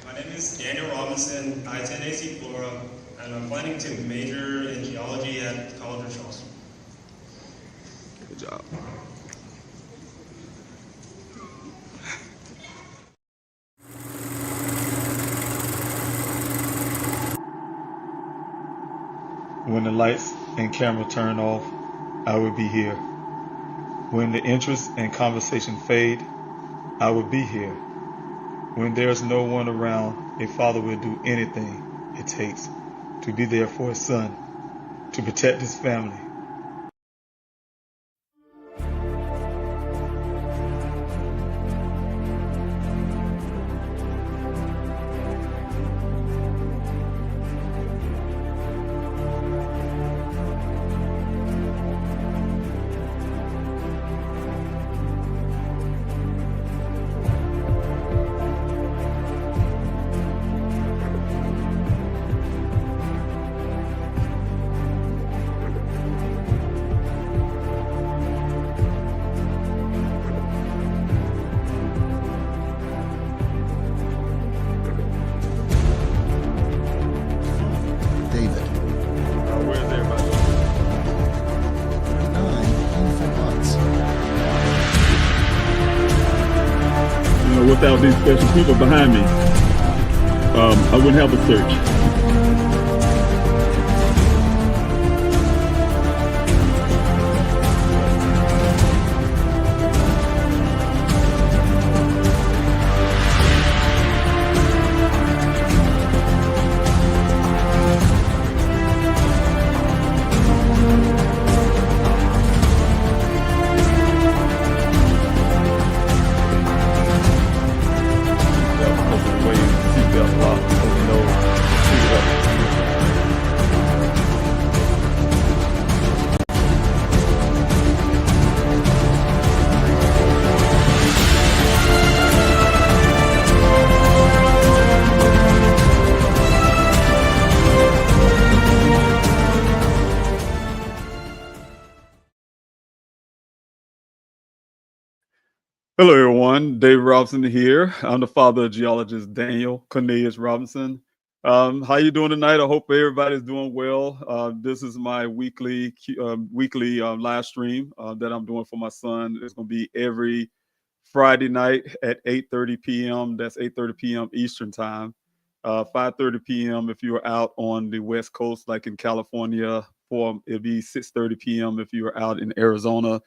My name is Daniel Robinson. I attend AC Flora, and I'm planning to major in geology at the College of Charleston. Good job. When the lights and camera turn off, I will be here. When the interest and conversation fade, I will be here. When there's no one around, a father will do anything it takes to be there for his son, to protect his family. David. Where's everybody? 9 infant months. Without these special people behind me, I wouldn't have a search. Seatbelt locked, so we know seat up. Hello, everyone. Dave Robinson here. I'm the father of geologist Daniel Cornelius Robinson. How you doing tonight? I hope everybody's doing well. This is my weekly live stream that I'm doing for my son. It's going to be every Friday night at 8:30 p.m. That's 8:30 p.m. Eastern time. 5:30 p.m. if you're out on the West Coast, like in California. Or it'll be 6:30 p.m. if you're out in Arizona.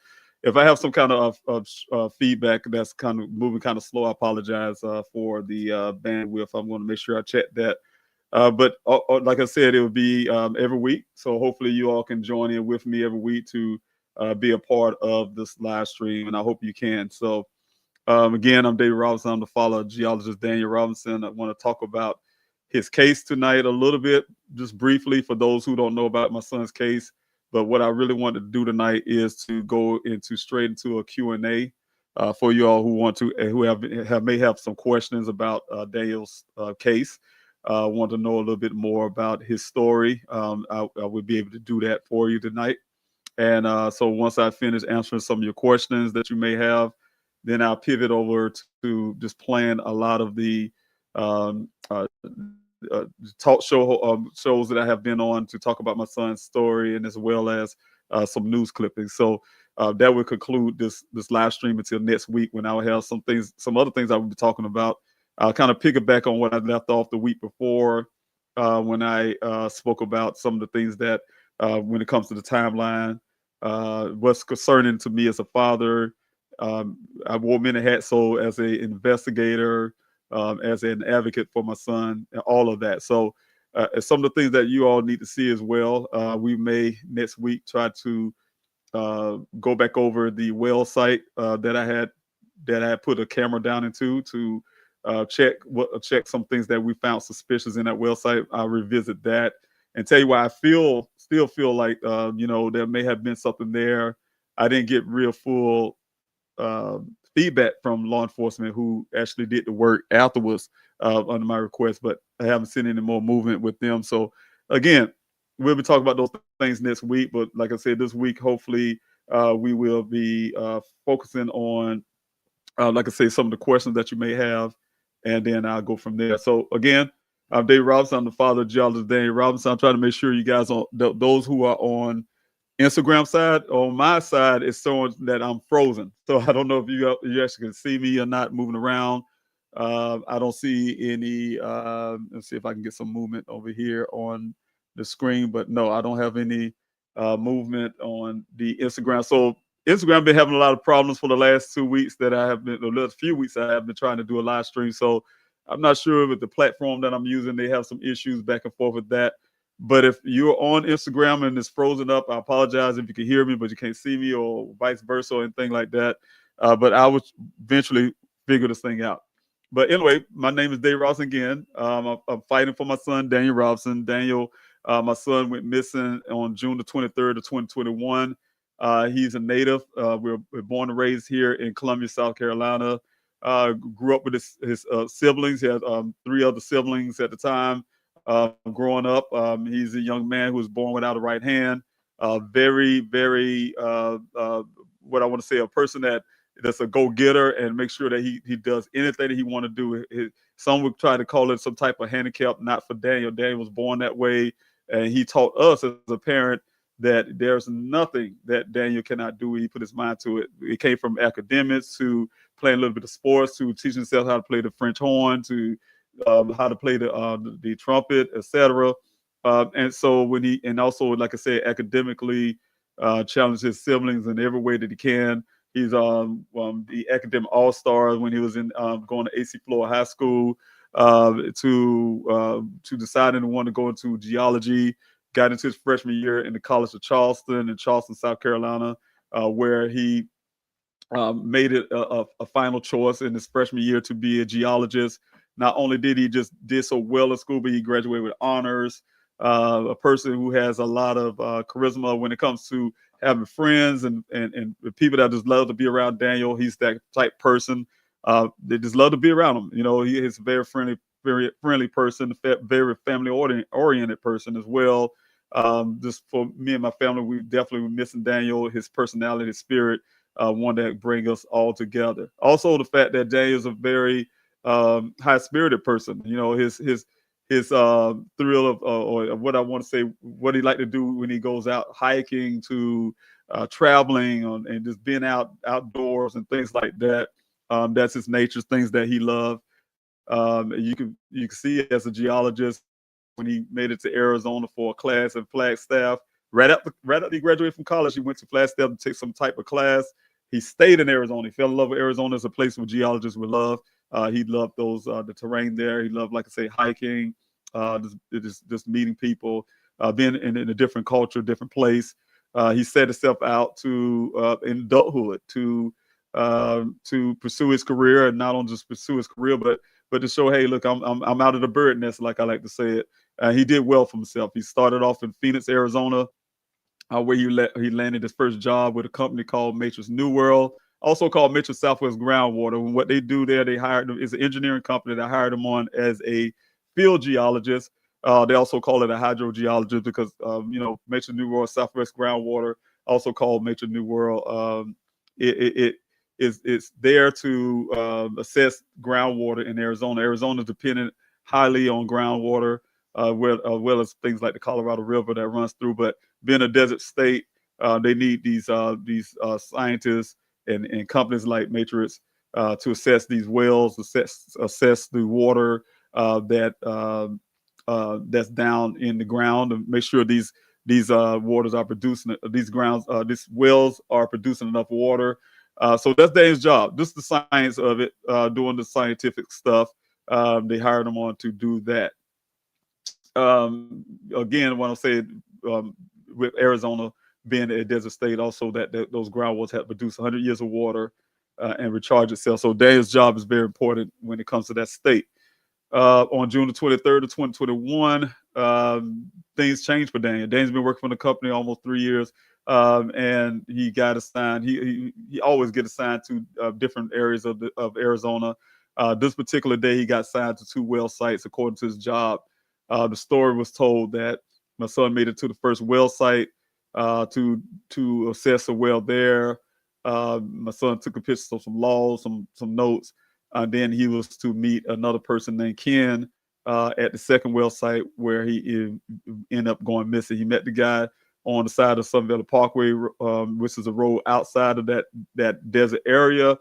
If I have some kind of feedback that's kind of moving kind of slow, I apologize for the bandwidth. I'm going to make sure I check that. But like I said, it will be every week. So hopefully you all can join in with me every week to be a part of this live stream, and I hope you can. So again, I'm David Robinson. I'm the father of geologist Daniel Robinson. I want to talk about his case tonight a little bit, just briefly for those who don't know about my son's case. But what I really want to do tonight is to go into straight into a Q&A for you all who want to, who may have some questions about Daniel's case. Want to know a little bit more about his story. I would be able to do that for you tonight. And so once I finish answering some of your questions that you may have, then I'll pivot over to just playing a lot of the um, uh, talk shows that I have been on to talk about my son's story, and as well as some news clippings. So that will conclude this live stream until next week, when I will have some other things I will be talking about. I'll kind of pick it back on what I left off the week before, when I spoke about some of the things that, when it comes to the timeline, what's concerning to me as a father. I wore many hats, so as an investigator, as an advocate for my son, and all of that. So some of the things that you all need to see as well. We may next week try to go back over the well site that I had put a camera down into to check some things that we found suspicious in that well site. I'll revisit that and tell you why I still feel like there may have been something there. I didn't get real full feedback from law enforcement who actually did the work afterwards under my request, but I haven't seen any more movement with them. So again, we'll be talking about those things next week. But like I said, this week, hopefully, we will be focusing on, like I say, some of the questions that you may have, and then I'll go from there. So again, I'm Dave Robinson. I'm the father of geologist Daniel Robinson. I'm trying to make sure you guys, on those who are on Instagram side, on my side, it's showing that I'm frozen. So I don't know if you actually can see me or not moving around. I don't see any. Let's see if I can get some movement over here on the screen, but no, I don't have any movement on the Instagram. So Instagram been having a lot of problems for the last 2 weeks that I have been, the last few weeks I have been trying to do a live stream. So I'm not sure with the platform that I'm using, they have some issues back and forth with that. But if you're on Instagram and it's frozen up, I apologize if you can hear me, but you can't see me, or vice versa, or anything like that. But I would eventually figure this thing out. But anyway, my name is Dave Robinson again. I'm fighting for my son, Daniel Robinson. Daniel, my son, went missing on June the 23rd of 2021. He's a native. We're born and raised here in Columbia, South Carolina. Grew up with his siblings. He had 3 other siblings at the time. Growing up, he's a young man who was born without a right hand. Very, very, what I want to say, a person that's a go-getter and make sure that he does anything that he want to do. Some would try to call it some type of handicap. Not for Daniel. Daniel was born that way, and he taught us as a parent that there's nothing that Daniel cannot do when he put his mind to it. It came from academics to playing a little bit of sports to teaching himself how to play the French horn to how to play the trumpet, etc. And so and also, like I said, academically challenged his siblings in every way that he can. He's the academic all-star when he was in going to AC Florida High School to deciding to want to go into geology. Got into his freshman year in the College of Charleston in Charleston, South Carolina, where he made it a final choice in his freshman year to be a geologist. Not only did he just did so well in school, but he graduated with honors. A person who has a lot of charisma when it comes to having friends and people that just love to be around Daniel. He's that type person. They just love to be around him. You know, he is a very friendly person, very family oriented person as well. Just for me and my family, we definitely were missing Daniel, his personality, his spirit, one that bring us all together. Also, the fact that Daniel is a very high-spirited person. You know, his thrill of or what I want to say, what he like to do when he goes out hiking to traveling and just being outdoors and things like that. That's his nature, things that he loved. You can see as a geologist when he made it to Arizona for a class in Flagstaff. Right after he graduated from college, he went to Flagstaff to take some type of class. He stayed in Arizona. He fell in love with Arizona as a place where geologists would love. He loved the terrain there. He loved, like I say, hiking, just meeting people, being in a different culture, different place. He set himself out to in adulthood to pursue his career, and not only just pursue his career, but to show, hey, look, I'm out of the bird nest, like I like to say it. He did well for himself. He started off in Phoenix, Arizona, where he landed his first job with a company called Matrix New World, also called Matrix Southwest Groundwater. And what they do there, they hired him, is an engineering company that hired him on as a field geologist. They also call it a hydrogeologist because, Matrix New World, Southwest Groundwater, also called Matrix New World. It's there to assess groundwater in Arizona. Arizona is dependent highly on groundwater, as well as things like the Colorado River that runs through. But being a desert state, they need these scientists and companies like Matrix to assess these wells, assess the water that's down in the ground, and make sure these waters are producing, these wells are producing enough water. So that's Dane's job. This is the science of it, doing the scientific stuff. They hired him on to do that. Again, when I say with Arizona being a desert state, also that those groundwaters have produced 100 years of water and recharge itself. So Dane's job is very important when it comes to that state. On June the 23rd of 2021, things changed for Daniel. Daniel's been working for the company almost 3 years, and he got assigned. He always gets assigned to different areas of Arizona. This particular day, he got assigned to 2 well sites according to his job. The story was told that my son made it to the first well site to assess a well there. My son took a picture of some logs, some notes. Then he was to meet another person named Ken at the second well site where he ended up going missing. He met the guy on the side of Sun Valley Parkway, which is a road outside of that desert area.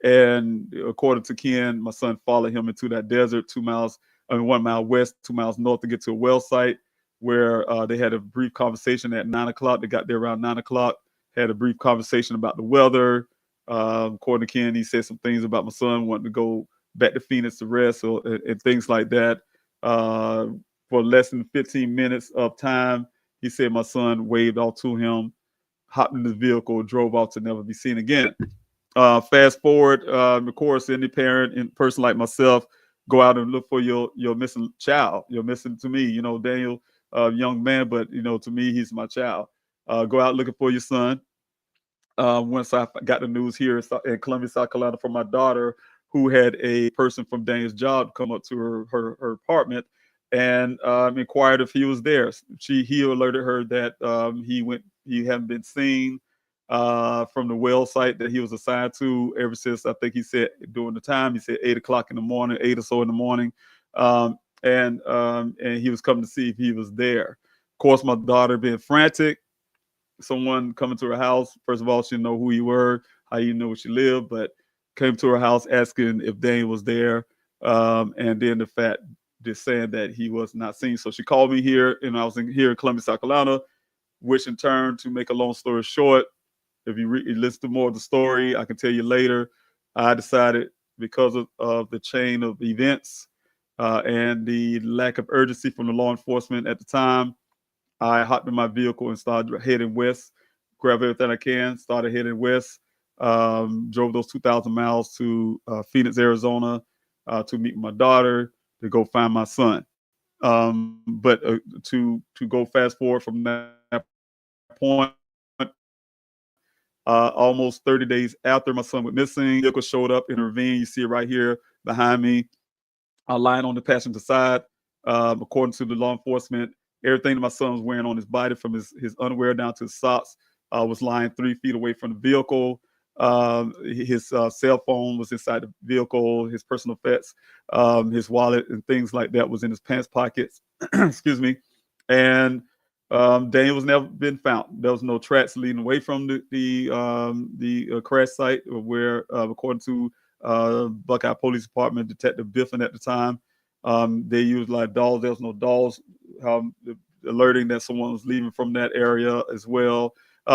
And according to Ken, my son followed him into that desert 1 mile west, 2 miles north to get to a well site where they had a brief conversation at 9 o'clock. They got there around 9 o'clock, had a brief conversation about the weather. According to Ken, he said some things about my son wanting to go back to Phoenix to rest and things like that. For less than 15 minutes of time, he said my son waved off to him, hopped in the vehicle, drove off to never be seen again. Fast forward, of course, any parent and person like myself go out and look for your missing child. You're missing to me, Daniel, young man, but to me, he's my child. Go out looking for your son. Once I got the news here in Columbia, South Carolina, from my daughter, who had a person from Daniel's job come up to her apartment and inquired if he was there. He alerted her that he hadn't been seen from the well site that he was assigned to ever since, I think he said during the time, he said 8 o'clock in the morning, 8 or so in the morning. And he was coming to see if he was there. Of course, my daughter being frantic, someone coming to her house. First of all, she didn't know who you were, how you knew where she lived, but came to her house asking if Daniel was there. And then the fact just saying that he was not seen. So she called me here, and I was here in Columbia, South Carolina, which in turn, to make a long story short, if you listen to more of the story, I can tell you later, I decided, because of the chain of events and the lack of urgency from the law enforcement at the time, I hopped in my vehicle and started heading west, grabbed everything I can, started heading west, drove those 2,000 miles to Phoenix, Arizona, to meet my daughter, to go find my son. But to go fast forward from that point, almost 30 days after my son went missing, vehicle showed up in a ravine. You see it right here behind me, lying on the passenger side. According to the law enforcement, everything that my son was wearing on his body, from his underwear down to his socks, was lying 3 feet away from the vehicle. His cell phone was inside the vehicle, his personal effects, his wallet and things like that was in his pants pockets. Excuse me. And Daniel was never been found. There was no tracks leading away from the crash site, where, according to Buckeye Police Department Detective Biffin at the time, they used like dolls. There was no dolls, alerting that someone was leaving from that area as well.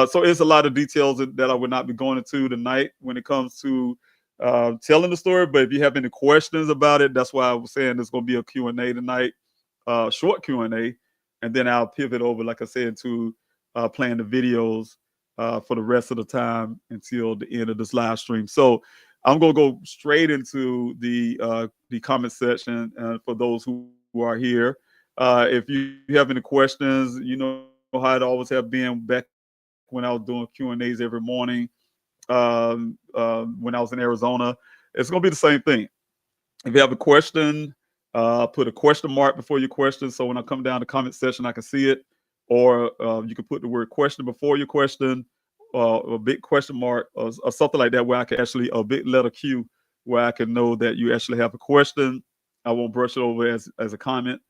So it's a lot of details that I would not be going into tonight when it comes to telling the story. But if you have any questions about it, that's why I was saying there's going to be a Q&A tonight, short Q&A. And then I'll pivot over, like I said, to playing the videos for the rest of the time until the end of this live stream. So I'm going to go straight into the comment section for those who are here. If you have any questions, you know how it always have been back when I was doing Q&As every morning when I was in Arizona. It's going to be the same thing. If you have a question, put a question mark before your question, so when I come down the comment section, I can see it. Or you can put the word question before your question, a big question mark, or something like that, where I can actually, a big letter Q, where I can know that you actually have a question. I won't brush it over as a comment.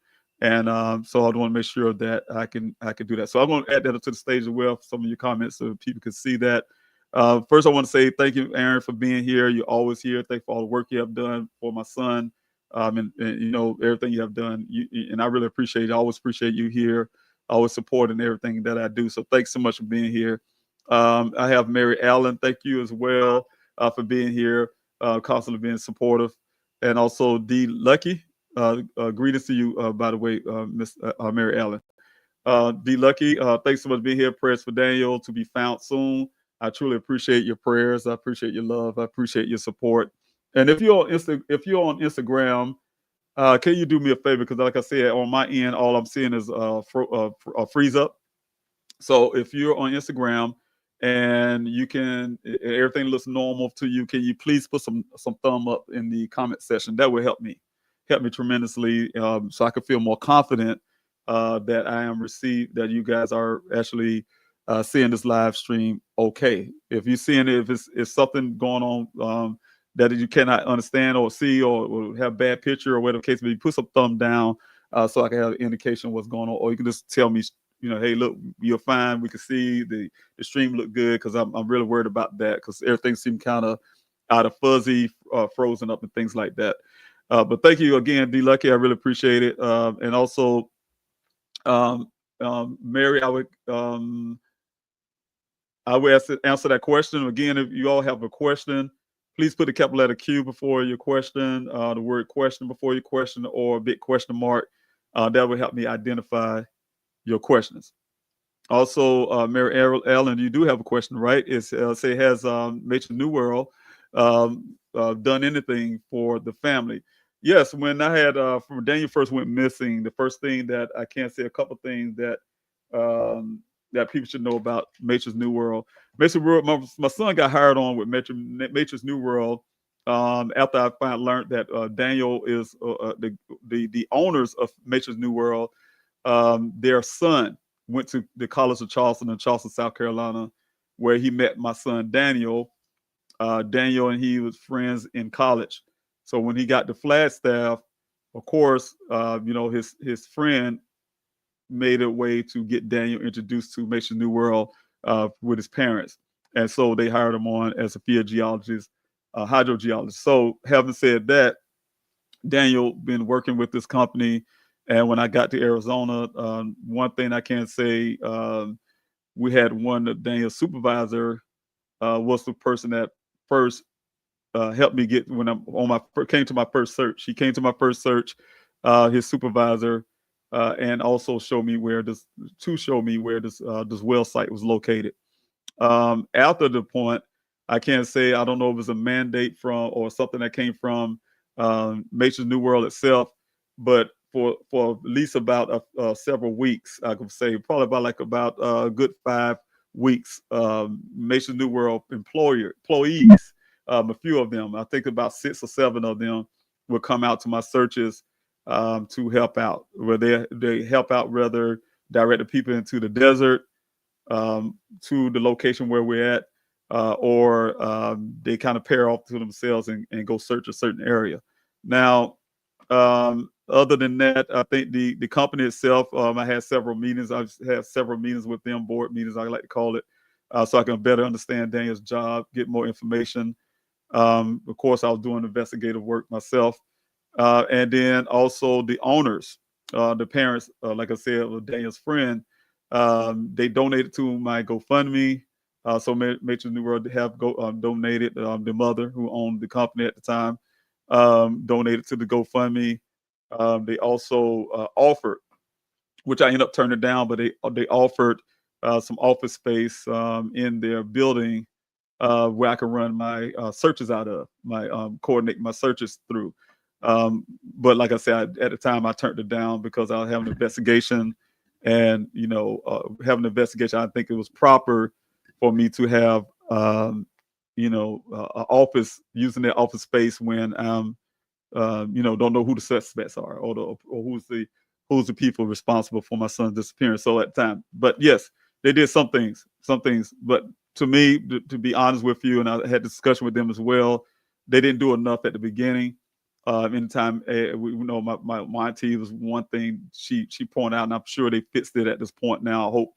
And so I want to make sure that I can do that. So I'm going to add that up to the stage as well for some of your comments so people can see that. First, I want to say thank you, Aaron, for being here. You're always here. Thank you for all the work you have done for my son. And you know, everything you have done. And I really appreciate it. I always appreciate you here, always supporting everything that I do. So thanks so much for being here. I have Mary Allen. Thank you as well for being here, constantly being supportive. And also D Lucky. Greetings to you, by the way, Miss Mary Allen. D Lucky, thanks so much for being here. Prayers for Daniel to be found soon. I truly appreciate your prayers. I appreciate your love. I appreciate your support. And if you're on Instagram, can you do me a favor? Because like I said, on my end, all I'm seeing is a freeze up. So if you're on Instagram and everything looks normal to you, can you please put some thumb up in the comment section? That will help me tremendously, so I can feel more confident that I am that you guys are actually seeing this live stream okay. If you're seeing it, if it's something going on that you cannot understand or see or have bad picture or whatever the case may be, put some thumb down so I can have an indication of what's going on. Or you can just tell me, hey, look, you're fine. We can see the stream look good, because I'm really worried about that, because everything seemed kind of out of fuzzy, frozen up and things like that. But thank you again, D Lucky. I really appreciate it. And also, Mary, I would answer that question. Again, if you all have a question, please put a capital letter Q before your question, the word question before your question, or a big question mark. That will help me identify your questions. Also, Mary Ellen, you do have a question, right? It's say, has Matrix New World done anything for the family? Yes, when I had from Daniel first went missing, the first thing that I can say, a couple things that that people should know about Matrix New World. Matrix World, my son got hired on with Matrix New World after I finally learned that Daniel is the owners of Matrix New World. Their son went to the College of Charleston in Charleston, South Carolina, where he met my son Daniel. Daniel and he was friends in college. So when he got to Flagstaff, of course, his friend made a way to get Daniel introduced to Matrix New World with his parents. And so they hired him on as a field geologist, hydrogeologist. So having said that, Daniel been working with this company. And when I got to Arizona, one thing I can say, we had one of Daniel's supervisor was the person that first helped me get when came to my first search. He came to my first search, his supervisor, and also showed me where this well site was located. After the point, I can't say, I don't know if it was a mandate from or something that came from Matrix New World itself, but for at least about several weeks, I could say probably about a good 5 weeks, Matrix New World employees, a few of them, I think about 6 or 7 of them, would come out to my searches to help out, where they help out, rather direct the people into the desert, to the location where we're at, or they kind of pair off to themselves and go search a certain area. Now, other than that, I think the company itself, I had several meetings. I've had several meetings with them, board meetings, I like to call it, so I can better understand Daniel's job, get more information. Of course, I was doing investigative work myself. And then also the owners, the parents, like I said, of Daniel's friend, they donated to my GoFundMe. So Matrix New World have donated. The mother who owned the company at the time donated to the GoFundMe. They also offered, which I ended up turning down, but they offered some office space in their building where I could run my searches out of, coordinate my searches through. But like I said, at the time I turned it down because I was having an investigation, and having an investigation, I think it was proper for me to have an office, using their office space when don't know who the suspects are, or who's the people responsible for my son's disappearance. So at the time, but yes, they did some things, but to me, to be honest with you, and I had a discussion with them as well, they didn't do enough at the beginning. Anytime, my auntie was one thing she pointed out, and I'm sure they fixed it at this point now. I hope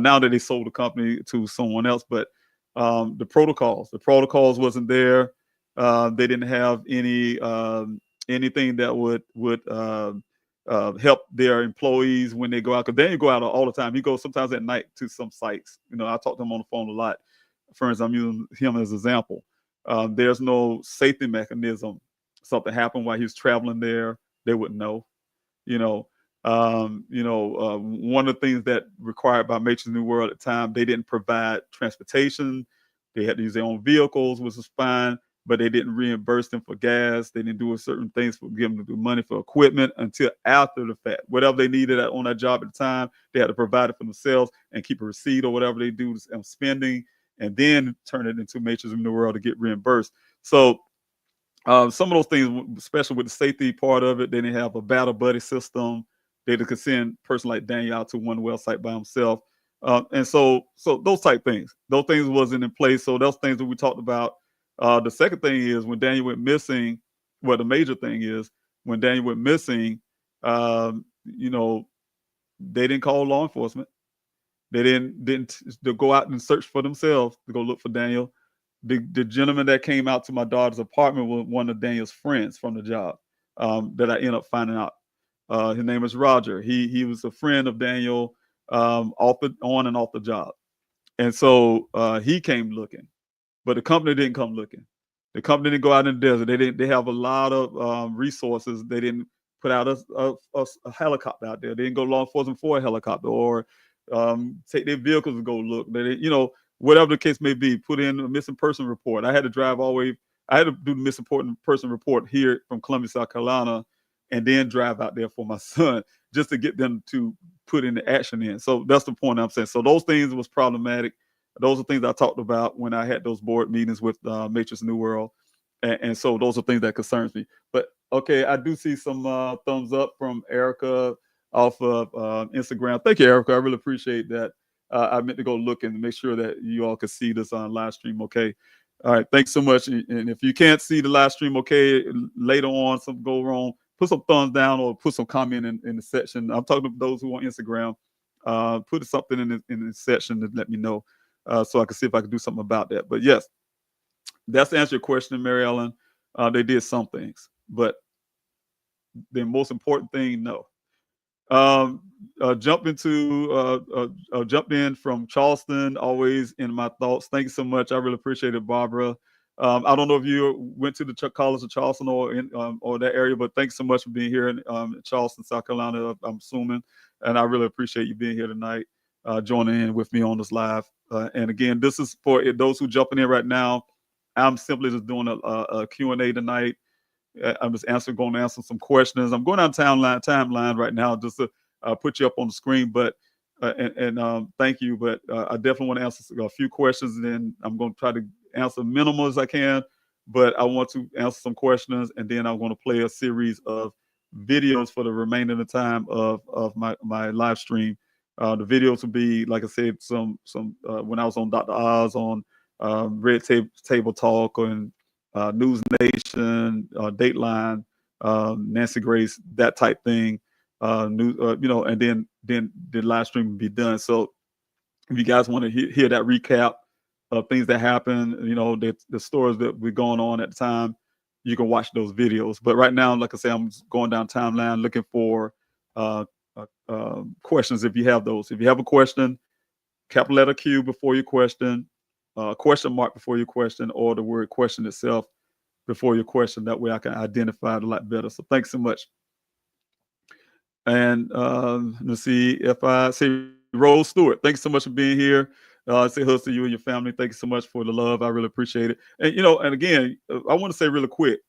now that they sold the company to someone else, but the protocols wasn't there. They didn't have anything that would help their employees when they go out, because then you go out all the time. You go sometimes at night to some sites. I talk to them on the phone a lot. For instance, I'm using him as an example. There's no safety mechanism. Something happened while he was traveling there, they wouldn't know. One of the things that required by Matrix New World at the time, they didn't provide transportation. They had to use their own vehicles, which was fine, but they didn't reimburse them for gas. They didn't do certain things for giving them the money for equipment until after the fact. Whatever they needed on that job at the time, they had to provide it for themselves and keep a receipt or whatever they do spending, and then turn it into Matrix New World to get reimbursed. So some of those things, especially with the safety part of it, they didn't have a battle buddy system. They could send a person like Daniel out to one well site by himself. And so those type things, those things wasn't in place. So those things that we talked about The second thing is when Daniel went missing. Well, the major thing is when Daniel went missing. You know, they didn't call law enforcement. They didn't to go out and search for themselves to go look for Daniel. The gentleman that came out to my daughter's apartment was one of Daniel's friends from the job that I ended up finding out. His name is Roger. He was a friend of Daniel on and off the job, and so he came looking, but the company didn't come looking. The company didn't go out in the desert. They didn't. They have a lot of resources. They didn't put out a helicopter out there. They didn't go law enforcement for a helicopter or take their vehicles to go look. They, you know, whatever the case may be, put in a missing person report. I had to drive all the way. I had to do the missing person report here from Columbia, South Carolina, and then drive out there for my son just to get them to put in the action in. So that's the point I'm saying. So those things was problematic. Those are things I talked about when I had those board meetings with Matrix New World. And so those are things that concerns me. But okay, I do see some thumbs up from Erica off of Instagram. Thank you, Erica. I really appreciate that. I meant to go look and make sure that you all could see this on live stream. Okay. All right. Thanks so much. And if you can't see the live stream, okay, later on, something go wrong, put some thumbs down or put some comment in the section. I'm talking to those who are on Instagram. Put something in the section to let me know so I can see if I can do something about that. But yes, that's to answer your question, Mary Ellen. They did some things, but the most important thing, no. Jumped in from Charleston, always in my thoughts. Thank you so much. I really appreciate it, Barbara. I don't know if you went to the College of Charleston or that area, but thanks so much for being here in Charleston, South Carolina, I'm assuming. And I really appreciate you being here tonight, joining in with me on this live. And again, this is for those who jumping in right now. I'm simply just doing a Q&A tonight. I'm just going to answer some questions. I'm going down timeline right now just to put you up on the screen. But thank you. But I definitely want to answer a few questions, and then I'm going to try to answer minimal as I can. But I want to answer some questions, and then I'm going to play a series of videos for the remainder of the time of my live stream. The videos will be, like I said, some when I was on Dr. Oz on Red Table Talk and News Nation, Dateline, Nancy Grace, that type thing. And then the live stream will be done. So if you guys want to hear that recap of things that happen, the stories that were going on at the time, you can watch those videos. But right now, like I say, I'm going down timeline looking for questions if you have those. If you have a question, capital letter Q before your question, question mark before your question, or the word question itself before your question. That way I can identify it a lot better. So thanks so much. And let's see if I say Rose Stewart. Thanks so much for being here. Say hello to you and your family. Thank you so much for the love. I really appreciate it. And and again, I want to say really quick,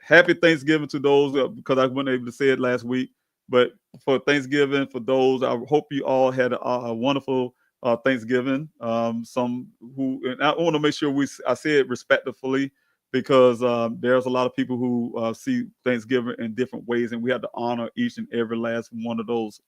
happy Thanksgiving to those because I wasn't able to say it last week. But for Thanksgiving, for those, I hope you all had a wonderful Thanksgiving. Some who, and I want to make sure I say it respectfully, because there's a lot of people who see Thanksgiving in different ways, and we have to honor each and every last one of those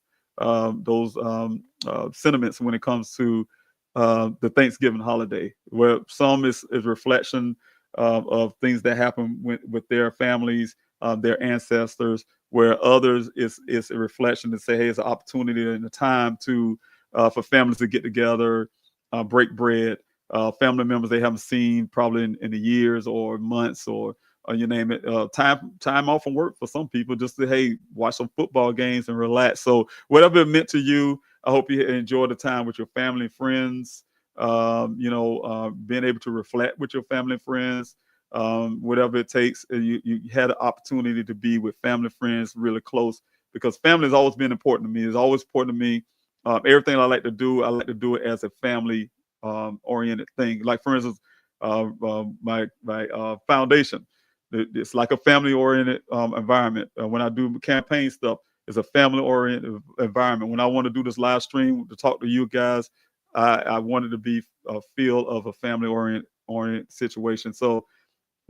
sentiments when it comes to the Thanksgiving holiday, where some is reflection of things that happen with their families, their ancestors, where others is a reflection to say, hey, it's an opportunity and a time to for families to get together, break bread. Family members they haven't seen probably in the years or months or you name it. Time off from work for some people just to, hey, watch some football games and relax. So whatever it meant to you, I hope you enjoy the time with your family and friends. Being able to reflect with your family and friends, whatever it takes. You had an opportunity to be with family and friends really close, because family has always been important to me. It's always important to me. Everything I like to do it as a family oriented thing. Like for instance, my foundation, it's like a family oriented environment. When I do campaign stuff, it's a family oriented environment. When I want to do this live stream to talk to you guys, I wanted to be a feel of a family oriented situation. So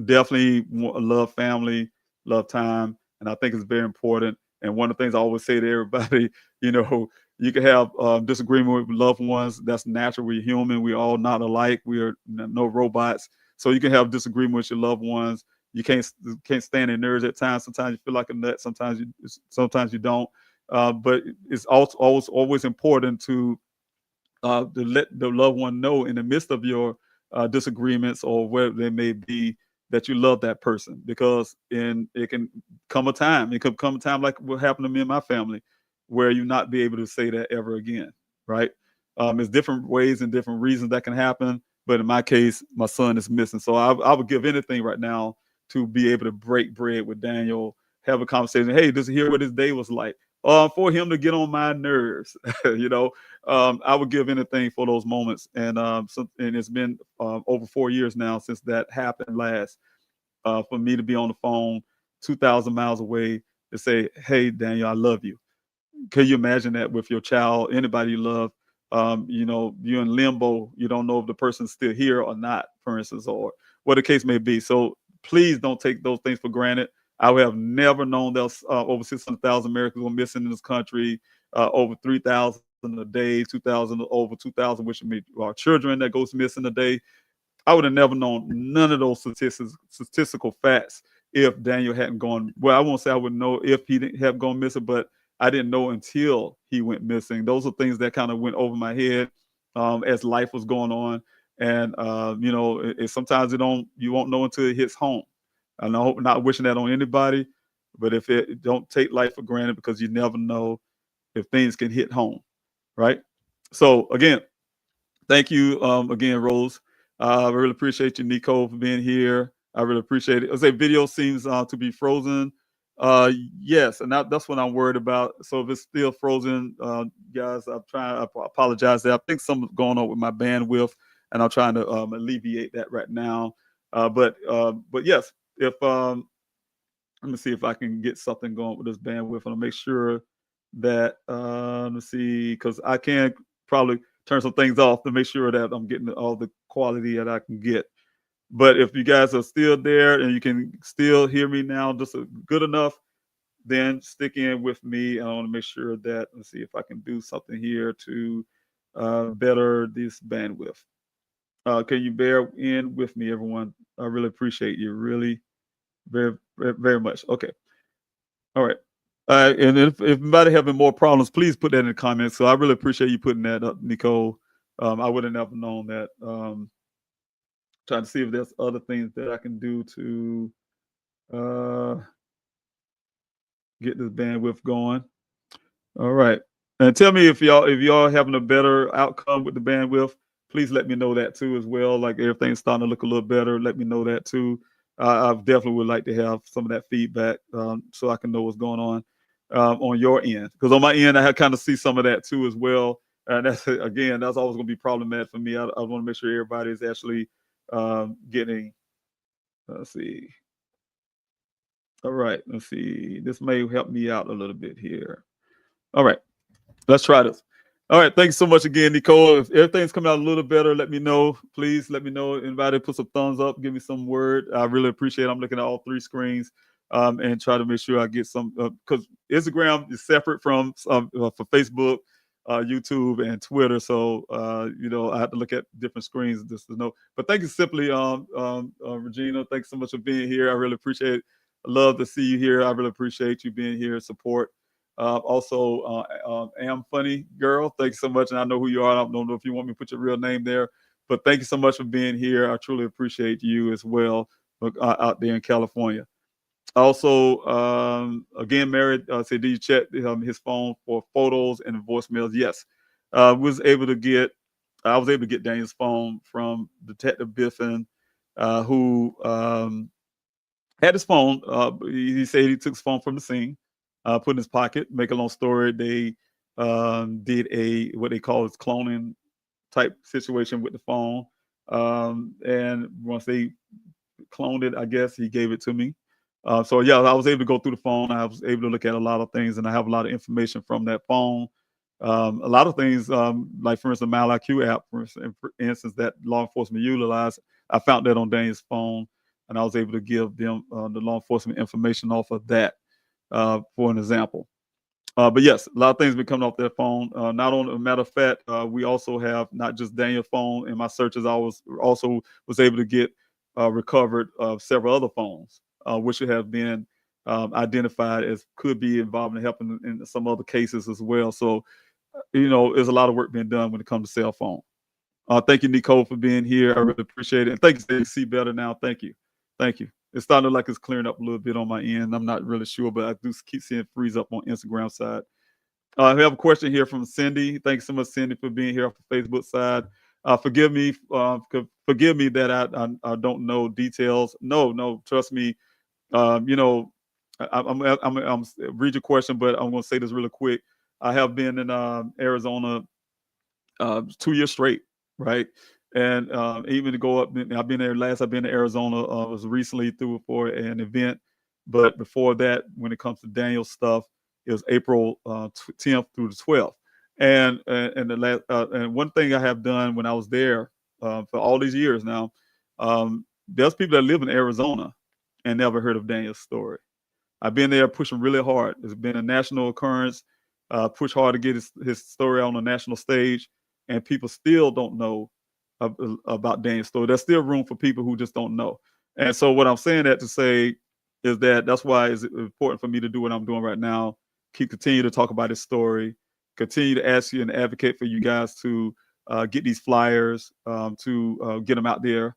definitely love family, love time, and I think it's very important. And one of the things I always say to everybody, you can have disagreement with loved ones. That's natural. We're human. We're all not alike. We are no robots. So you can have disagreement with your loved ones. You can't stand their nerves at times. Sometimes you feel like a nut. Sometimes you don't. But it's also always important to let the loved one know in the midst of your disagreements or whatever they may be that you love that person, because it can come a time. It could come a time like what happened to me and my family, where you not be able to say that ever again, right? There's different ways and different reasons that can happen, but in my case, my son is missing. So I would give anything right now to be able to break bread with Daniel, have a conversation. Hey, just hear what his day was like. For him to get on my nerves, I would give anything for those moments. And it's been over 4 years now since that happened last. For me to be on the phone 2,000 miles away to say, "Hey, Daniel, I love you." Can you imagine that with your child, anybody you love? You're in limbo. You don't know if the person's still here or not, for instance, or what the case may be. So please don't take those things for granted. I would have never known that over 600,000 Americans were missing in this country, over 3,000 a day, 2,000, over 2,000, which would be our children that goes missing a day. I would have never known none of those statistical facts if Daniel hadn't gone. Well, I won't say I would know if he didn't have gone missing, but I didn't know until he went missing. Those are things that kind of went over my head as life was going on. And sometimes you won't know until it hits home. And I hope not wishing that on anybody, but if it don't take life for granted, because you never know if things can hit home, right? So again, thank you again, Rose. I really appreciate you, Nico, for being here. I really appreciate it. I say video seems to be frozen. Yes, and that's what I'm worried about. So if it's still frozen, guys, I apologize. I think something's going on with my bandwidth, and I'm trying to alleviate that right now. But yes, if let me see if I can get something going with this bandwidth, and I'll make sure that let me see, because I can probably turn some things off to make sure that I'm getting all the quality that I can get. But if you guys are still there and you can still hear me now, just good enough, then stick in with me. I want to make sure that, let's see if I can do something here to better this bandwidth. Can you bear in with me, everyone? I really appreciate you, really, very, very, very much. Okay. All right. And if anybody having more problems, please put that in the comments. So I really appreciate you putting that up, Nicole. I would have never known that. Trying to see if there's other things that I can do to get this bandwidth going. All right. And tell me if y'all having a better outcome with the bandwidth. Please let me know that too as well. Like everything's starting to look a little better. Let me know that too. I definitely would like to have some of that feedback so I can know what's going on your end. Because on my end, I kind of see some of that too as well. And that's always going to be problematic for me. I want to make sure everybody is actually getting. Let's see. All right. Let's see. This may help me out a little bit here. All right. Let's try this. All right. Thank you so much again, Nicole. If everything's coming out a little better, let me know. Please let me know. Anybody put some thumbs up, give me some word. I really appreciate it. I'm looking at all three screens and try to make sure I get some, because Instagram is separate from for Facebook, YouTube, and Twitter. So, I have to look at different screens just to know. But thank you simply, Regina. Thanks so much for being here. I really appreciate it. I love to see you here. I really appreciate you being here, support. Also, Am Funny Girl, thanks so much. And I know who you are. I don't know if you want me to put your real name there, but thank you so much for being here. I truly appreciate you as well out there in California. Also, again, Mary said, did you check his phone for photos and voicemails? Yes. I was able to get Daniel's phone from Detective Biffin, who had his phone. He said he took his phone from the scene, put in his pocket. Make a long story, they did what they call is cloning type situation with the phone. And once they cloned it, I guess he gave it to me. So yeah, I was able to go through the phone. I was able to look at a lot of things, and I have a lot of information from that phone. A lot of things, like for instance, the MileIQ app, for instance, that law enforcement utilized. I found that on Daniel's phone, and I was able to give them the law enforcement information off of that, for an example. But yes, a lot of things been coming off their phone. Not only, a matter of fact, we also have not just Daniel's phone in my searches. I was able to get recovered several other phones, which have been identified as could be involved in helping in some other cases as well. So, there's a lot of work being done when it comes to cell phone. Thank you, Nicole, for being here. I really appreciate it. And thank you, see better now. Thank you. Thank you. It's starting like it's clearing up a little bit on my end. I'm not really sure, but I do keep seeing freeze up on Instagram side. We have a question here from Cindy. Thanks so much, Cindy, for being here on the Facebook side. Forgive me that I don't know details. No, trust me. I'm read your question, but I'm going to say this really quick. I have been in Arizona 2 years straight, right? And even to go up, I've been there last. I've been to Arizona. Was recently through for an event, but before that, when it comes to Daniel stuff, it was April 10th through the 12th. And and one thing I have done when I was there for all these years now, there's people that live in Arizona and never heard of Daniel's story. I've been there pushing really hard. It's been a national occurrence. Push hard to get his story on the national stage, and people still don't know about Daniel's story. There's still room for people who just don't know. And so what I'm saying that to say is that's why it's important for me to do what I'm doing right now. Continue to talk about his story. Continue to ask you and advocate for you guys to get these flyers, to get them out there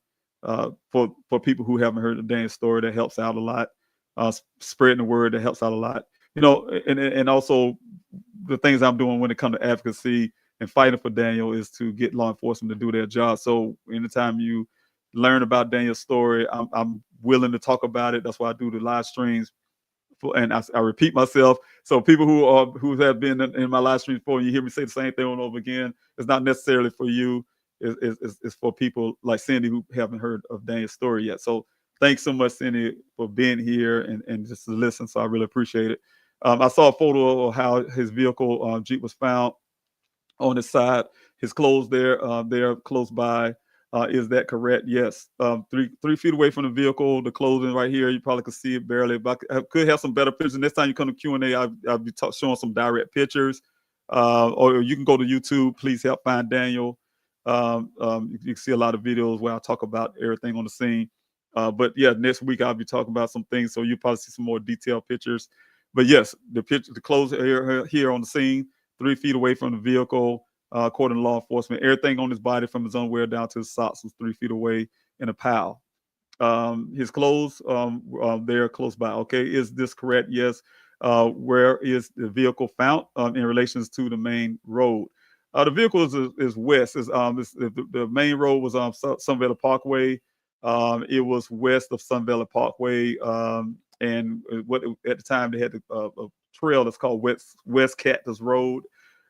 for people who haven't heard of Daniel's story. That helps out a lot. Spreading the word, that helps out a lot. And also the things I'm doing when it comes to advocacy and fighting for Daniel is to get law enforcement to do their job. So anytime you learn about Daniel's story, I'm willing to talk about it. That's why I do the live streams. And I repeat myself. So people who have been in my live streams before, you hear me say the same thing over and over again. It's not necessarily for you. It's for people like Cindy who haven't heard of Daniel's story yet. So thanks so much, Cindy, for being here and just to listen. So I really appreciate it. I saw a photo of how his vehicle Jeep was found on his side. His clothes there close by. Is that correct? Yes. 3 feet away from the vehicle, the clothing right here, you probably could see it barely. But I could have some better pictures. Next time you come to Q&A, I'll be showing some direct pictures. Or you can go to YouTube. Please help find Daniel. You can see a lot of videos where I talk about everything on the scene. But yeah, next week I'll be talking about some things, so you'll probably see some more detailed pictures. But yes, the clothes here on the scene, 3 feet away from the vehicle. According to law enforcement, everything on his body from his underwear down to his socks was 3 feet away in a pile. His clothes, they're close by. Okay, is this correct? Yes. Where is the vehicle found in relations to the main road? The vehicle is west. The main road was on Sun Valley Parkway. It was west of Sun Valley Parkway, and at the time they had a trail that's called West Cactus Road.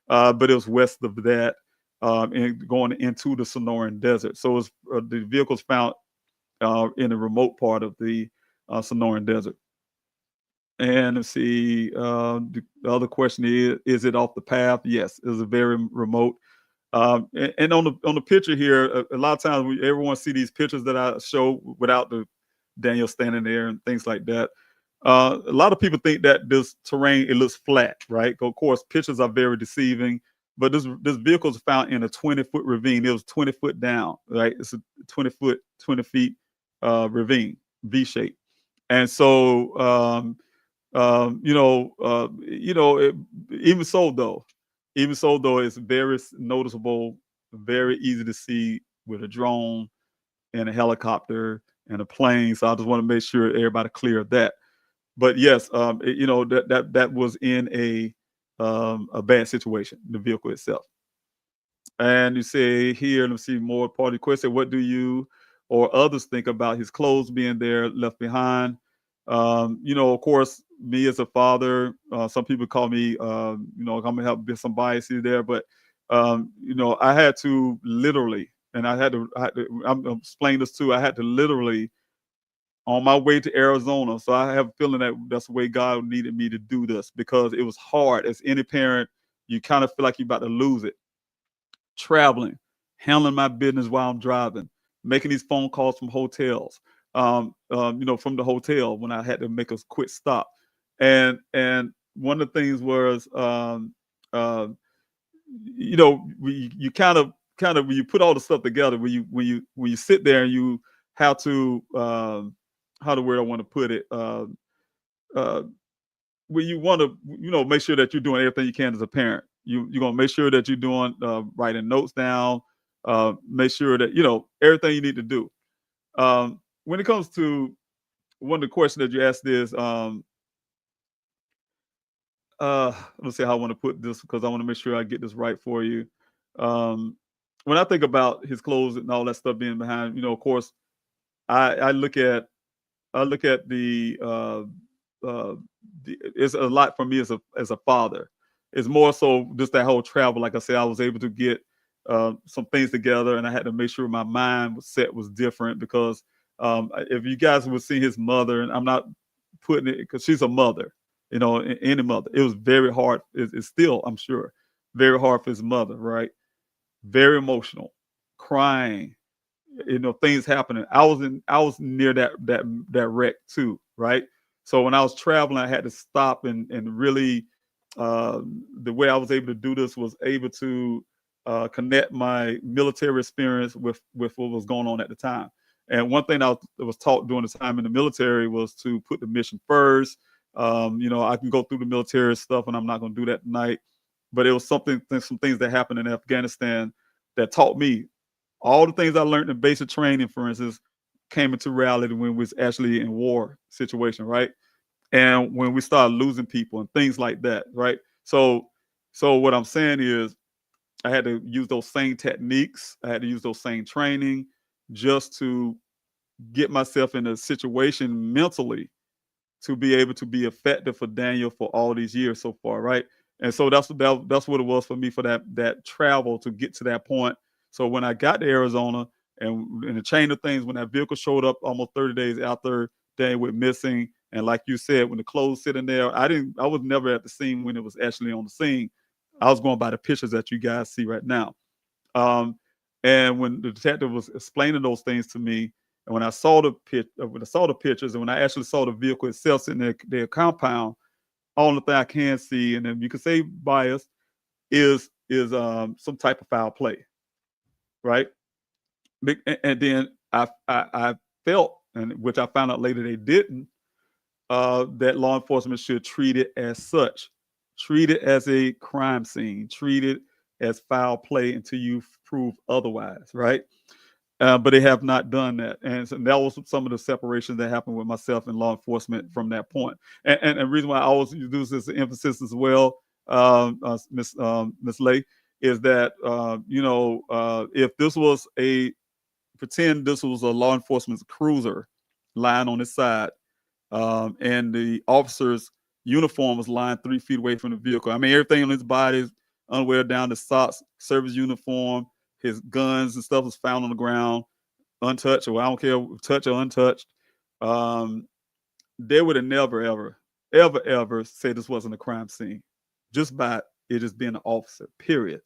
But it was west of that and going into the Sonoran Desert. So the vehicle's found in a remote part of the Sonoran Desert. And let's see, the other question is it off the path? Yes, it's a very remote. And on the picture here, a lot of times everyone see these pictures that I show without the Daniel standing there and things like that. A lot of people think that this terrain, it looks flat, right? Of course, pictures are very deceiving, but this vehicle was found in a 20-foot ravine. It was 20 foot down, right? It's a 20 feet ravine, V shape. And so, even so though, it's very noticeable, very easy to see with a drone and a helicopter and a plane. So I just want to make sure everybody clear of that. But yes, that was in a bad situation, the vehicle itself. And you say here, let's see more party question. What do you or others think about his clothes being there left behind? Of course, me as a father, some people call me, I'm gonna have some biases there, but I had to literally, and I'm explaining this too. I had to literally, on my way to Arizona. So I have a feeling that that's the way God needed me to do this, because it was hard. As any parent, you kind of feel like you're about to lose it. Traveling, handling my business while I'm driving, making these phone calls from hotels, from the hotel when I had to make a quick stop. And one of the things was, you kind of when you put all the stuff together, when you sit there and you how to how the word I want to put it. When you want to, make sure that you're doing everything you can as a parent. You're gonna make sure that you're doing writing notes down. Make sure that everything you need to do. When it comes to one of the questions that you asked is, let's see how I want to put this because I want to make sure I get this right for you. When I think about his clothes and all that stuff being behind, of course, I look at the it's a lot for me as a father. It's more so just that whole travel. Like I said, I was able to get some things together, and I had to make sure my mind was different because if you guys would see his mother, and I'm not putting it because she's a mother, any mother, it was very hard. It's still, I'm sure, very hard for his mother, right? Very emotional, crying, things happening. I was near that wreck too, right? So when I was traveling, I had to stop and really the way I was able to do this was able to connect my military experience with what was going on at the time. And one thing I was taught during the time in the military was to put the mission first. I can go through the military stuff, and I'm not going to do that tonight. But it was some things that happened in Afghanistan that taught me all the things I learned in basic training, for instance, came into reality when we was actually in war situation, right? And when we started losing people and things like that, right? So what I'm saying is I had to use those same techniques. I had to use those same training just to get myself in a situation mentally to be able to be effective for Daniel for all these years so far, right? And so that's what it was for me for that travel to get to that point. So when I got to Arizona and in the chain of things, when that vehicle showed up almost 30 days after Daniel went missing, and like you said, when the clothes sitting there, I was never at the scene when it was actually on the scene. I was going by the pictures that you guys see right now. And when the detective was explaining those things to me, and when I saw the pictures, and when I actually saw the vehicle itself in their compound, only thing I can see, and then you can say bias, is some type of foul play, right? And then I felt, and which I found out later they didn't, that law enforcement should treat it as such, treat it as a crime scene, treat it as foul play until you prove otherwise, right? But they have not done that, and so that was some of the separations that happened with myself and law enforcement from that point. And the reason why I always use this emphasis as well, Miss Lay, is that if this was pretend this was a law enforcement cruiser lying on its side, and the officer's uniform was lying 3 feet away from the vehicle. I mean, everything on his body, is underwear down to socks, service uniform, his guns and stuff was found on the ground, untouched, or I don't care, touched or untouched. They would have never, ever said this wasn't a crime scene just by it just being an officer, period.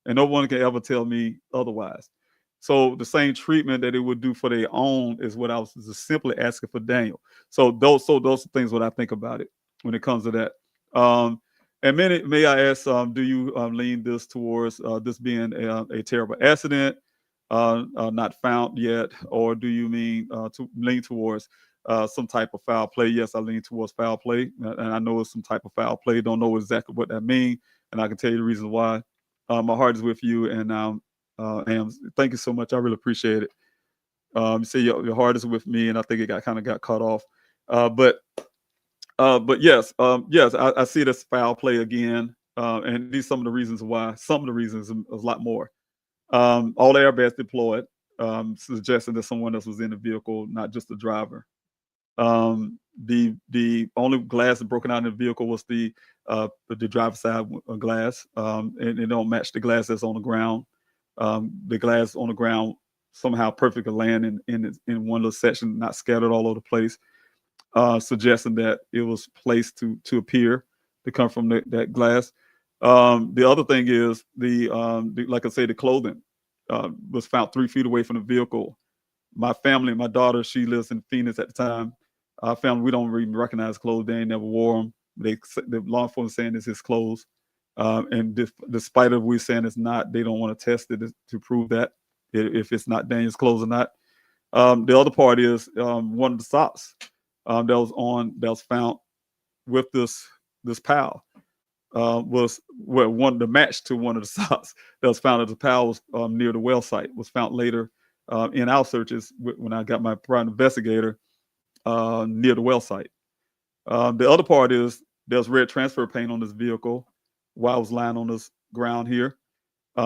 And no one can ever tell me otherwise. So the same treatment that it would do for their own is what I was just simply asking for Daniel. So those are things what I think about it when it comes to that. And may I ask, do you lean this towards this being a terrible accident, not found yet, or do you mean to lean towards some type of foul play? Yes, I lean towards foul play, and I know it's some type of foul play. Don't know exactly what that means, and I can tell you the reason why. My heart is with you, and thank you so much. I really appreciate it. You say your heart is with me, and I think it got cut off. But yes, I see this foul play again, and these are some of the reasons why. Some of the reasons, a lot more. All airbags deployed, suggesting that someone else was in the vehicle, not just the driver. The only glass that broken out in the vehicle was the driver's side glass, and it don't match the glass that's on the ground. The glass on the ground somehow perfectly land in one little section, not scattered all over the place, suggesting that it was placed to appear to come from that glass. The other thing is like I say, the clothing was found 3 feet away from the vehicle. My family, my daughter, she lives in Phoenix at the time. Our family, we don't even recognize clothes. They ain't never wore them. The law enforcement saying it's his clothes. And despite of we saying it's not, they don't want to test it to prove that if it's not Daniel's clothes or not. The other part is one of the socks that was found with this pal was one the match to one of the socks that was found at the pal was near the well site. Was found later in our searches when I got my private investigator near the well site. The other part is there's red transfer paint on this vehicle while I was lying on this ground here.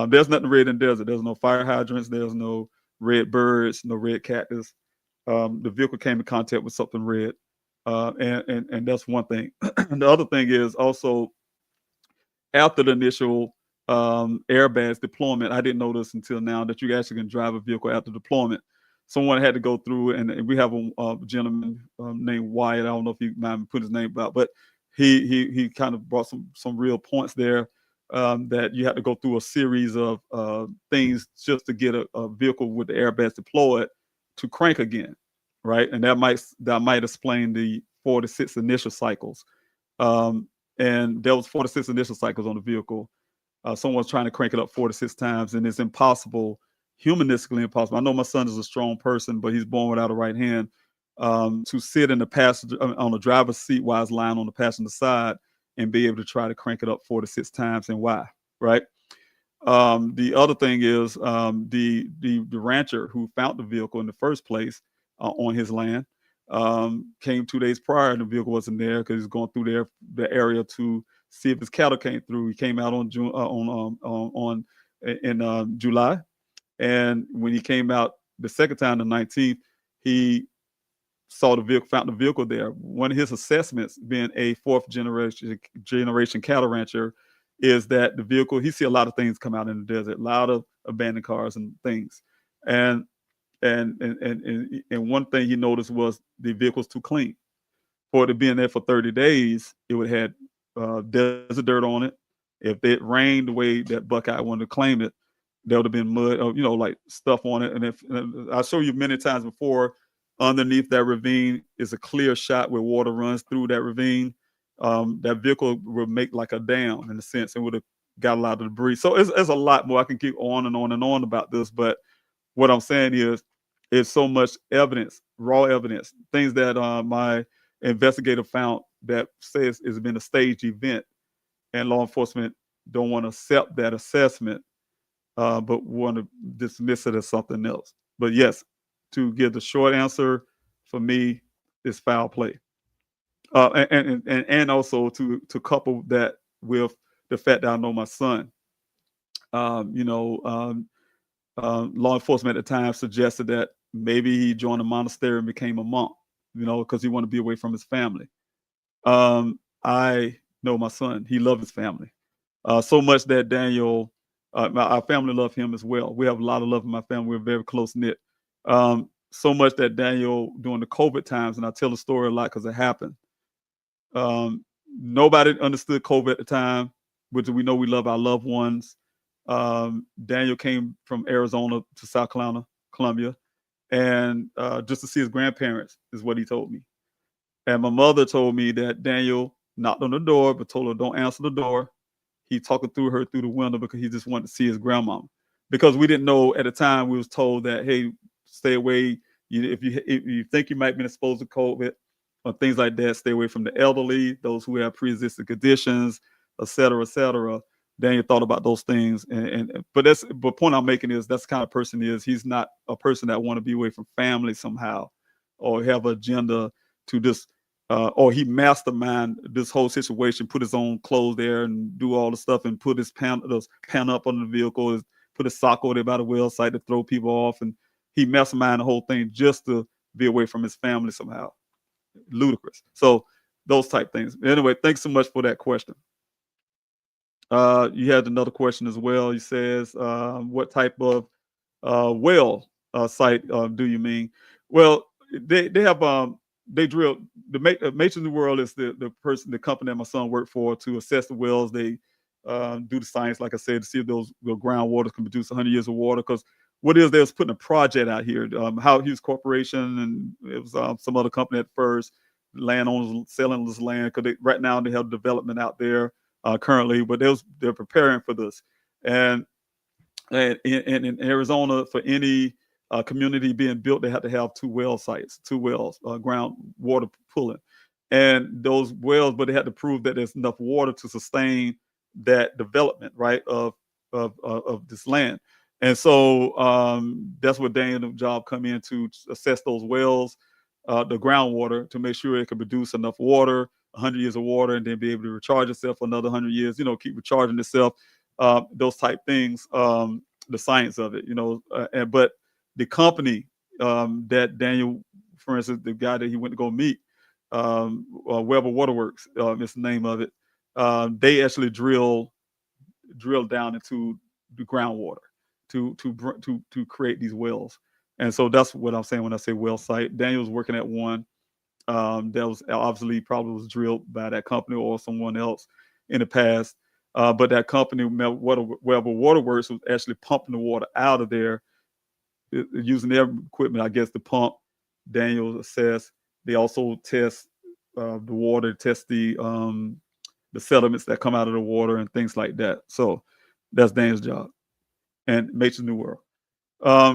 There's nothing red in the desert. There's no fire hydrants. There's no red birds, no red cactus. The vehicle came in contact with something red. And that's one thing. The other thing is also after the initial airbags deployment, I didn't know this until now that you actually can drive a vehicle after deployment. Someone had to go through, and we have a gentleman named Wyatt. I don't know if you mind putting his name out, but he kind of brought some real points there that you have to go through a series of things just to get a vehicle with the airbags deployed to crank again, right? And that might explain the 4 to 6 initial cycles. And there was 4 to 6 initial cycles on the vehicle. Someone's trying to crank it up 4 to 6 times, and it's impossible, humanistically impossible. I know my son is a strong person, but he's born without a right hand. To sit in the passenger on the driver's seat while he's lying on the passenger side and be able to try to crank it up 4 to 6 times, and why, right? The other thing is the rancher who found the vehicle in the first place on his land came 2 days prior, and the vehicle wasn't there because he's going through the area to see if his cattle came through. He came out on July, and when he came out the second time, the 19th, he saw the vehicle, found the vehicle there. One of his assessments, being a 4th generation cattle rancher, is that the vehicle, he see a lot of things come out in the desert, a lot of abandoned cars and things, and one thing he noticed was the vehicle's too clean. For it to be in there for 30 days, it would have had desert dirt on it. If it rained the way that Buckeye wanted to claim it, there would have been mud, or, like stuff on it. And I'll show you many times before, underneath that ravine is a clear shot where water runs through that ravine. That vehicle would make like a dam in a sense, and would have got a lot of debris. So it's a lot more. I can keep on and on and on about this, but what I'm saying is, it's so much evidence, raw evidence, things that my investigator found that says it's been a staged event, and law enforcement don't want to accept that assessment, but want to dismiss it as something else. But yes, to give the short answer, for me, is foul play. And also to couple that with the fact that I know my son. Law enforcement at the time suggested that maybe he joined a monastery and became a monk, because he wanted to be away from his family. I know my son; he loved his family so much that Daniel, our family loved him as well. We have a lot of love in my family. We're very close knit. So much that Daniel, during the COVID times, and I tell the story a lot because it happened. Nobody understood COVID at the time, which we know we love our loved ones. Daniel came from Arizona to South Carolina, Columbia, and just to see his grandparents is what he told me. And my mother told me that Daniel knocked on the door, but told her don't answer the door. He talking through her through the window because he just wanted to see his grandmama. Because we didn't know at the time, we was told that, hey, stay away. If you think you might be exposed to COVID or things like that, stay away from the elderly, those who have pre-existing conditions, et cetera, et cetera. Daniel thought about those things, but the point I'm making is that's the kind of person he is. He's not a person that want to be away from family somehow, or have an agenda to just, or he mastermind this whole situation, put his own clothes there and do all the stuff, and put his pan up on the vehicle, put his sock over there by the well site to throw people off, and he mastermind the whole thing just to be away from his family somehow. Ludicrous. So those type things. Anyway, thanks so much for that question. You had another question as well. He says, what type of well site do you mean? Well, they have they drill the Masons of the World is the company that my son worked for to assess the wells. They do the science, like I said, to see if those groundwater can produce 100 years of water. Because what is, they was putting a project out here, Howard Hughes Corporation, and it was some other company at first, landowners selling this land, because right now they have development out there currently, but they're preparing for this. And in Arizona, for any community being built, they had to have 2 well sites, 2 wells, groundwater pulling, and those wells, but they had to prove that there's enough water to sustain that development, right, of this land. And so that's what Daniel's job come in to assess those wells, the groundwater, to make sure it can produce enough water, 100 years of water, and then be able to recharge itself for another 100 years, keep recharging itself, those type things, the science of it, but the company that Daniel, for instance, the guy that he went to go meet, Weber Waterworks, is the name of it. They actually drill down into the groundwater to create these wells. And so that's what I'm saying when I say well site. Daniel's working at one that was obviously probably was drilled by that company or someone else in the past. But that company, Weber Waterworks, was actually pumping the water out of there using their equipment, I guess, to pump. Daniel assess. They also test the water, test the sediments that come out of the water and things like that. So that's Daniel's job. And Nature's New World.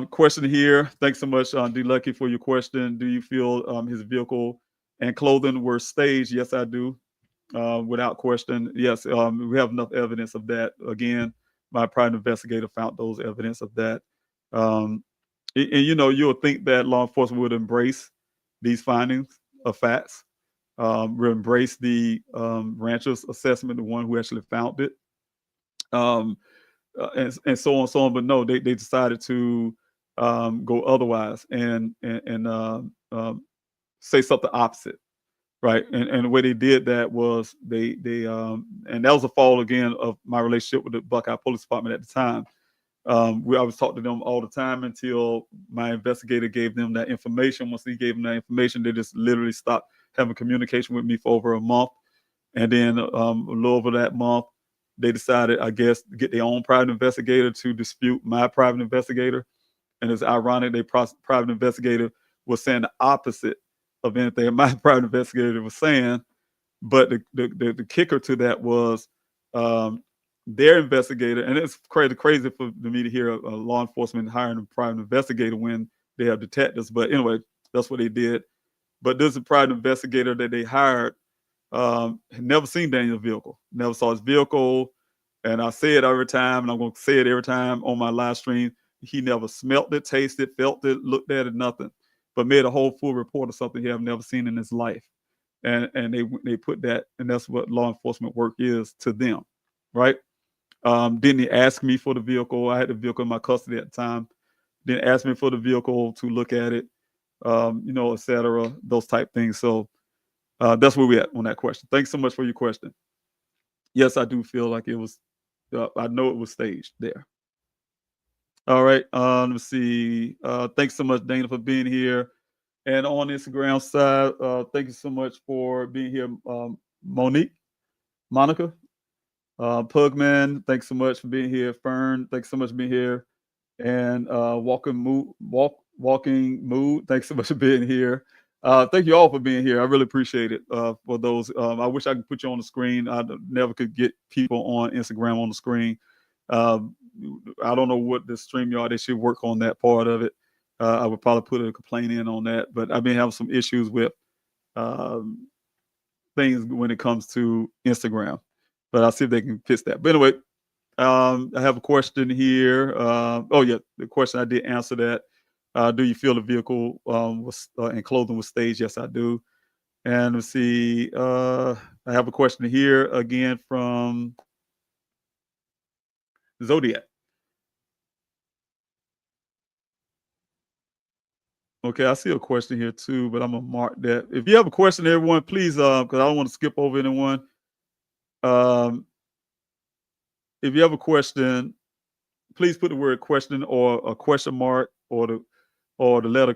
Question here. Thanks so much, D. Lucky, for your question. Do you feel his vehicle and clothing were staged? Yes, I do. Without question. Yes, we have enough evidence of that. Again, my private investigator found those evidence of that. And you'll think that law enforcement would embrace these findings of facts, will embrace the rancher's assessment, the one who actually found it, and so on and so on. But no, they decided to go otherwise and say something opposite. Right. And the way they did that was they and that was a fall again of my relationship with the Buckeye Police Department at the time. I was talking to them all the time until my investigator gave them that information. Once he gave them that information, they just literally stopped having communication with me for over a month. And then a little over that month, they decided, I guess, to get their own private investigator to dispute my private investigator. And it's ironic, their private investigator was saying the opposite of anything my private investigator was saying. But the kicker to that was their investigator, and it's crazy for me to hear a law enforcement hiring a private investigator when they have detectives. But anyway, that's what they did. But this is a private investigator that they hired, had never seen Daniel's vehicle, never saw his vehicle. And I say it every time, and I'm going to say it every time on my live stream. He never smelt it, tasted it, felt it, looked at it, nothing. But made a whole full report of something he have never seen in his life. And they put that, and that's what law enforcement work is to them, right? Didn't he ask me for the vehicle? I had the vehicle in my custody at the time. Didn't ask me for the vehicle to look at it, et cetera, those type things. So that's where we at on that question. Thanks so much for your question. Yes, I do feel like it was, I know it was staged there. All right, let's see. Thanks so much, Dana, for being here. And on Instagram side, thank you so much for being here, Monica, Pugman, thanks so much for being here. Fern, thanks so much for being here. And Walking Mood, thanks so much for being here. Thank you all for being here. I really appreciate it. For those, I wish I could put you on the screen. I never could get people on Instagram on the screen. I don't know what the StreamYard, they should work on that part of it. I would probably put a complaint in on that, but I've been having some issues with things when it comes to Instagram, but I'll see if they can fix that. But anyway, I have a question here. The question, I did answer that. Do you feel the vehicle was and clothing was staged? Yes, I do. And let's see, I have a question here again from Zodiac. Okay, I see a question here too, but I'm gonna mark that. If you have a question, everyone, please, because I don't want to skip over anyone. If you have a question, please put the word question or a question mark or the letter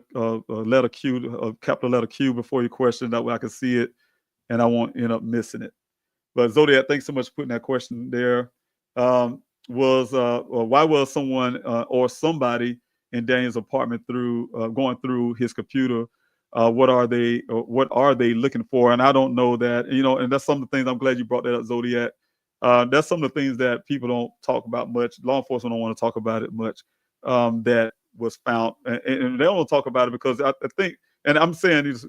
Q, a capital letter Q before your question. That way I can see it and I won't end up missing it. But Zodiac, thanks so much for putting that question there. Why was someone or somebody in Daniel's apartment going through his computer? What are they looking for? And I don't know that, and that's some of the things. I'm glad you brought that up, Zodiac. That's some of the things that people don't talk about much. Law enforcement don't want to talk about it much. That was found, and they don't talk about it because I think, and I'm saying this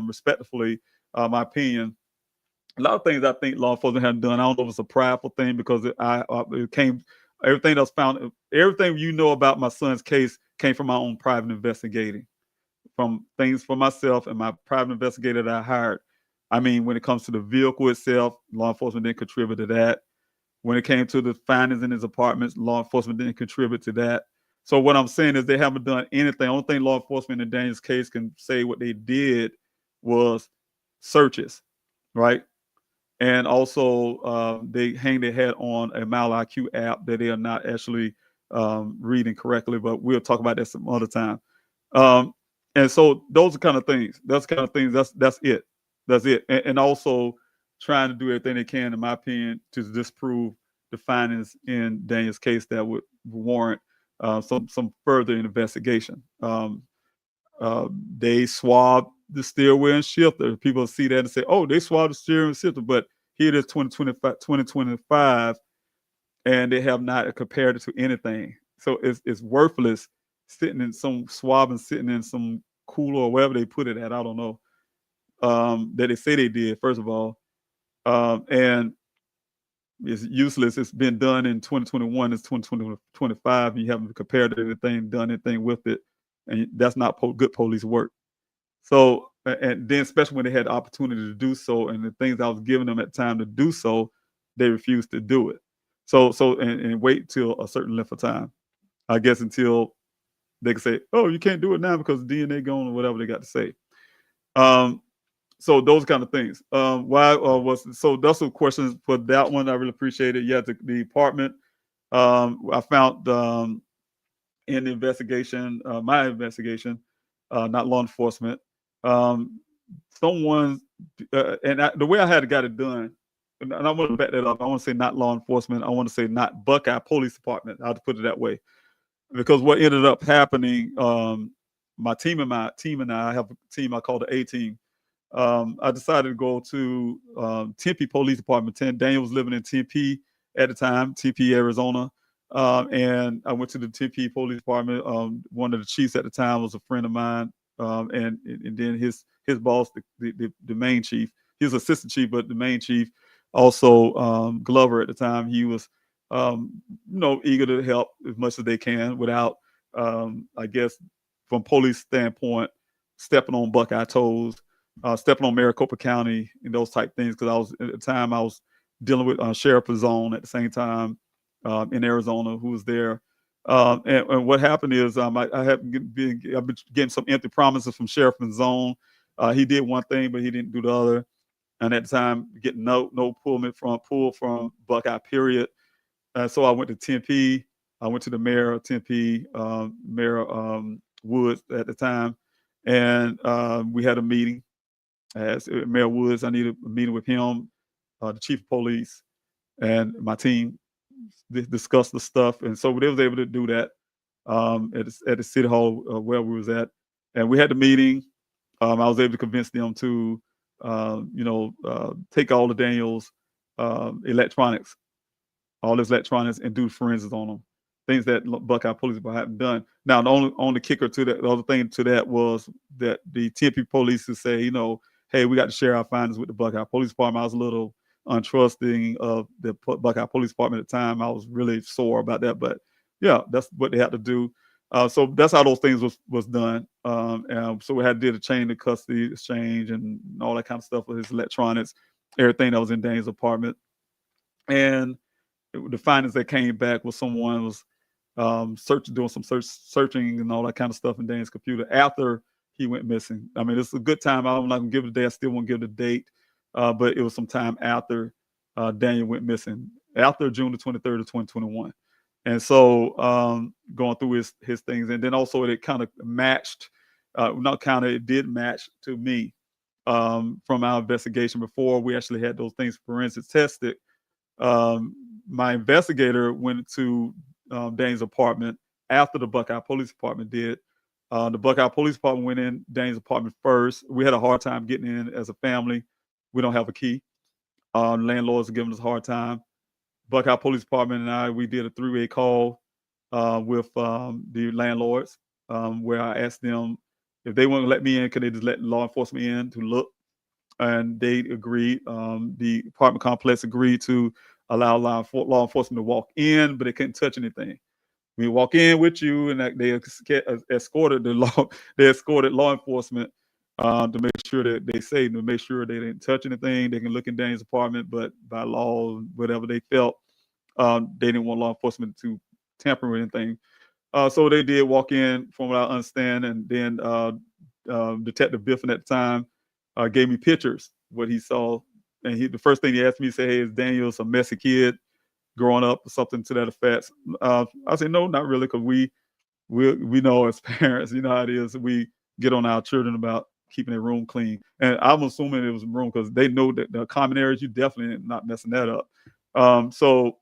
respectfully, my opinion. A lot of things I think law enforcement have done. I don't know if it's a prideful thing because it came, everything that's found, everything you know about my son's case came from my own private investigating, from things for myself and my private investigator that I hired. I mean, when it comes to the vehicle itself, law enforcement didn't contribute to that. When it came to the findings in his apartments, law enforcement didn't contribute to that. So what I'm saying is they haven't done anything. Only thing law enforcement in Daniel's case can say what they did was searches, right? And also they hang their head on a MileIQ app that they are not actually reading correctly, but we'll talk about that some other time. And so those are kind of things. That's kind of things. That's it. That's it. And also trying to do everything they can, in my opinion, to disprove the findings in Daniel's case that would warrant some further investigation. They swabbed the steering and shifter. People see that and say, "Oh, they swabbed the steering and shifter," but here it is 2025, and they have not compared it to anything. So it's worthless sitting in some swab and sitting in some cooler or wherever they put it at. I don't know. That they say they did, first of all. And it's useless. It's been done in 2021. It's 2025. You haven't compared anything, done anything with it. And that's not good police work. So, and then especially when they had the opportunity to do so, and the things I was giving them at the time to do so, they refused to do it. So and wait till a certain length of time, I guess, until they can say, "Oh, you can't do it now because DNA gone," or whatever they got to say. So those kind of things. Why was so? That's some questions for that one. I really appreciate it. Yeah, the department. I found in the investigation, my investigation, not law enforcement. Someone, the way I had got it done, and I want to back that up. I want to say not law enforcement. I want to say not Buckeye Police Department. I'll put it that way, because what ended up happening, my team and I have a team I call the A team. I decided to go to Tempe Police Department. Daniel was living in Tempe at the time, Tempe, Arizona. And I went to the Tempe Police Department. One of the chiefs at the time was a friend of mine. And then his boss, the main chief, he was assistant chief, but the main chief, also Glover at the time, he was eager to help as much as they can without, I guess, from police standpoint, stepping on Buckeye toes. Stepping on Maricopa County and those type things, because I was at the time I was dealing with Sheriff Zone at the same time in Arizona, who was there. And what happened is I have been getting some empty promises from Sheriff Zone. He did one thing, but he didn't do the other. And at the time, getting no pull from Buckeye, period. So I went to Tempe. I went to the mayor of Tempe, Mayor Woods at the time, and we had a meeting. As Mayor Woods, I needed a meeting with him, the chief of police, and my team. Discuss the stuff, and so they was able to do that at the city hall where we was at, and we had the meeting. I was able to convince them to, take all the Daniel's electronics, all his electronics, and do forensics on them. Things that Buckeye Police hadn't done. Now, the only kicker to that, the other thing to that was that the Tempe police would say, hey, we got to share our findings with the Buckeye Police Department. I was a little untrusting of the Buckeye Police Department at the time. I was really sore about that, but yeah, that's what they had to do. So that's how those things was done. And so we had to do the chain of custody exchange and all that kind of stuff with his electronics, everything that was in Dane's apartment. And the findings that came back was someone was doing some searching and all that kind of stuff in Dane's computer after he went missing. I mean, it's a good time. I'm not gonna give the date. I still won't give the date, but it was some time after Daniel went missing, after June the 23rd of 2021. And so going through his things, and then also it kind of matched, it did match to me from our investigation before we actually had those things forensic tested. My investigator went to Dane's apartment after the Buckeye Police Department did. The Buckeye Police Department went in Dane's apartment first. We had a hard time getting in as a family. We don't have a key. Landlords are giving us a hard time. Buckeye Police Department and we did a three-way call. with the landlords, where I asked them if they want to let me in, can they just let law enforcement in to look? And they agreed. The apartment complex agreed to allow law enforcement to walk in, but they couldn't touch anything. We walk in with you, and that they escorted the law. They escorted law enforcement to make sure that they safe, to make sure they didn't touch anything. They can look in Daniel's apartment, but by law, whatever they felt, they didn't want law enforcement to tamper with anything. So they did walk in, from what I understand, and then Detective Biffin at the time gave me pictures what he saw, and the first thing he asked me, say, "Hey, is Daniel's a messy kid growing up?" or something to that effect. I said, "No, not really, because we know as parents, you know how it is. We get on our children about keeping their room clean, and I'm assuming it was a room because they know that the common areas, you definitely not messing that up." So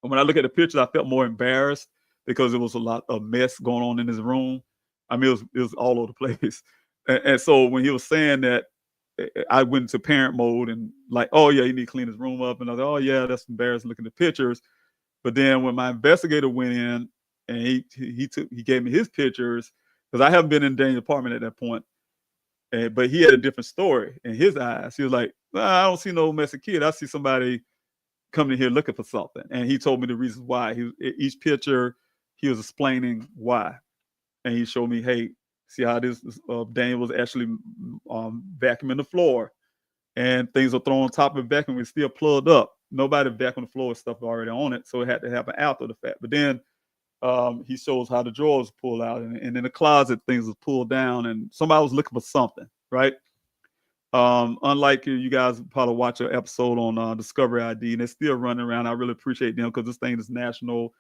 when I look at the pictures, I felt more embarrassed because there was a lot of mess going on in his room. I mean, it was all over the place. And so when he was saying that, I went into parent mode and like, "Oh yeah, you need to clean his room up." And I was like, "Oh yeah, that's embarrassing looking at the pictures." But then when my investigator went in and he gave me his pictures, because I haven't been in Daniel's apartment at that point, but he had a different story in his eyes. He was like, "Well, I don't see no messy kid. I see somebody coming here looking for something." And he told me the reasons why. Each picture, he was explaining why. And he showed me, "Hey, see how this Daniel was actually vacuuming the floor, and things are thrown on top of the vacuum. It's still plugged up. Nobody vacuumed the floor, stuff already on it, so it had to happen after the fact." But then he shows how the drawers pull out, and in the closet, things was pulled down, and somebody was looking for something, right? Unlike you guys probably watch an episode on Discovery ID, and they're still running around. I really appreciate them because this thing is national,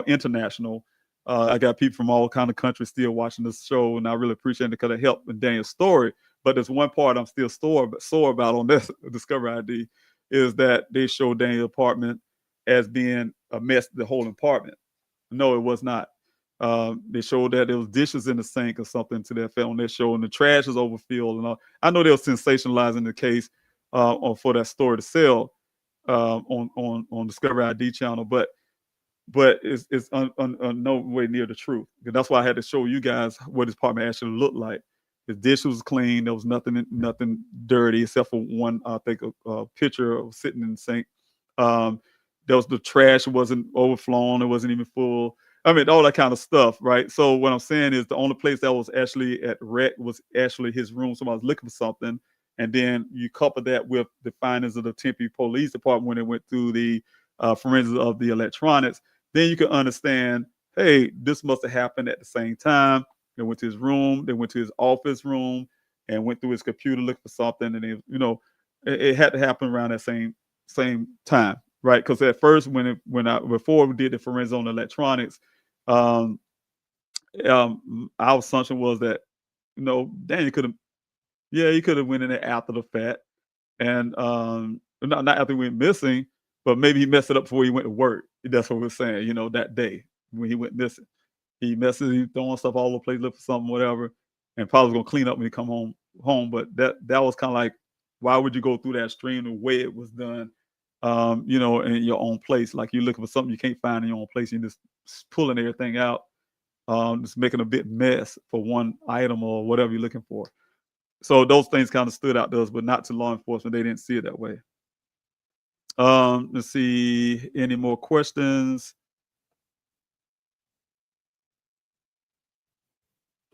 international. I got people from all kind of countries still watching this show, and I really appreciate it because it helped in Daniel's story. But there's one part I'm still sore about on this Discovery ID is that they show Daniel's apartment as being a mess, the whole apartment. No, it was not. They showed that there was dishes in the sink or something to that effect on their show, and the trash is overfilled and all. I know they were sensationalizing the case for that story to sell on Discovery ID channel, but it's no way near the truth. And that's why I had to show you guys what his apartment actually looked like. His dish was clean. There was nothing dirty except for one, I think, a picture of sitting in the sink. There was the trash wasn't overflowing. It wasn't even full. I mean, all that kind of stuff, right? So what I'm saying is the only place that was actually at wreck was actually his room. Somebody was looking for something. And then you couple that with the findings of the Tempe Police Department when they went through the forensics of the electronics. Then you can understand, hey, this must have happened at the same time. They went to his room, they went to his office room, and went through his computer looking for something. And it had to happen around that same time, right? Because at first, before we did the forensics on electronics, our assumption was that Daniel could have, he could have went in there after the fact, and not after he went missing, but maybe he messed it up before he went to work. That's what we're saying. That day when he went missing, he throwing stuff all over the place, looking for something, whatever, and probably was gonna clean up when he come home. But that was kind of like, why would you go through that stream the way it was done? In your own place, like you're looking for something you can't find in your own place, you're just pulling everything out, just making a bit mess for one item or whatever you're looking for. So those things kind of stood out to us, but not to law enforcement. They didn't see it that way. Let's see, any more questions?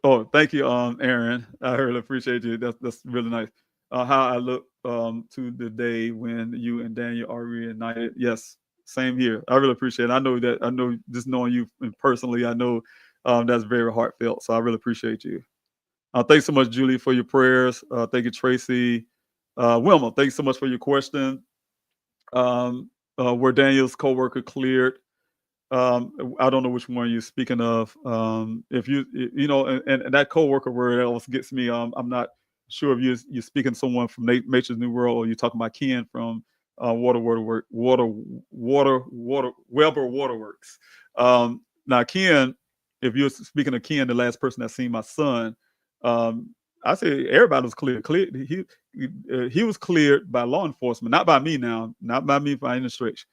Oh, thank you, Aaron. I really appreciate you. That's really nice. How I look to the day when you and Daniel are reunited. Yes, same here. I really appreciate it. I know just knowing you personally, I know that's very heartfelt. So I really appreciate you. Thanks so much, Julie, for your prayers. Thank you, Tracy. Wilma, thanks so much for your question. Were Daniel's coworker cleared? I don't know which one you're speaking of. If and that coworker word always gets me. I'm not sure if you're speaking to someone from Nature's New World or you're talking about Ken from Weber Waterworks. Now, Ken, if you're speaking of Ken, the last person that seen my son, I say everybody was cleared. He was cleared by law enforcement, not by me now, not by me by any stretch.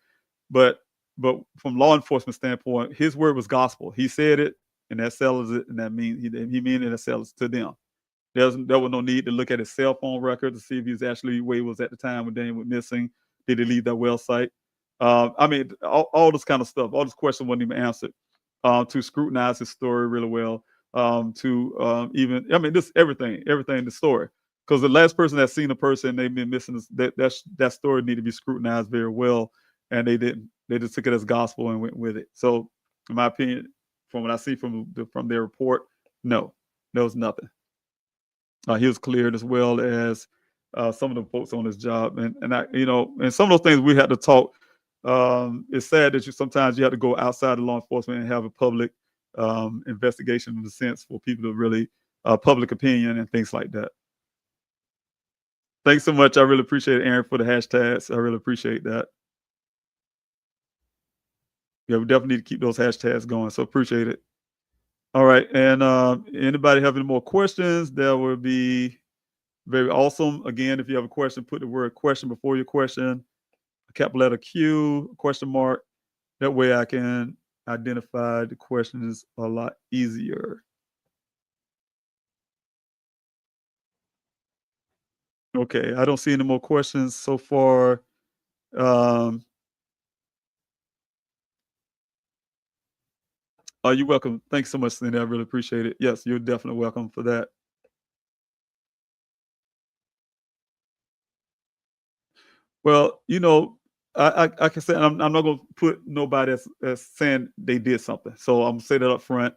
But but from law enforcement standpoint, his word was gospel. He said it, and that settles it, and that means he meant it, and that settles to them. There was no need to look at his cell phone record to see if he was actually where he was at the time when Daniel went missing. Did he leave that well site? I mean, all this kind of stuff, all this question wasn't even answered. To scrutinize his story really well. Just everything in the story. Because the last person that seen a person they've been missing, that story needed to be scrutinized very well, and they didn't. They just took it as gospel and went with it. So, in my opinion, from what I see from their report, no, there was nothing. He was cleared as well as some of the folks on his job, and some of those things we had to talk. It's sad that sometimes you have to go outside of law enforcement and have a public investigation in the sense for people to really public opinion and things like that. Thanks so much. I really appreciate it, Aaron, for the hashtags. I really appreciate that. Yeah, we definitely need to keep those hashtags going. So appreciate it. All right. And anybody have any more questions? That would be very awesome. Again, if you have a question, put the word question before your question. A capital letter Q, question mark. That way I can identify the questions a lot easier. Okay, I don't see any more questions so far. You're welcome. Thanks so much, Cindy. I really appreciate it. Yes, you're definitely welcome for that. Well, I can say I'm not going to put nobody as saying they did something. So I'm going to say that up front.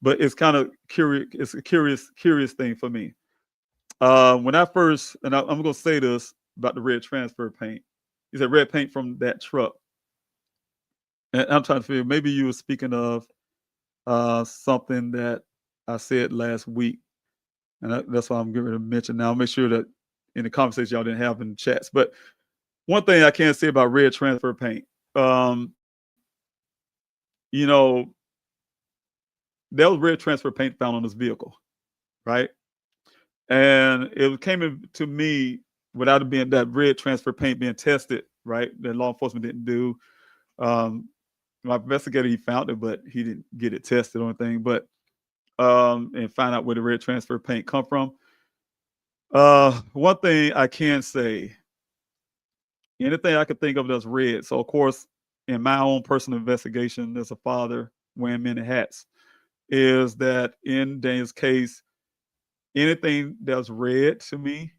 But it's kind of curious. It's a curious thing for me. When I first, and I'm going to say this about the red transfer paint. You said red paint from that truck. And I'm trying to figure, maybe you were speaking of something that I said last week. And that's why I'm going to mention now. I'll make sure that in the conversation y'all didn't have in the chats. But one thing I can say about red transfer paint, there was red transfer paint found on this vehicle, right? And it came to me without it being that red transfer paint being tested, right? That law enforcement didn't do. My investigator, he found it, but he didn't get it tested or anything. But and find out where the red transfer paint come from. One thing I can say, anything I could think of that's red. So of course, in my own personal investigation, as a father wearing many hats, is that in Daniel's case, anything that's red to me,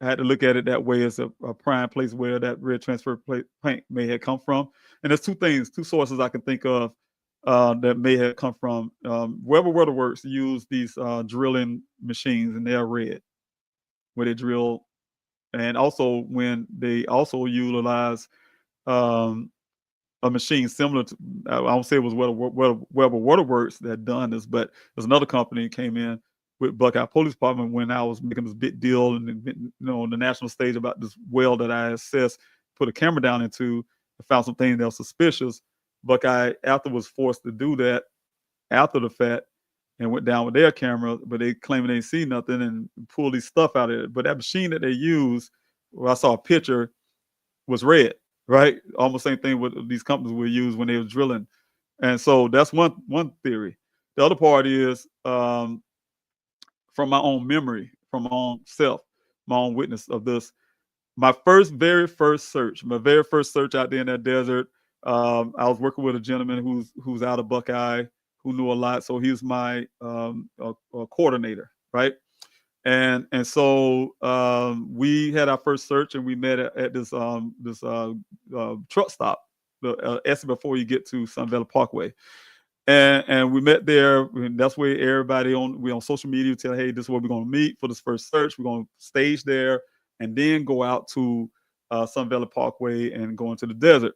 I had to look at it that way as a prime place where that red transfer paint may have come from. And there's two sources I can think of that may have come from. Weber Waterworks use these drilling machines, and they're red, where they drill. And also when they also utilize a machine similar to, I don't say it was Weber Waterworks that done this, but there's another company came in with Buckeye Police Department when I was making this big deal on the national stage about this well that I assessed, put a camera down into, and found some things that were suspicious. Buckeye after was forced to do that after the fact and went down with their camera, but they claim they didn't see nothing and pull these stuff out of it. But that machine that they use, where I saw a picture, was red, right? Almost same thing with these companies would use when they were drilling. And so that's one theory. The other part is from my own memory, from my own self, my own witness of this. My very first search out there in that desert, I was working with a gentleman who's out of Buckeye, who knew a lot. So he was my coordinator, right? And so we had our first search, and we met at this truck stop, the exit before you get to Sun Valley Parkway. And we met there. And that's where everybody on social media tell, hey, this is where we're going to meet for this first search. We're going to stage there and then go out to Sun Valley Parkway and go into the desert.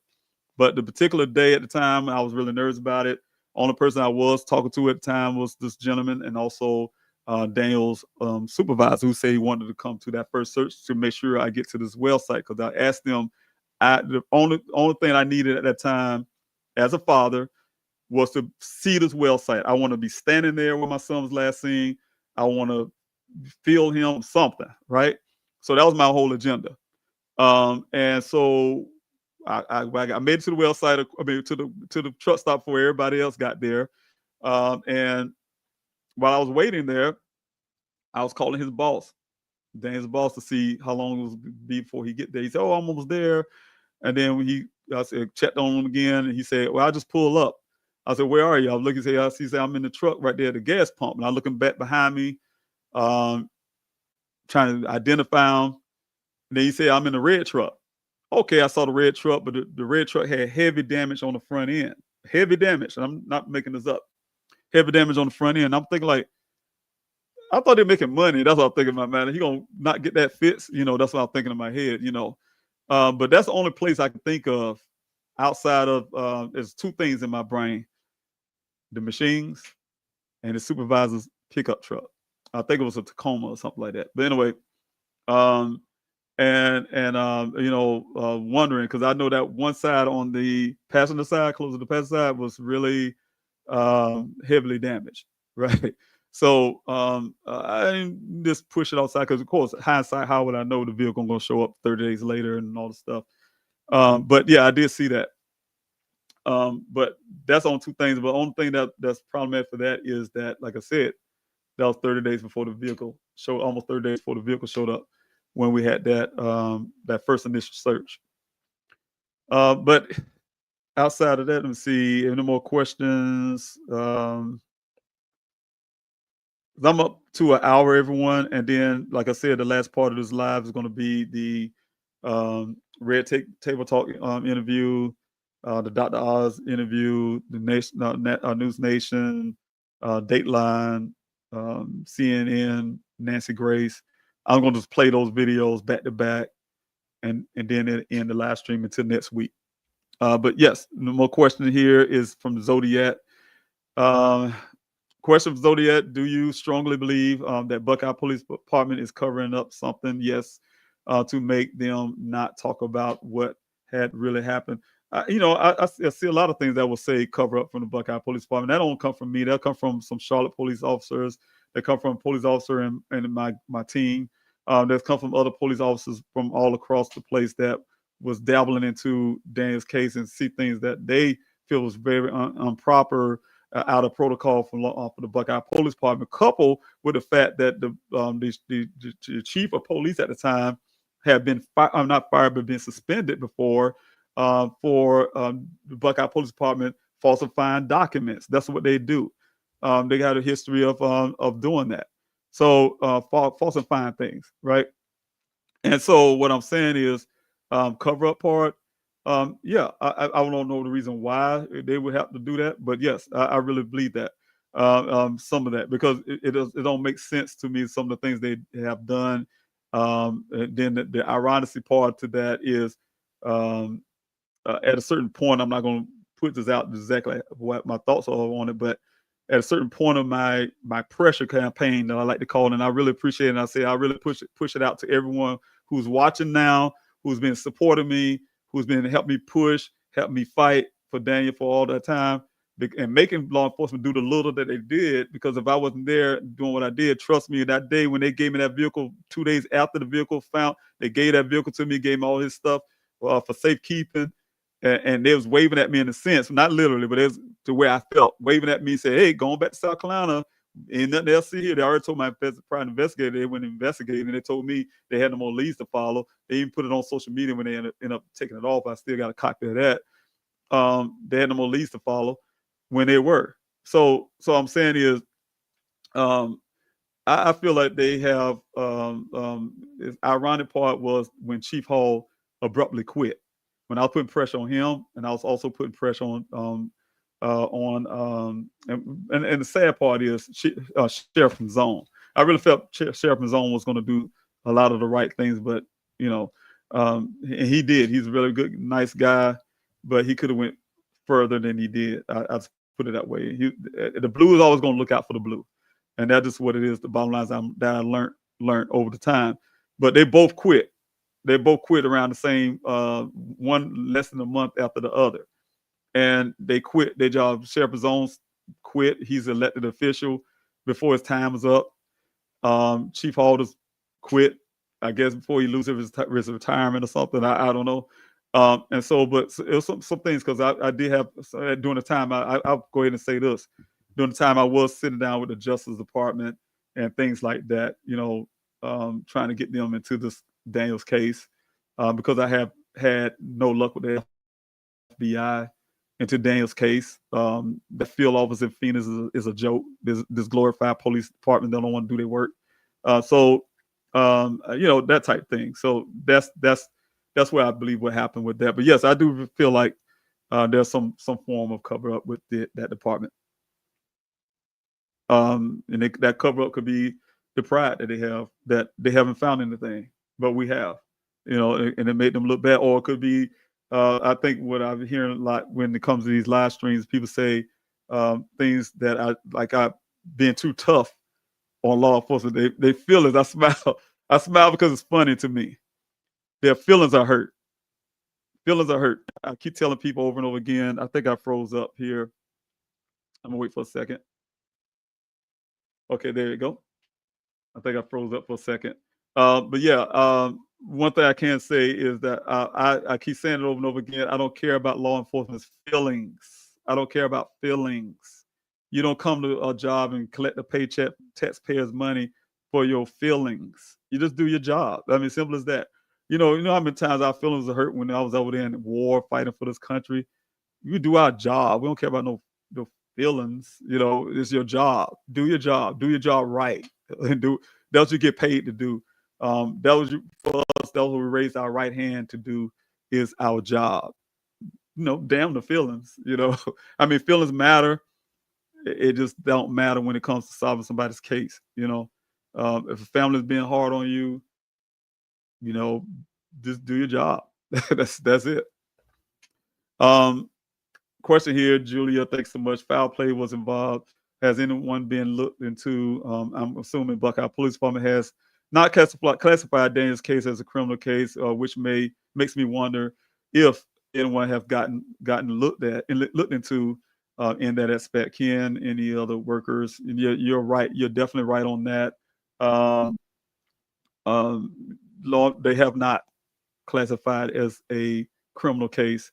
But the particular day at the time, I was really nervous about it. Only person I was talking to at the time was this gentleman, and also Daniel's supervisor, who said he wanted to come to that first search to make sure I get to this well site. Because I asked them, the only thing I needed at that time as a father was to see this well site. I want to be standing there where my son was last seen. I want to feel him something, right? So that was my whole agenda. And so I made it to the well side. I mean, to the truck stop before everybody else got there. And while I was waiting there, I was calling his boss, Dan's boss, to see how long it was be before he get there. He said, "Oh, I'm almost there." And then when I said, checked on him again, and he said, "Well, I just pull up." I said, "Where are you?" I was looking. He said, "I'm in the truck right there at the gas pump." And I'm looking back behind me, trying to identify him. And then he said, "I'm in the red truck." Okay, I saw the red truck, but the red truck had heavy damage on the front end. Heavy damage, and I'm not making this up. Heavy damage on the front end. I'm thinking like, I thought they were making money. That's what I'm thinking in my mind. He gonna not get that fixed, that's what I'm thinking in my head, But that's the only place I can think of outside of there's two things in my brain: the machines and the supervisor's pickup truck. I think it was a Tacoma or something like that. But anyway, wondering, because I know that one side on the passenger side, close to the passenger side, was really heavily damaged, right? So I didn't just push it outside because, of course, hindsight, how would I know the vehicle going to show up 30 days later and all the stuff? But yeah, I did see that. But that's on two things. But the only thing that's problematic for that is that, like I said, that was 30 days before the vehicle showed, almost 30 days before the vehicle showed up when we had that first initial search. But outside of that, let me see, any more questions? I'm up to an hour, everyone. And then, like I said, the last part of this live is going to be the Red Table Talk interview, the Dr. Oz interview, the News Nation, Dateline, CNN, Nancy Grace. I'm going to just play those videos back to back and then end the live stream until next week. But yes, no more question here is from Zodiac. Question from Zodiac: do you strongly believe that Buckeye Police Department is covering up something? Yes, to make them not talk about what had really happened. I see a lot of things that will say cover up from the Buckeye Police Department. That don't come from me. That come from some Charlotte police officers. That come from a police officer and my team. That's come from other police officers from all across the place that was dabbling into Daniel's case and see things that they feel was very improper, out of protocol for the Buckeye Police Department, coupled with the fact that the chief of police at the time had been not fired, but been suspended before for the Buckeye Police Department falsifying documents. That's what they do. They got a history of doing that. So falsifying things, right? And so what I'm saying is, cover up part. Yeah, I don't know the reason why they would have to do that, but yes, I really believe that some of that, because it don't make sense to me, some of the things they have done. And then the ironically part to that is, at a certain point, I'm not going to put this out exactly what my thoughts are on it, but at a certain point of my pressure campaign, that I like to call it, and I really appreciate it. And I say I really push it out to everyone who's watching now, who's been supporting me, who's been helping me push, help me fight for Daniel for all that time, and making law enforcement do the little that they did. Because if I wasn't there doing what I did, trust me, that day when they gave me that vehicle, 2 days after the vehicle found, they gave that vehicle to me, gave me all his stuff for safekeeping. And they was waving at me in a sense, not literally, but it was to where I felt, waving at me, say, "Hey, going back to South Carolina, ain't nothing else to see here." They already told my private investigator they went investigating, and they told me they had no more leads to follow. They even put it on social media when they ended up taking it off. I still got a copy of that. They had no more leads to follow when they were. So I'm saying is, I feel like they have. The ironic part was when Chief Hall abruptly quit. When I was putting pressure on him, and I was also putting pressure on and the sad part is Sheriff from Zone. I really felt Sheriff from Zone was going to do a lot of the right things, but and he did. He's a really good, nice guy, but he could have went further than he did. I put it that way. The blue is always going to look out for the blue, and that's just what it is. The bottom line is that I learned over the time. But they both quit. They both quit around the same, one less than a month after the other. And they quit their job. Sheriff Zones quit. He's an elected official before his time was up. Chief Halders quit, I guess, before he loses his retirement or something. I don't know. And so, but it was some things because I did have during the time I'll go ahead and say this, during the time I was sitting down with the Justice Department and things like that, trying to get them into this Daniels case, because I have had no luck with the FBI into Daniels case. The field office in Phoenix is a joke. This glorified police department, they don't want to do their work. That type thing. So that's where I believe what happened with that. But yes, I do feel like there's some form of cover up with that department. And that cover up could be the pride that they have, that they haven't found anything, but we have, and it made them look bad. Or it could be, I think what I'm hearing a lot when it comes to these live streams, people say things that I've been too tough on law enforcement. They feel it. I smile. I smile because it's funny to me. Their feelings are hurt. Feelings are hurt. I keep telling people over and over again. I think I froze up here. I'm gonna wait for a second. Okay, there you go. I think I froze up for a second. But yeah, one thing I can say is that I keep saying it over and over again. I don't care about law enforcement's feelings. I don't care about feelings. You don't come to a job and collect the paycheck, taxpayers' money for your feelings. You just do your job. I mean, simple as that. You know how many times our feelings are hurt when I was over there in war fighting for this country. You do our job. We don't care about no feelings. It's your job. Do your job. Do your job right. And that's what you get paid to do. That was for us. That was what we raised our right hand to do, is our job. Damn the feelings. I mean, feelings matter. It just don't matter when it comes to solving somebody's case. If a family's being hard on you, just do your job. That's it. Question here, Julia. Thanks so much. Foul play was involved. Has anyone been looked into? I'm assuming Buckeye Police Department has not classified Daniel's case as a criminal case, which makes me wonder if anyone have gotten looked into in that aspect. Ken, any other workers? And you're right. You're definitely right on that. They have not classified as a criminal case.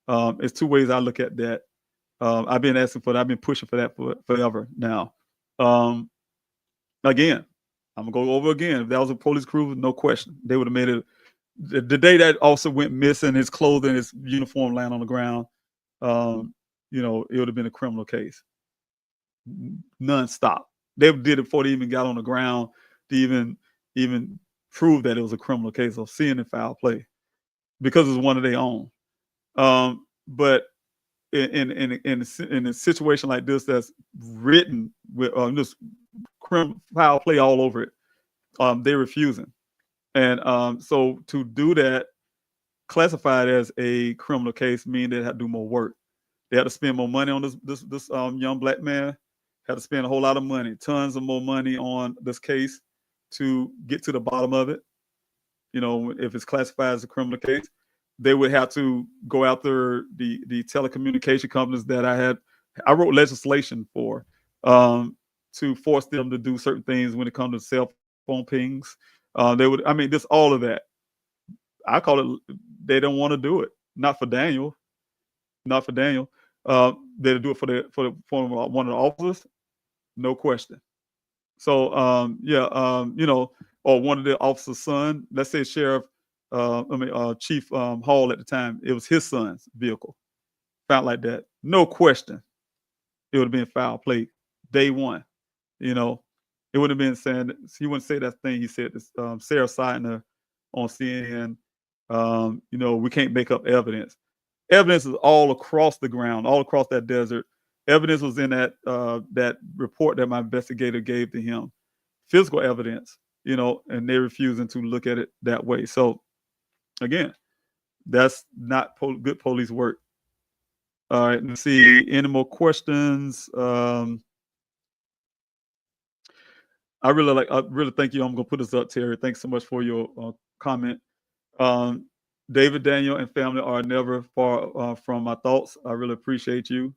It's two ways I look at that. I've been asking for that. I've been pushing for that forever now. Again, I'm gonna go over again. If that was a police crew, no question, they would have made it. The day that officer went missing, his clothing, his uniform laying on the ground, it would have been a criminal case. Non-stop. They did it before they even got on the ground to even prove that it was a criminal case of seeing the foul play, because it's one of their own. But in a situation like this, that's written with this foul play all over it, they're refusing, and so to do that, classified as a criminal case, mean they had to do more work. They had to spend more money on this young black man. Had to spend a whole lot of money, tons of more money on this case to get to the bottom of it. If it's classified as a criminal case, they would have to go after the telecommunication companies that I wrote legislation for, to force them to do certain things when it comes to cell phone pings. Just all of that. I call it, they don't want to do it. Not for Daniel. They do it for one of the officers, no question. So or one of the officers' son. Let's say Chief Hall at the time. It was his son's vehicle. Found like that, no question. It would have been foul play day one. It would have been saying, he wouldn't say that thing he said to Sarah Seidner on CNN. We can't make up evidence. Evidence is all across the ground, all across that desert. Evidence was in that report that my investigator gave to him. Physical evidence, and they're refusing to look at it that way. So again, that's not good police work. All right, let's see. Any more questions? I really thank you. I'm gonna put this up, Terry. Thanks so much for your comment. David, Daniel, and family are never far from my thoughts. I really appreciate you.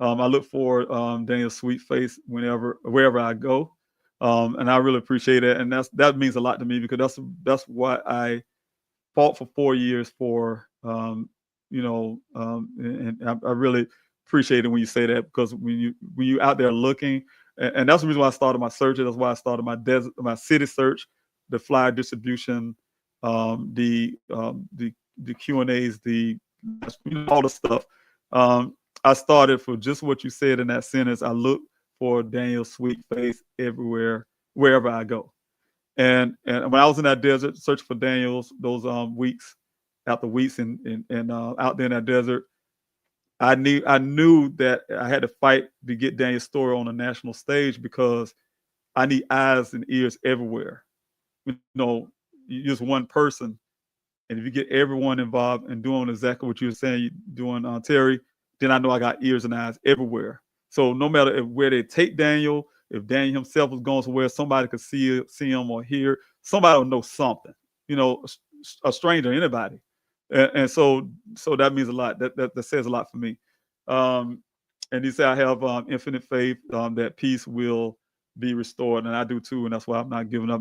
I look for Daniel's sweet face wherever I go, and I really appreciate it. And that means a lot to me, because that's what I fought for 4 years for And I really appreciate it when you say that, because when you out there looking, and that's the reason why I started my searches. That's why I started my city search, the flyer distribution, the Q&As, all the stuff. I started for just what you said in that sentence. I look for Daniel's sweet face everywhere, wherever I go. And when I was in that desert searching for Daniel's, those weeks after weeks and out there in that desert, I knew that I had to fight to get Daniel's story on a national stage, because I need eyes and ears everywhere. You're just one person, and if you get everyone involved and doing exactly what you were saying, doing Terry, then I know I got ears and eyes everywhere. So no matter where they take Daniel, if Daniel himself was going somewhere, somebody could see him or hear. Somebody will know something. A stranger, anybody, and so that means a lot. That says a lot for me. And he said, I have infinite faith that peace will be restored, and I do too, and that's why I'm not giving up.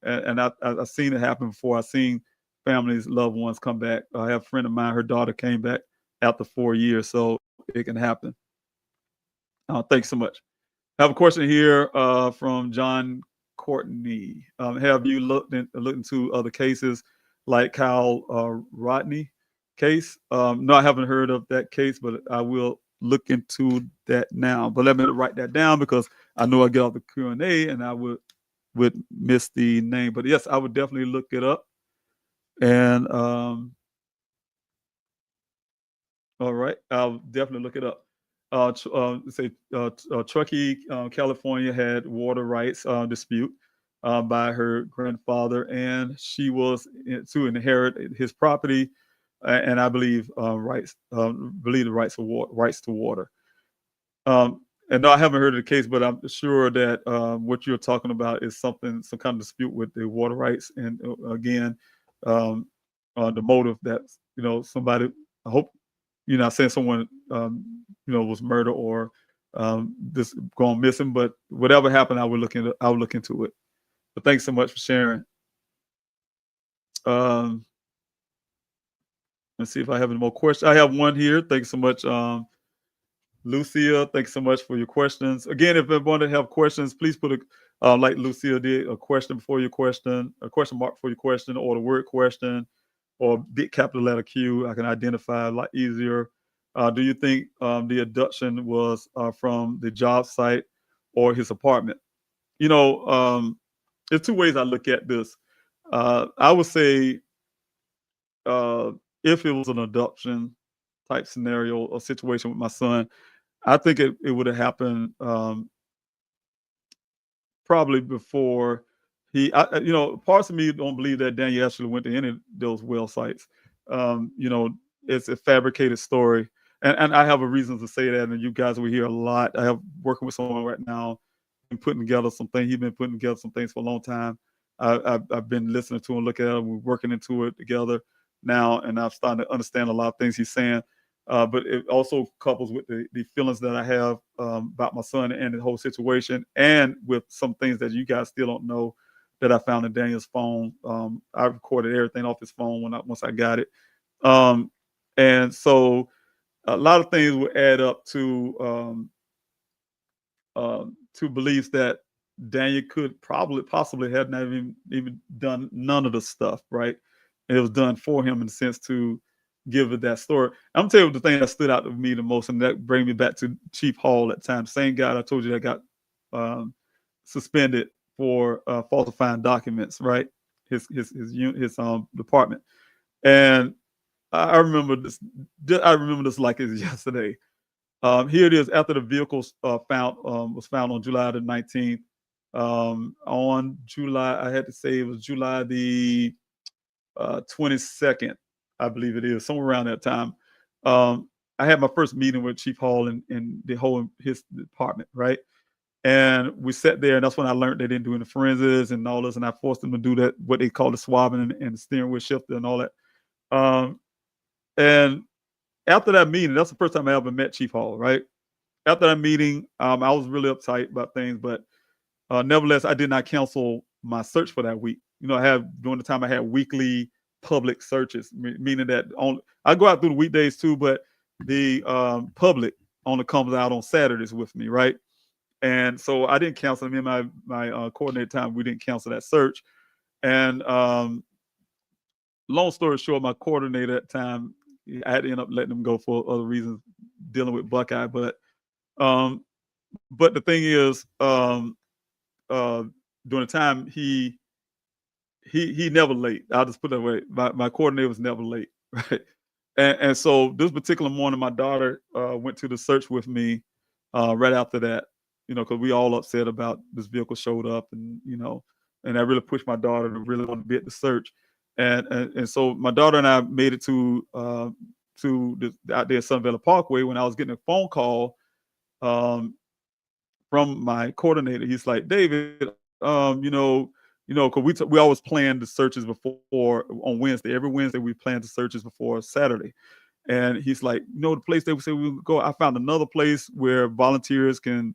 And I've seen it happen before. I've seen families, loved ones come back. I have a friend of mine, her daughter came back after 4 years, so it can happen. Thanks so much. I have a question here from John Courtney. Have you looked into other cases like Kyle Rodney case? No, I haven't heard of that case, but I will look into that now. But let me write that down, because I know I get off the Q&A and I would miss the name. But yes, I would definitely look it up. And all right, I'll definitely look it up. Truckee, California had water rights dispute by her grandfather, and she was to inherit his property, and I believe the rights to water. And no, I haven't heard of the case, but I'm sure that what you're talking about is some kind of dispute with the water rights, and again, the motive that somebody. I hope you're not saying someone was murdered or this gone missing, but whatever happened, I would look into it. But thanks so much for sharing. Let's see if I have any more questions. I have one here. Thanks so much, Lucia. Thanks so much for your questions. Again, if everyone have questions, please put like Lucia did, a question before your question, a question mark for your question, or the word question, or big capital letter Q. I can identify a lot easier. Do you think the abduction was from the job site or his apartment? There's two ways I look at this. I would say if it was an abduction type scenario or situation with my son, I think it would have happened probably before parts of me don't believe that Daniel actually went to any of those well sites. It's a fabricated story. And I have a reason to say that, and you guys will hear a lot. I have working with someone right now and putting together some things. He's been putting together some things for a long time. I've been listening to him, looking at him. We're working into it together now, and I'm starting to understand a lot of things he's saying. But it also couples with the feelings that I have about my son and the whole situation, and with some things that you guys still don't know that I found in Daniel's phone. I recorded everything off his phone once I got it. And so a lot of things will add up to beliefs that Daniel could possibly have not even done none of the stuff, right? It was done for him in a sense to give it that story. I'm telling you the thing that stood out to me the most, and that brings me back to Chief Hall at the time. Same guy I told you that got suspended for falsifying documents, right? His department. And I remember this. I remember this like it was yesterday. Here it is after the vehicle was found on July the 19th. On July, I had to say it was July the 22nd, I believe it is, somewhere around that time. I had my first meeting with Chief Hall and his department, right? And we sat there, and that's when I learned they didn't do any forensics and all this, and I forced them to do that, what they call the swabbing and the steering wheel shifter and all that. And after that meeting, that's the first time I ever met Chief Hall, right? After that meeting, I was really uptight about things, but nevertheless, I did not cancel my search for that week. During the time I had weekly public searches, meaning that I go out through the weekdays too, but the public only comes out on Saturdays with me, right? And so I didn't cancel me and my coordinator time. We didn't cancel that search. And long story short, my coordinator at the time, I had to end up letting him go for other reasons, dealing with Buckeye. But the thing is, during the time he never late. I'll just put it that way. My coordinator was never late, right? And so this particular morning, my daughter went to the search with me right after that, because we all upset about this vehicle showed up, and and that really pushed my daughter to really want to be at the search. And so my daughter and I made it to out there at Sun Valley Parkway when I was getting a phone call from my coordinator. He's like, David, because we always plan the searches before on Wednesday. Every Wednesday we plan the searches before Saturday. And he's like, the place they would say we would go, I found another place where volunteers can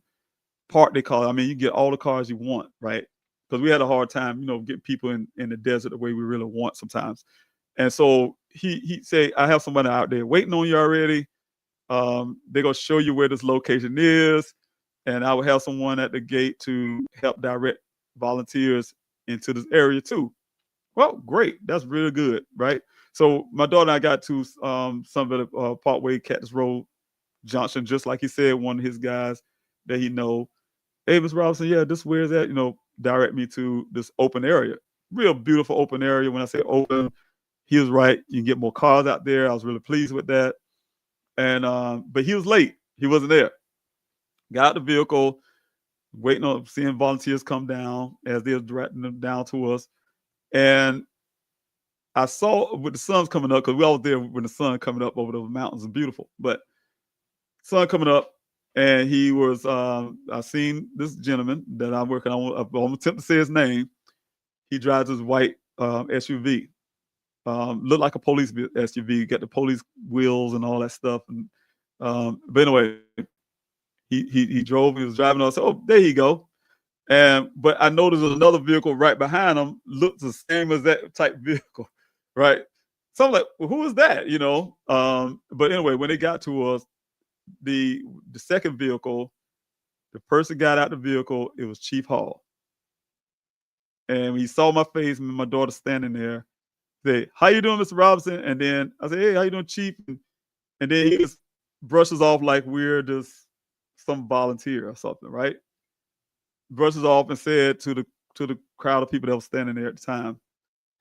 park their car. I mean, you get all the cars you want, right? Because we had a hard time, getting people in the desert the way we really want sometimes. And so he said, I have somebody out there waiting on you already. They're going to show you where this location is. And I will have someone at the gate to help direct volunteers into this area too. Well, great. That's really good, right? So my daughter and I got to Sun Valley Parkway, Cactus Road Junction, just like he said, one of his guys that he know. Hey, Ms. Robinson, yeah, this where is that? Direct me to this open area. Real beautiful open area. When I say open, he was right. You can get more cars out there. I was really pleased with that. And but he was late. He wasn't there. Got out the vehicle, waiting on seeing volunteers come down as they're directing them down to us. And I saw with the sun's coming up, because we all there when the sun coming up over those mountains is beautiful. But sun coming up, and he was I seen this gentleman that I'm working on. I'm gonna attempt to say his name. He drives this white SUV. Looked like a police SUV, got the police wheels and all that stuff. And but anyway, he drove. He was driving. I said, "Oh, there you go." But I noticed there's another vehicle right behind him, looked the same as that type vehicle, right? So I'm like, well, who is that? But anyway, when they got to us, the second vehicle, the person got out the vehicle. It was Chief Hall, and when he saw my face and my daughter standing there, say, "How you doing, Mr. Robinson?" And then I said, "Hey, how you doing, Chief?" And then he just brushes off like we're just some volunteer or something, right? Brushes off and said to the crowd of people that was standing there at the time,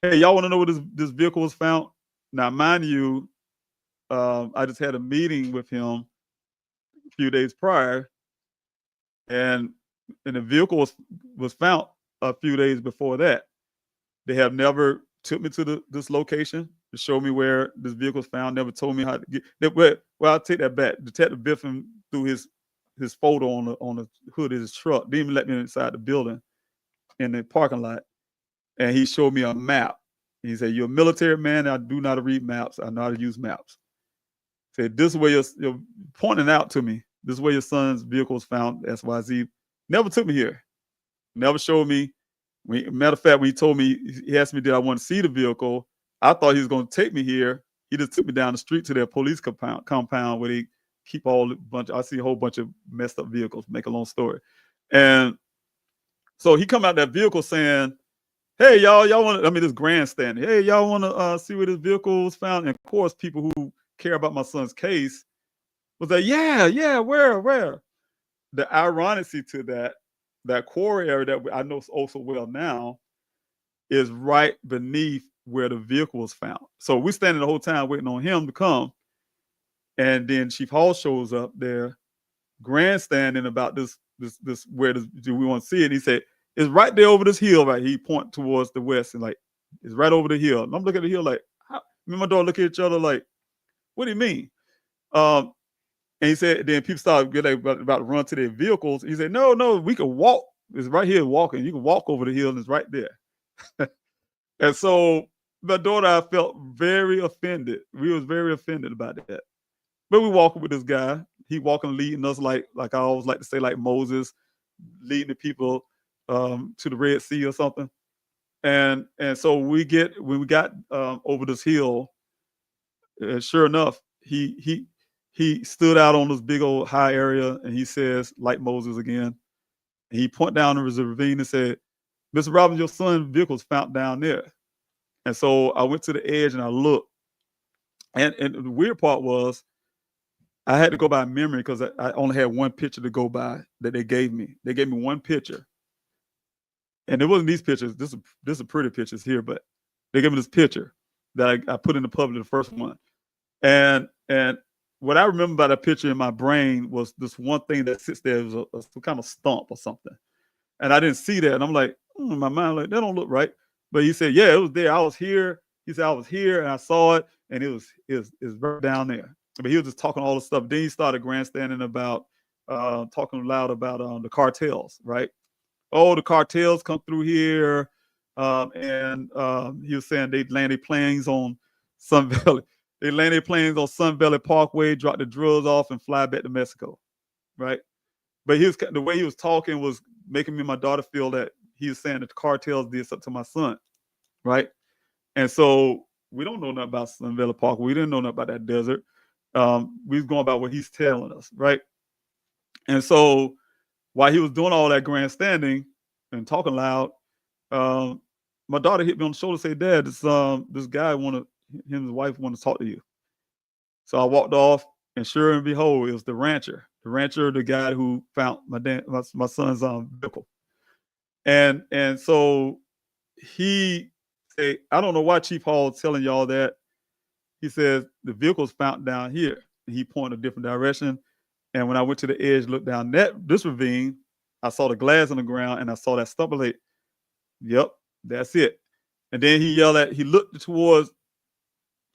"Hey, y'all want to know where this vehicle was found?" Now, mind you, I just had a meeting with him a few days prior, and the vehicle was found a few days before that. They have never took me to this location to show me where this vehicle was found. Never told me how to get. Well, I'll take that back. Detective Biffin threw his photo on the hood of his truck. Didn't even let me inside the building in the parking lot. And he showed me a map. He said, "You're a military man. I do not read maps. I know how to use maps." He said, "This is where you're pointing out to me. This is where your son's vehicle was found, XYZ." Never took me here. Never showed me. Matter of fact, when he told me, he asked me, did I want to see the vehicle? I thought he was going to take me here. He just took me down the street to their police compound where they keep I see a whole bunch of messed up vehicles, make a long story. And so he come out that vehicle saying, "Hey, y'all want to," this grandstand. "Hey, y'all want to see where this vehicle was found?" And of course, people who care about my son's case was like, yeah, where? The irony to that quarry area that I know oh so well now is right beneath where the vehicle was found. So we standing the whole time waiting on him to come. And then Chief Hall shows up there, grandstanding about this where do we want to see it? And he said, "It's right there over this hill, right?" He point towards the west and like, "It's right over the hill." And I'm looking at the hill like, me and my daughter look at each other like, "What do you mean?" And he said, then people started getting about to run to their vehicles. He said, no, we can walk. It's right here walking. You can walk over the hill and it's right there. And so my daughter, I felt very offended. We was very offended about that. But we walking with this guy. He walking, leading us like I always like to say, like Moses, leading the people to the Red Sea or something. And so when we got over this hill, sure enough, he stood out on this big old high area, and he says, like Moses again, and he pointed down the ravine and said, "Mr. Robbins, your son's vehicle's found down there." And so I went to the edge and I looked, and the weird part was I had to go by memory because I only had one picture to go by that they gave me. They gave me one picture, and it wasn't these pictures. This is pretty pictures here, but they gave me this picture that I put in the public, the first one. And what I remember about that picture in my brain was this one thing that sits there was some kind of stump or something. And I didn't see that. And I'm like, in my mind, like, that don't look right. But he said, yeah, it was there. I was here. He said, I was here and I saw it. And it was right down there. But he was just talking all this stuff. Then he started grandstanding about talking loud about the cartels, right? Oh, the cartels come through here. And he was saying they landed planes on Sun Valley. They landed planes on Sun Valley Parkway, dropped the drugs off, and fly back to Mexico, right? But the way he was talking was making me and my daughter feel that he was saying that the cartels did something to my son, right? And so we don't know nothing about Sun Valley Parkway. We didn't know nothing about that desert. We was going about what he's telling us, right? And so while he was doing all that grandstanding and talking loud, my daughter hit me on the shoulder and said, "Dad, this guy him and his wife want to talk to you." So I walked off, and sure and behold, it was the rancher, the guy who found my son's vehicle. And so he said, "I don't know why Chief Hall is telling y'all that." He says, "The vehicle's found down here." And he pointed a different direction. And when I went to the edge, looked down this ravine, I saw the glass on the ground and I saw that stump. Like, yep, that's it. And then he looked towards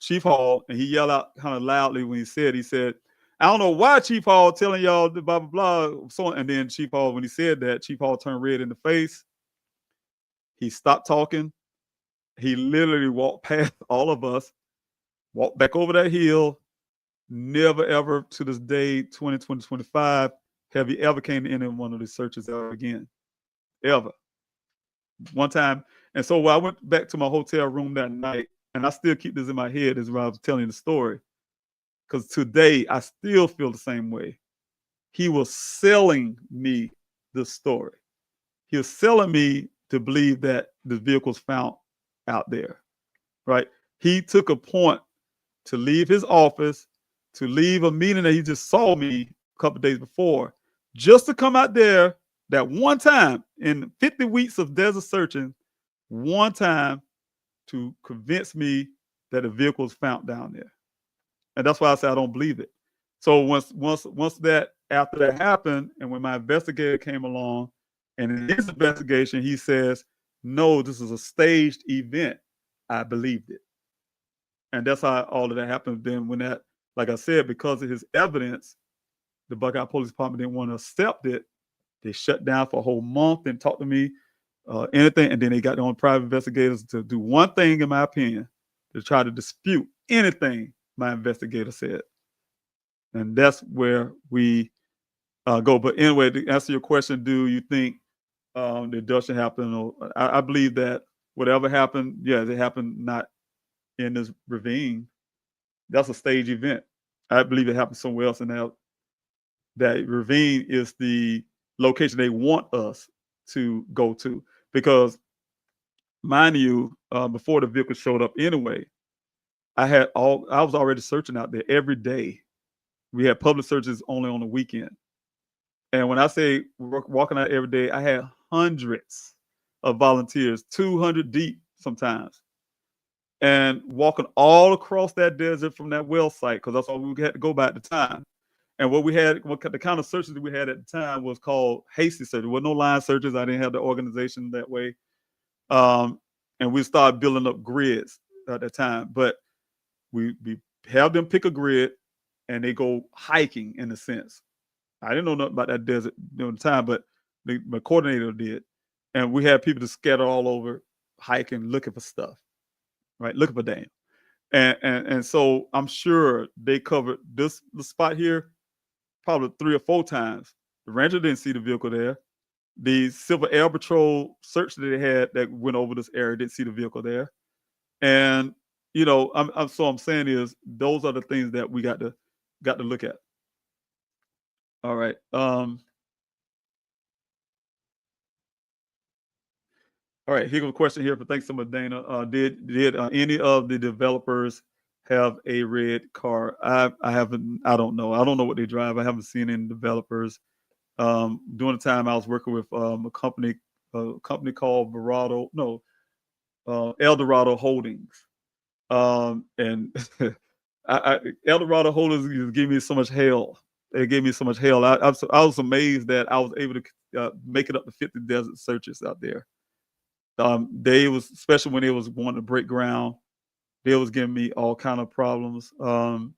Chief Hall and he yelled out kind of loudly when he said, "I don't know why Chief Hall telling y'all blah, blah, blah." So, and then Chief Hall, when he said that, Chief Hall turned red in the face. He stopped talking. He literally walked past all of us, walked back over that hill. Never, ever to this day, 2025, have he ever came to any one of these searches ever again. Ever. One time. And so when I went back to my hotel room that night, and I still keep this in my head as I was telling the story, because today I still feel the same way. He was selling me the story. He was selling me to believe that the vehicle's found out there, right? He took a point to leave his office, to leave a meeting that he just saw me a couple of days before, just to come out there that one time in 50 weeks of desert searching, one time to convince me that the vehicle was found down there. And that's why I say I don't believe it. So once after that happened, and when my investigator came along, and in his investigation, he says, "No, this is a staged event," I believed it. And that's how all of that happened. Then when that, like I said, because of his evidence, the Buckeye Police Department didn't want to accept it. They shut down for a whole month and talked to me, anything. And then they got their own private investigators to do one thing, in my opinion, to try to dispute anything my investigator said. And that's where we go. But anyway, to answer your question, do you think the abduction happened? I believe that whatever happened, it happened not in this ravine. That's a stage event. I believe it happened somewhere else, and that ravine is the location they want us to go to. Because, mind you, before the vehicle showed up anyway, I was already searching out there every day. We had public searches only on the weekend. And when I say walking out every day, I had hundreds of volunteers, 200 deep sometimes, and walking all across that desert from that well site, because that's all we had to go by at the time. And the kind of searches that we had at the time was called hasty searches. There were no line searches. I didn't have the organization that way. And we started building up grids at that time. But we have them pick a grid and they go hiking, in a sense. I didn't know nothing about that desert during the time, but my coordinator did. And we had people to scatter all over, hiking, looking for stuff, right? Looking for Daniel. And so I'm sure they covered the spot here probably 3 or 4 times. The rancher didn't see the vehicle there. The Civil Air Patrol search that they had that went over this area didn't see the vehicle there. And I'm saying is those are the things that we got to look at. All right. All right, here's a question here for thanks so much, Dana. Did any of the developers have a red car? I haven't. I don't know. I don't know what they drive. I haven't seen any developers. During the time I was working with a company called El Dorado Holdings, and El Dorado Holdings gave me so much hell. They gave me so much hell. I was amazed that I was able to make it up to 50 desert searches out there. They was, especially when they was wanting to break ground, they was giving me all kind of problems of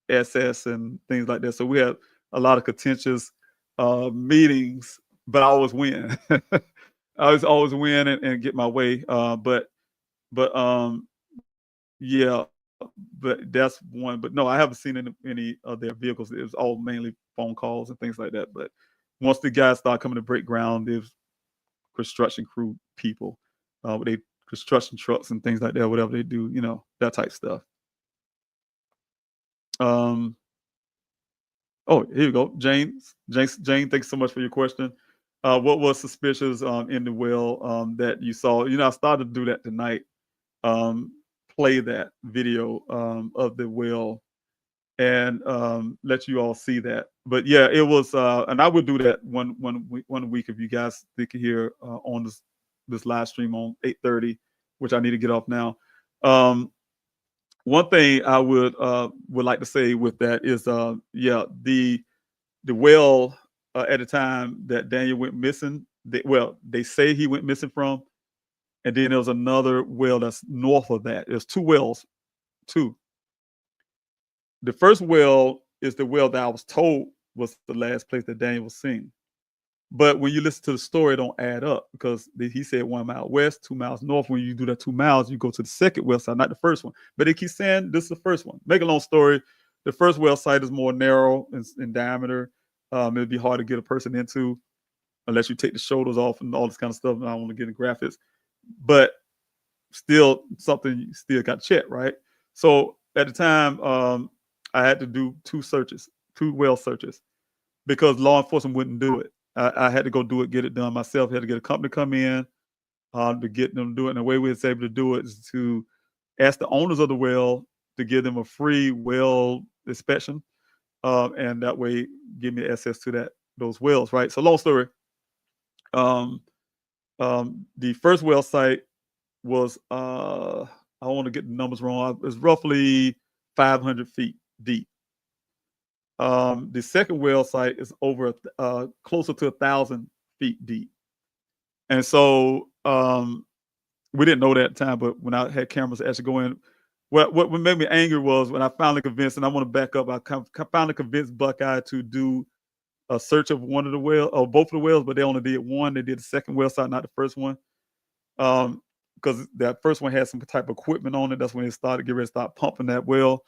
SS and things like that. So we had a lot of contentious meetings, but I always win. I was always win and get my way. But yeah, but that's one. But no, I haven't seen any of their vehicles. It was all mainly phone calls and things like that. But once the guys start coming to break ground, there's construction crew people with their construction trucks and things like that, whatever they do, that type stuff. Oh, here you go. Jane, thanks so much for your question. What was suspicious in the well that you saw? I started to do that tonight. Play that video of the well and let you all see that. But yeah, it was, and I would do that one week if you guys think here on this live stream on 8:30, which I need to get off now. One thing I would like to say with that is, the well at the time that Daniel went missing. They say he went missing from, and then there was another well that's north of that. There's two wells, two. The first well is the well that I was told was the last place that Daniel was seen. But when you listen to the story, it don't add up because he said 1 mile west, 2 miles north. When you do that 2 miles, you go to the second well site, not the first one. But they keep saying this is the first one. Make a long story, the first well site is more narrow in diameter. It'd be hard to get a person into unless you take the shoulders off and all this kind of stuff. And I don't want to get into graphics, but still something you still got to check, right? So at the time, I had to do two well searches, because law enforcement wouldn't do it. I had to go do it, get it done myself. I had to get a company to come in to get them to do it. And the way we was able to do it is to ask the owners of the well to give them a free well inspection, and that way give me access to those wells, right? So long story. The first well site was I don't want to get the numbers wrong. It's roughly 500 feet deep. The second well site is over closer to 1,000 feet deep. And so we didn't know that at the time, but when I had cameras actually go in, what made me angry was when I finally convinced, and I want to back up, I finally convinced Buckeye to do a search of one of the wells, or both of the wells, but they only did one. They did the second well site, not the first one. Because that first one had some type of equipment on it. That's when they started getting ready to start pumping that well.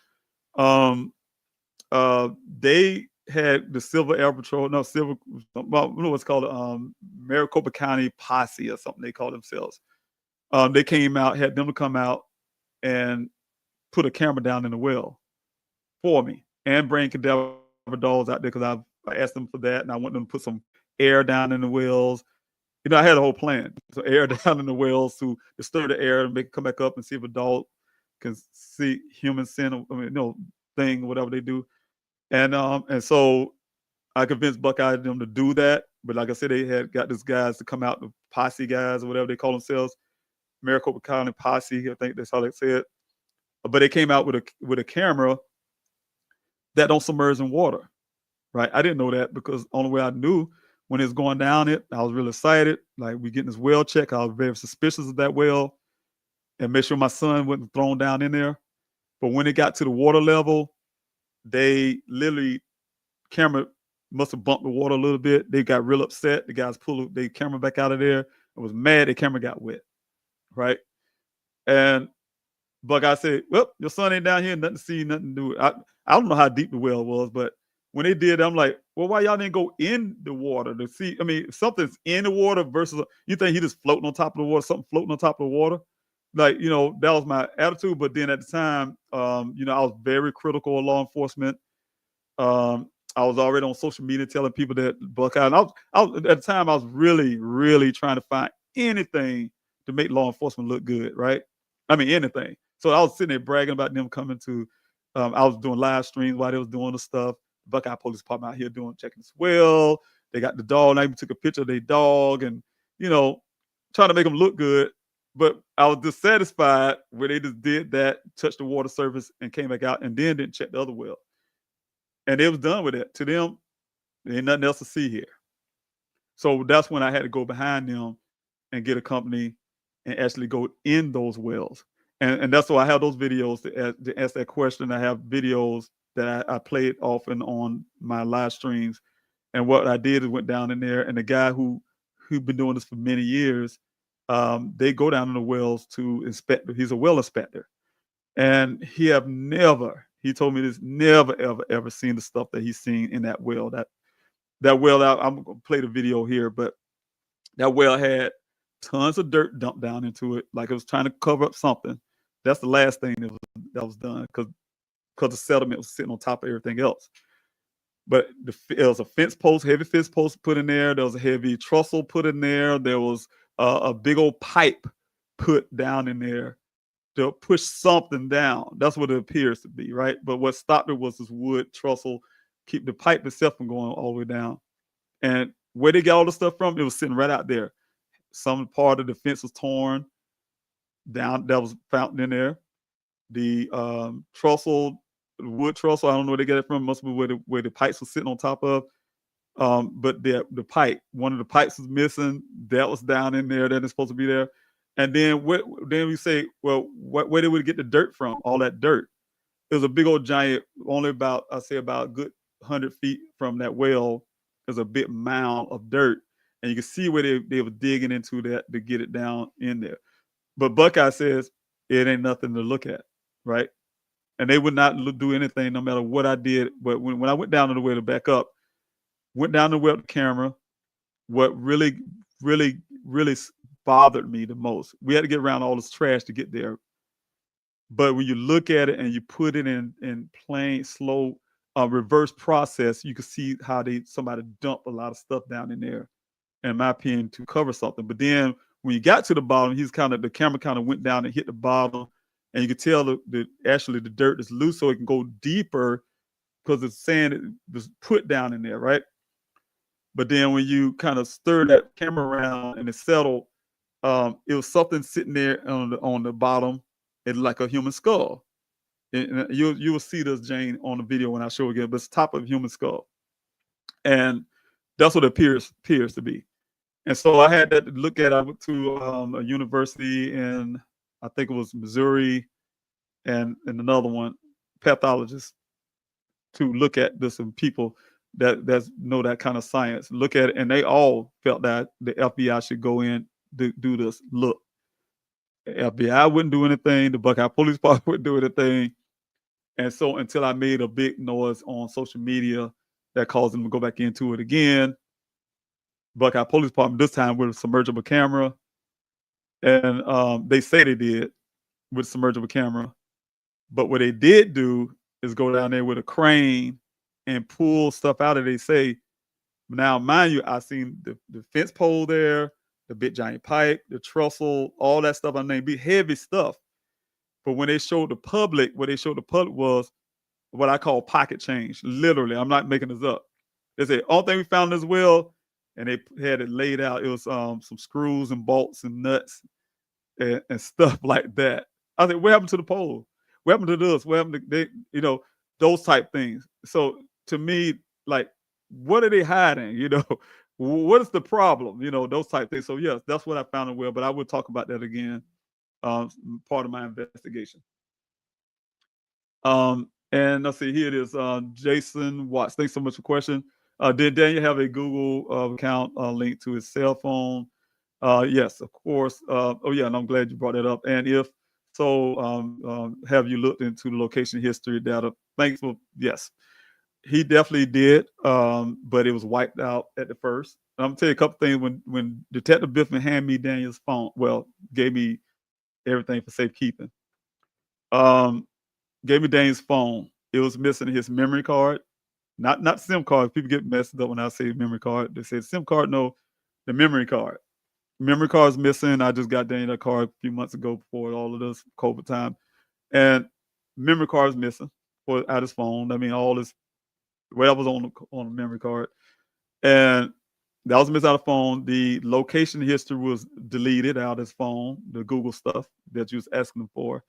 They had the Civil Air Patrol, what's called Maricopa County Posse or something they call themselves. They came out, had them to come out and put a camera down in the well for me and bring cadaver dogs out there, because I asked them for that, and I want them to put some air down in the wells. I had a whole plan. So air down in the wells to stir the air and make it come back up and see if a dog can see human sin, thing, whatever they do. And so I convinced Buckeye them to do that. But like I said, they had got these guys to come out, the posse guys or whatever they call themselves, Maricopa County Posse, I think that's how they say it. But they came out with a camera that don't submerge in water, right? I didn't know that, because only way I knew when it's going down it, I was really excited. Like, we getting this well check. I was very suspicious of that well and make sure my son wasn't thrown down in there. But when it got to the water level, they literally, camera must have bumped the water a little bit. They got real upset. The guys pulled the camera back out of there and was mad the camera got wet, right? And Buckeye said, well, your son ain't down here, nothing to see, nothing to do. I don't know how deep the well was, but when they did, I'm like, well, why y'all didn't go in the water to see? I mean, something's in the water versus you think he just floating on top of the water, something floating on top of the water. Like, that was my attitude. But then at the time, I was very critical of law enforcement. I was already on social media telling people that Buckeye. And I was at the time, I was really, really trying to find anything to make law enforcement look good, right? I mean, anything. So I was sitting there bragging about them coming to. I was doing live streams while they was doing the stuff. Buckeye Police Department out here checking this well. They got the dog. And I even took a picture of their dog, and trying to make them look good. But I was dissatisfied where they just did that, touched the water surface, and came back out, and then didn't check the other well. And it was done with it. To them, there ain't nothing else to see here. So that's when I had to go behind them and get a company and actually go in those wells. And that's why I have those videos to ask that question. I have videos that I played often on my live streams. And what I did is went down in there, and the guy who'd been doing this for many years, they go down in the wells to inspect. He's a well inspector. And he told me this, never, ever, ever seen the stuff that he's seen in that well. That well, I'm going to play the video here, but that well had tons of dirt dumped down into it, like it was trying to cover up something. That's the last thing that was done because the sediment was sitting on top of everything else. But there was a heavy fence post put in there. There was a heavy trestle put in there. There was a big old pipe put down in there to push something down. That's what it appears to be, right? But what stopped it was this wood trestle, keep the pipe itself from going all the way down. And where they got all the stuff from, it was sitting right out there. Some part of the fence was torn down. That was found in there. The trestle, the wood trestle, I don't know where they get it from. It must be where the pipes were sitting on top of. But the pipe, one of the pipes was missing. That was down in there. That is supposed to be there. And then we say, well, where did we get the dirt from? All that dirt. It was a big old giant, only about a good 100 feet from that well. There's a big mound of dirt. And you can see where they were digging into that to get it down in there. But Buckeye says it ain't nothing to look at, right? And they would not do anything no matter what I did. But when I went down to the well to back up, went down the well with the camera, what really, really, really bothered me the most, we had to get around all this trash to get there. But when you look at it and you put it in plain, slow, reverse process, you can see how somebody dumped a lot of stuff down in there, in my opinion, to cover something. But then when you got to the bottom, the camera kind of went down and hit the bottom, and you could tell actually the dirt is loose, so it can go deeper because the sand it was put down in there, right? But then when you kind of stir that camera around and it settled, it was something sitting there on the bottom. It's like a human skull. And you will see this, Jane, on the video when I show again, but it's top of a human skull. And that's what it appears to be. And so I had that to look at. I went to a university in, I think it was Missouri, and another one, pathologist, to look at this, and people that know that kind of science look at it, and they all felt that the FBI should go in to do this. Look, the FBI wouldn't do anything. The Buckeye Police Department wouldn't do anything. And so until I made a big noise on social media that caused them to go back into it again, Buckeye Police Department this time with a submergible camera, and they say they did with a submergible camera, but what they did do is go down there with a crane and pull stuff out of. They say, now mind you, I seen the fence pole there, the big giant pipe, the trestle, all that stuff. I named big heavy stuff. But when they showed the public, what they showed the public was what I call pocket change. Literally, I'm not making this up. They said, all thing we found as well, and they had it laid out. It was some screws and bolts and nuts and stuff like that. I said, what happened to the pole? What happened to this? What happened to those type things? So to me, like, what are they hiding? What is the problem? Those type things. So yes, that's what I found in well, but I will talk about that again. Part of my investigation. And let's see, here it is. Jason Watts, thanks so much for the question. Did Daniel have a Google account linked to his cell phone? Yes, of course. Oh yeah, and I'm glad you brought that up. And if so, have you looked into the location history data? Yes. he definitely did, but it was wiped out at the first. I'm gonna tell you a couple things. When Detective Biffman handed me Daniel's phone, well, gave me everything for safekeeping. Um, gave me Daniel's phone. It was missing his memory card, not SIM card. People get messed up when I say memory card. They say SIM card. No, the memory card. Memory card's missing. I just got Daniel a card a few months ago before all of this COVID time, and memory card's missing for out his phone. I mean, all this whatever's on the memory card, and that was missing out of the phone. The location history was deleted out of his phone. The Google stuff that you was asking him for,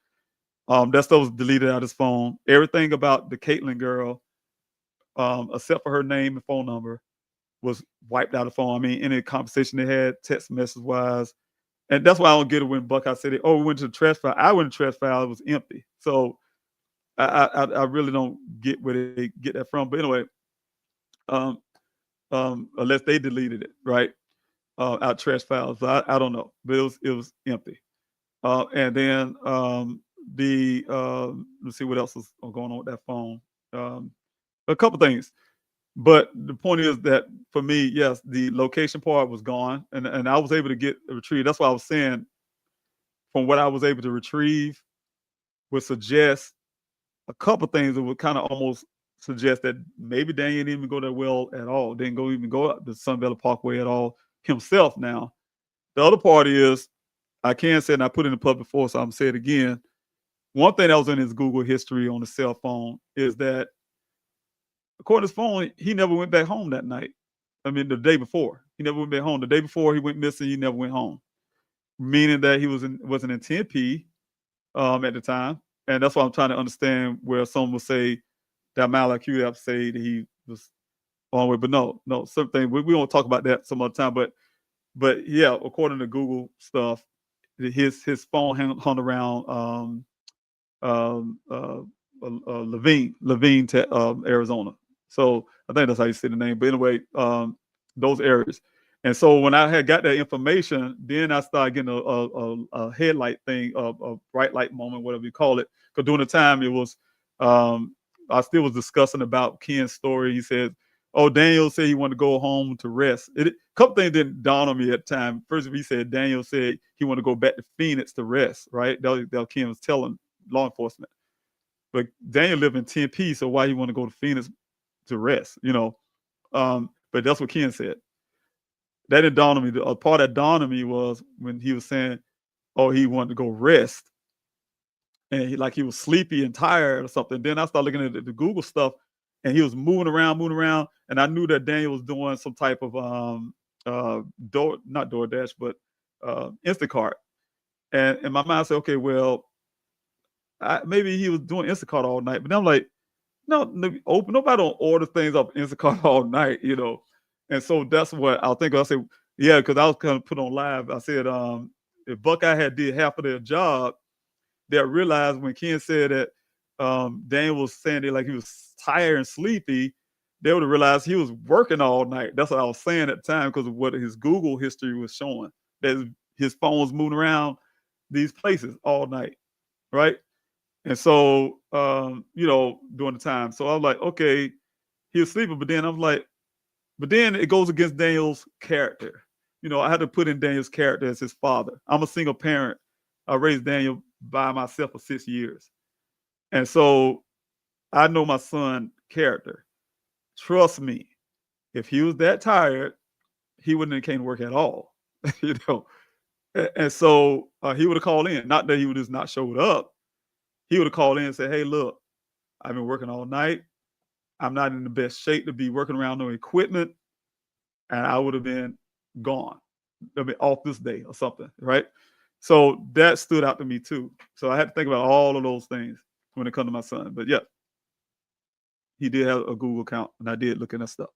that stuff was deleted out of his phone. Everything about the Caitlin girl, except for her name and phone number, was wiped out of the phone. I mean, any conversation they had, text message wise, and that's why I don't get it when Buckeye said, "Oh, we went to the trash file." I went to the trash file; it was empty. So I really don't get where they get that from. But anyway, um, unless they deleted it, right? Out trash files. I don't know, but it was empty. And then let's see what else is going on with that phone. A couple things, but the point is that for me, yes, the location part was gone, and I was able to get a retrieve. That's why I was saying, from what I was able to retrieve, would suggest a couple things that would kind of almost suggest that maybe Daniel didn't even go that well at all. Didn't even go up the Sun Valley Parkway at all himself. Now, the other part is, I can say, and I put it in the public before, so I'm gonna say it again. One thing that was in his Google history on the cell phone is that, according to his phone, he never went back home that night. I mean, the day before, he never went back home. The day before he went missing, he never went home, meaning that he wasn't in Tempe at the time. And that's why I'm trying to understand where someone will say that Malachi have say that he was on the way, but no, something we won't talk about that some other time. But yeah, according to Google stuff, his phone hung around Levine, Arizona. So I think that's how you say the name. But anyway, those areas. And so when I had got that information, then I started getting a headlight thing, a bright light moment, whatever you call it. Because during the time it was, I still was discussing about Ken's story. He said, "Oh, Daniel said he wanted to go home to rest." A couple things didn't dawn on me at the time. First, he said Daniel said he wanted to go back to Phoenix to rest. Right? That Ken was telling law enforcement. But Daniel lived in Tempe, so why he want to go to Phoenix to rest? But that's what Ken said. That didn't dawn on me. The part that dawned on me was when he was saying, "Oh, he wanted to go rest," and he was sleepy and tired or something. Then I started looking at the Google stuff, and he was moving around, and I knew that Daniel was doing some type of not DoorDash, but Instacart. And in my mind, I said, okay, well, maybe he was doing Instacart all night. But then I'm like, no, nobody don't order things off Instacart all night, And so that's what I think. I said, yeah, because I was kind of put on live. I said, if Buckeye had did half of their job, they realized when Ken said that Daniel was saying that like he was tired and sleepy, they would have realized he was working all night. That's what I was saying at the time because of what his Google history was showing. That his phone was moving around these places all night, right? And so, during the time. So I was like, okay, he was sleeping, but then I was like, but then it goes against Daniel's character. I had to put in Daniel's character as his father. I'm a single parent. I raised Daniel by myself for 6 years. And so I know my son's character. Trust me, if he was that tired, he wouldn't have came to work at all. And so he would have called in. Not that he would just not showed up. He would have called in and said, "Hey, look, I've been working all night. I'm not in the best shape to be working around no equipment." And I would have been gone. I mean, off this day or something, right? So that stood out to me too. So I had to think about all of those things when it comes to my son. But yeah, he did have a Google account, and I did look at that stuff.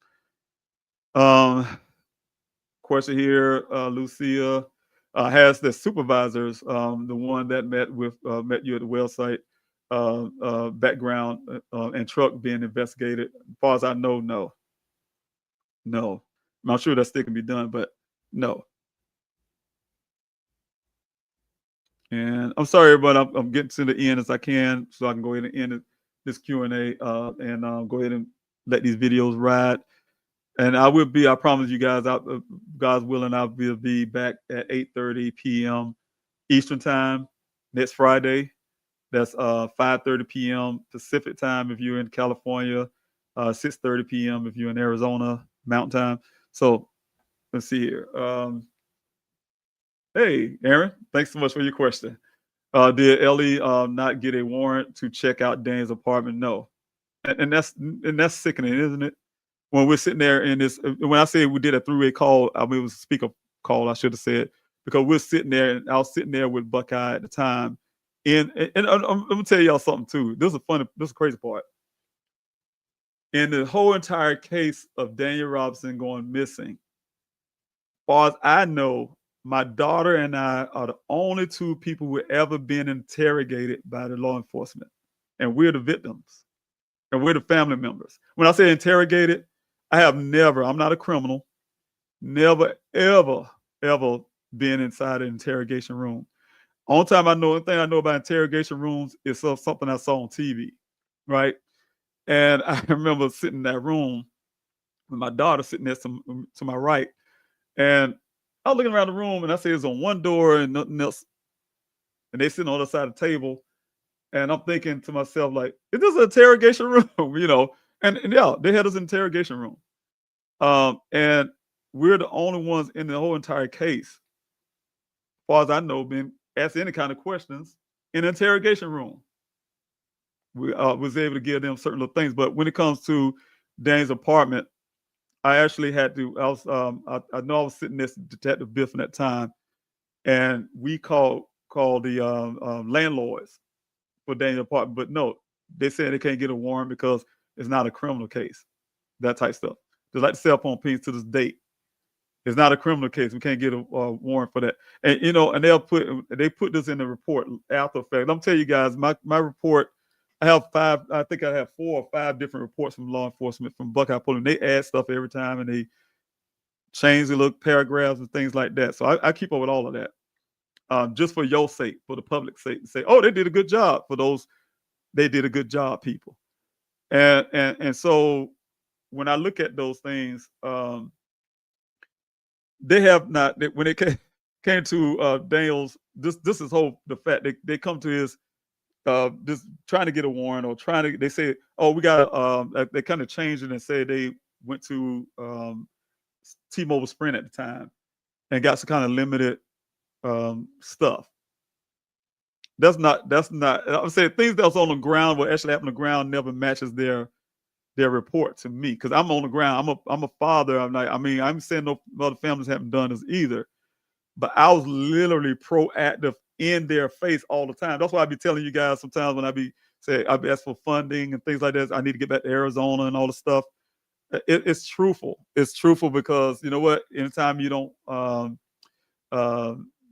Question here, Lucia. Has the supervisors, the one that met you at the well site, background and truck being investigated? As far as I know, no. I'm not sure that still can be done, but no. And I'm sorry, but I'm getting to the end as I can, so I can go ahead and end this Q&A and go ahead and let these videos ride. And I promise you guys, God's willing, I will be back at 8:30 p.m. Eastern time next Friday. That's 5:30 p.m. Pacific time if you're in California, 6:30 p.m. if you're in Arizona Mountain Time. So let's see here. Hey, Aaron, thanks so much for your question. Did Ellie not get a warrant to check out Dane's apartment? No, and that's sickening, isn't it? When we're sitting there in this, when I say we did a three-way call, I mean it was a speaker call. I should have said, because we're sitting there, and I was sitting there with Buckeye at the time. And I'm gonna tell y'all something too. This is a crazy part. In the whole entire case of Daniel Robinson going missing, as far as I know, my daughter and I are the only two people who have ever been interrogated by the law enforcement. And we're the victims. And we're the family members. When I say interrogated, I'm not a criminal, never, ever, ever been inside an interrogation room. Only thing I know about interrogation rooms is something I saw on TV, right? And I remember sitting in that room with my daughter sitting there to my right. And I was looking around the room and I see it's on one door and nothing else. And they sitting on the other side of the table. And I'm thinking to myself, like, is this an interrogation room? And yeah, they had us in interrogation room. And we're the only ones in the whole entire case, as far as I know, been asked any kind of questions in an interrogation room. We was able to give them certain little things. But when it comes to Dane's apartment, I actually had to, I know I was sitting next to Detective Biff at that time, and we called the landlords for Dane's apartment. But no, they said they can't get a warrant because it's not a criminal case, that type stuff. Just like the cell phone pings to this date. It's not a criminal case. We can't get a warrant for that. And and they put this in the report after effect. I'm telling you guys, my report, I think I have 4 or 5 different reports from law enforcement from Buckeye Police. They add stuff every time and they change the little paragraphs and things like that. So I keep up with all of that. Just for your sake, for the public's sake, to say, oh, they did a good job for those. They did a good job, people. And so when I look at those things, they have not. When it came to Daniel's, this is the fact they come to his just trying to get a warrant or they say, oh, we got they kind of changed it and said they went to T-Mobile Sprint at the time and got some kind of limited stuff. That's not. I'm saying things that's on the ground, what actually happened on the ground, never matches their report to me, because I'm on the ground. I'm a father. I'm saying no other families haven't done this either, but I was literally proactive in their face all the time. That's why I be telling you guys sometimes when I be asked for funding and things like that. I need to get back to Arizona and all the stuff. It's truthful. It's truthful because you know what? Anytime you don't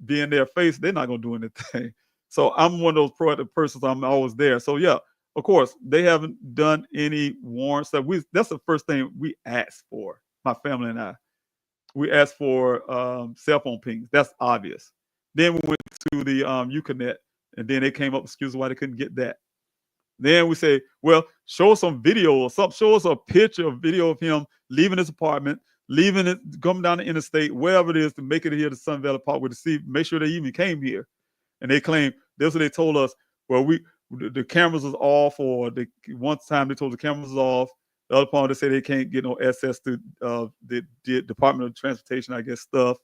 be in their face, they're not gonna do anything. So I'm one of those proactive persons. I'm always there. So yeah, of course, they haven't done any warrants. That's the first thing we asked for. My family and I, we asked for cell phone pings. That's obvious. Then we went to the Uconnect, and then they came up with excuses why they couldn't get that. Then we say, well, show us some video or something. Show us a picture or video of him leaving his apartment, leaving it, coming down the interstate, wherever it is, to make it here to Sun Valley Parkway to see, make sure they even came here. And they claim, that's what they told us. Well, the cameras was off, or one time they told the cameras was off. The other part, they say they can't get no access to the Department of Transportation, I guess, stuff.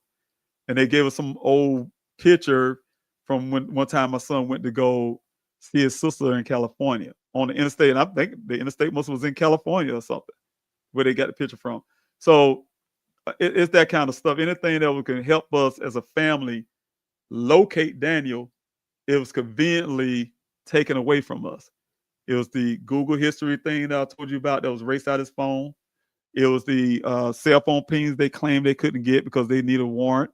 And they gave us some old picture from one time my son went to go see his sister in California on the interstate. And I think the interstate must was in California or something, where they got the picture from. So it's that kind of stuff. Anything that can help us as a family locate Daniel, it was conveniently taken away from us. It was the Google history thing that I told you about that was erased out his phone. It was the cell phone pings they claimed they couldn't get because they need a warrant.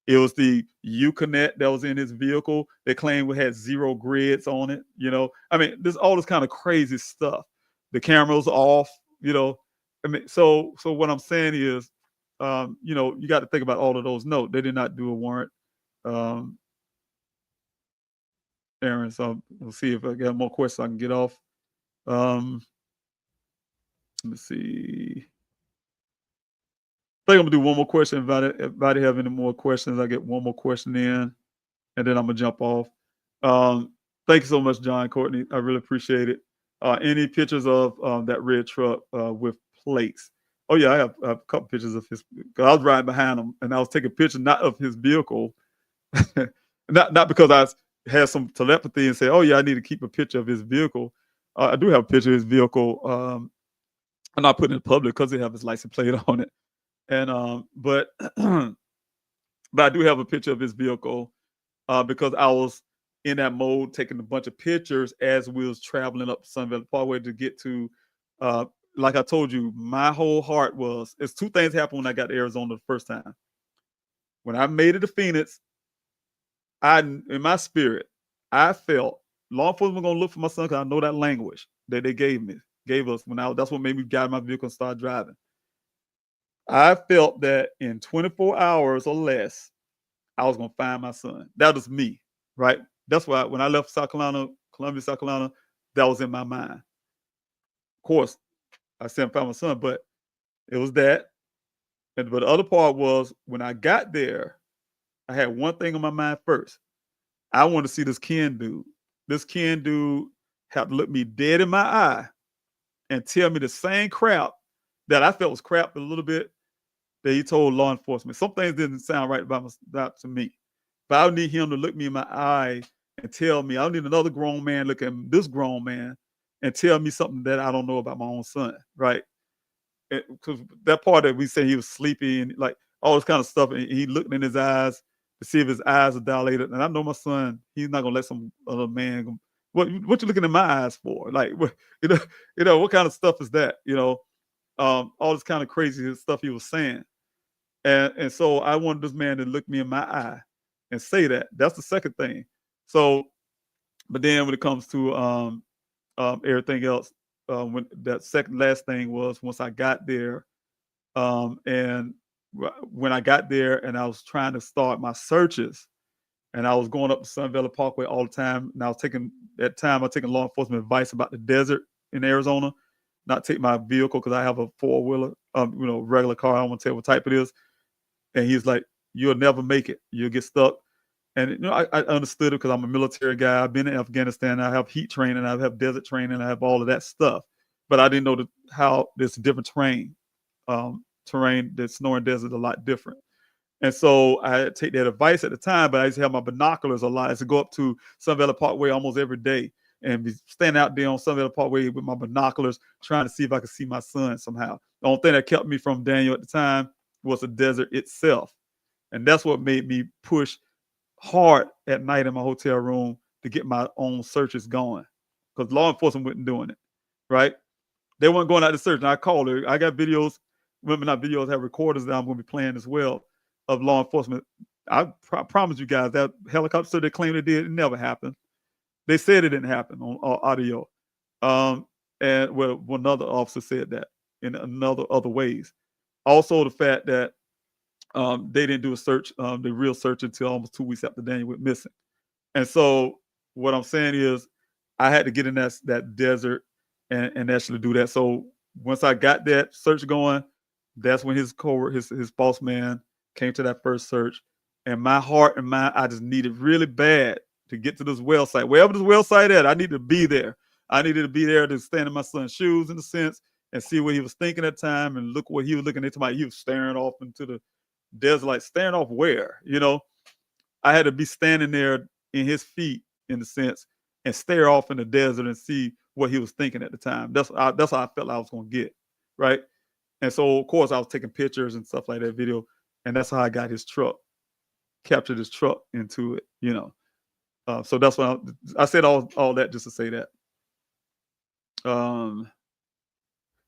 It was the Uconnect that was in his vehicle. They claimed we had 0 grids on it. There's all this kind of crazy stuff. The camera's off. So what I'm saying is, you got to think about all of those. No, they did not do a warrant. Aaron, so we'll see if I got more questions I can get off. Let me see. I think I'm gonna do one more question. If anybody have any more questions, I get one more question in, and then I'm gonna jump off. Thank you so much, John Courtney. I really appreciate it. Any pictures of that red truck with plates? Oh yeah, I have a couple pictures of his. 'Cause I was riding behind him, and I was taking pictures not of his vehicle, not because I had some telepathy and say, "Oh yeah, I need to keep a picture of his vehicle." I do have a picture of his vehicle. I'm not putting it in public because they have his license plate on it, and but but I do have a picture of his vehicle because I was in that mode taking a bunch of pictures as we was traveling up Sun Valley Parkway to get to. Like I told you, my whole heart was. It's two things happened when I got to Arizona the first time. When I made it to Phoenix, in my spirit, I felt law enforcement gonna look for my son because I know that language that they gave us when that's what made me get out of my vehicle and start driving. I felt that in 24 hours or less, I was gonna find my son. That was me, right? That's why when I left South Carolina, Columbia, South Carolina, that was in my mind. Of course, I said I found my son, but it was that. But the other part was when I got there, I had one thing on my mind first. I want to see this Ken dude. This Ken dude had to look me dead in my eye and tell me the same crap that I felt was crap a little bit that he told law enforcement. Some things didn't sound right about to me. But I would need him to look me in my eye and tell me. I don't need another grown man look at this grown man and tell me something that I don't know about my own son, right? Because that part that we say he was sleepy and like all this kind of stuff, and he looked in his eyes to see if his eyes are dilated. And I know my son, he's not gonna let some other man go, what you looking in my eyes for? Like, what, what kind of stuff is that? All this kind of crazy stuff he was saying. And so I wanted this man to look me in my eye and say that. That's the second thing. So, but then when it comes to everything else, when that second last thing was once I got there, and when I got there and I was trying to start my searches, and I was going up the Sun Valley Parkway all the time, and I was taking law enforcement advice about the desert in Arizona, not take my vehicle because I have a 4-wheeler, regular car. I don't want to tell what type it is. And he's like, "You'll never make it. You'll get stuck." And I understood it because I'm a military guy. I've been in Afghanistan. I have heat training. I have desert training. I have all of that stuff. But I didn't know how there's different terrain. The Sonoran Desert is a lot different. And so I take that advice at the time, but I used to have my binoculars a lot. I used to go up to Sun Valley Parkway almost every day and be standing out there on Sun Valley Parkway with my binoculars trying to see if I could see my son somehow. The only thing that kept me from Daniel at the time was the desert itself. And that's what made me push hard at night in my hotel room to get my own searches going because law enforcement wasn't doing it, right? They weren't going out to search. And I called her. I got videos, remember not videos, I have recorders that I'm going to be playing as well of law enforcement. I promise you guys that helicopter they claimed it did, it never happened. They said it didn't happen on audio. And another officer said that in other ways. Also, the fact that they didn't do a search, the real search until almost 2 weeks after Daniel went missing. And so what I'm saying is I had to get in that desert and actually do that. So once I got that search going, that's when his boss man came to that first search. And my heart and mind, I just needed really bad to get to this well site. Wherever this well site at, I needed to be there. I needed to be there to stand in my son's shoes in a sense and see what he was thinking at the time and look what he was looking at. He was staring off into the desert, like staring off where, I had to be standing there in his feet in a sense and stare off in the desert and see what he was thinking at the time. That's how I felt I was going to get, right? And so, of course, I was taking pictures and stuff like that, video, and that's how I got his truck, captured his truck into it, So that's why I said all that just to say that.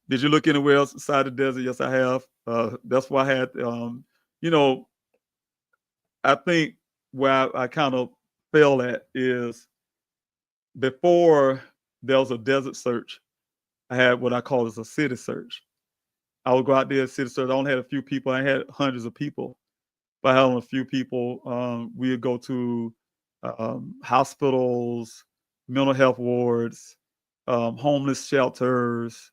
Did you look anywhere else inside the desert? Yes, I have. That's why I had, I think where I kind of fell at is before there was a desert search, I had what I call as a city search. I would go out there, city search. I only had a few people. I had hundreds of people, but I had only a few people. We would go to hospitals, mental health wards, homeless shelters,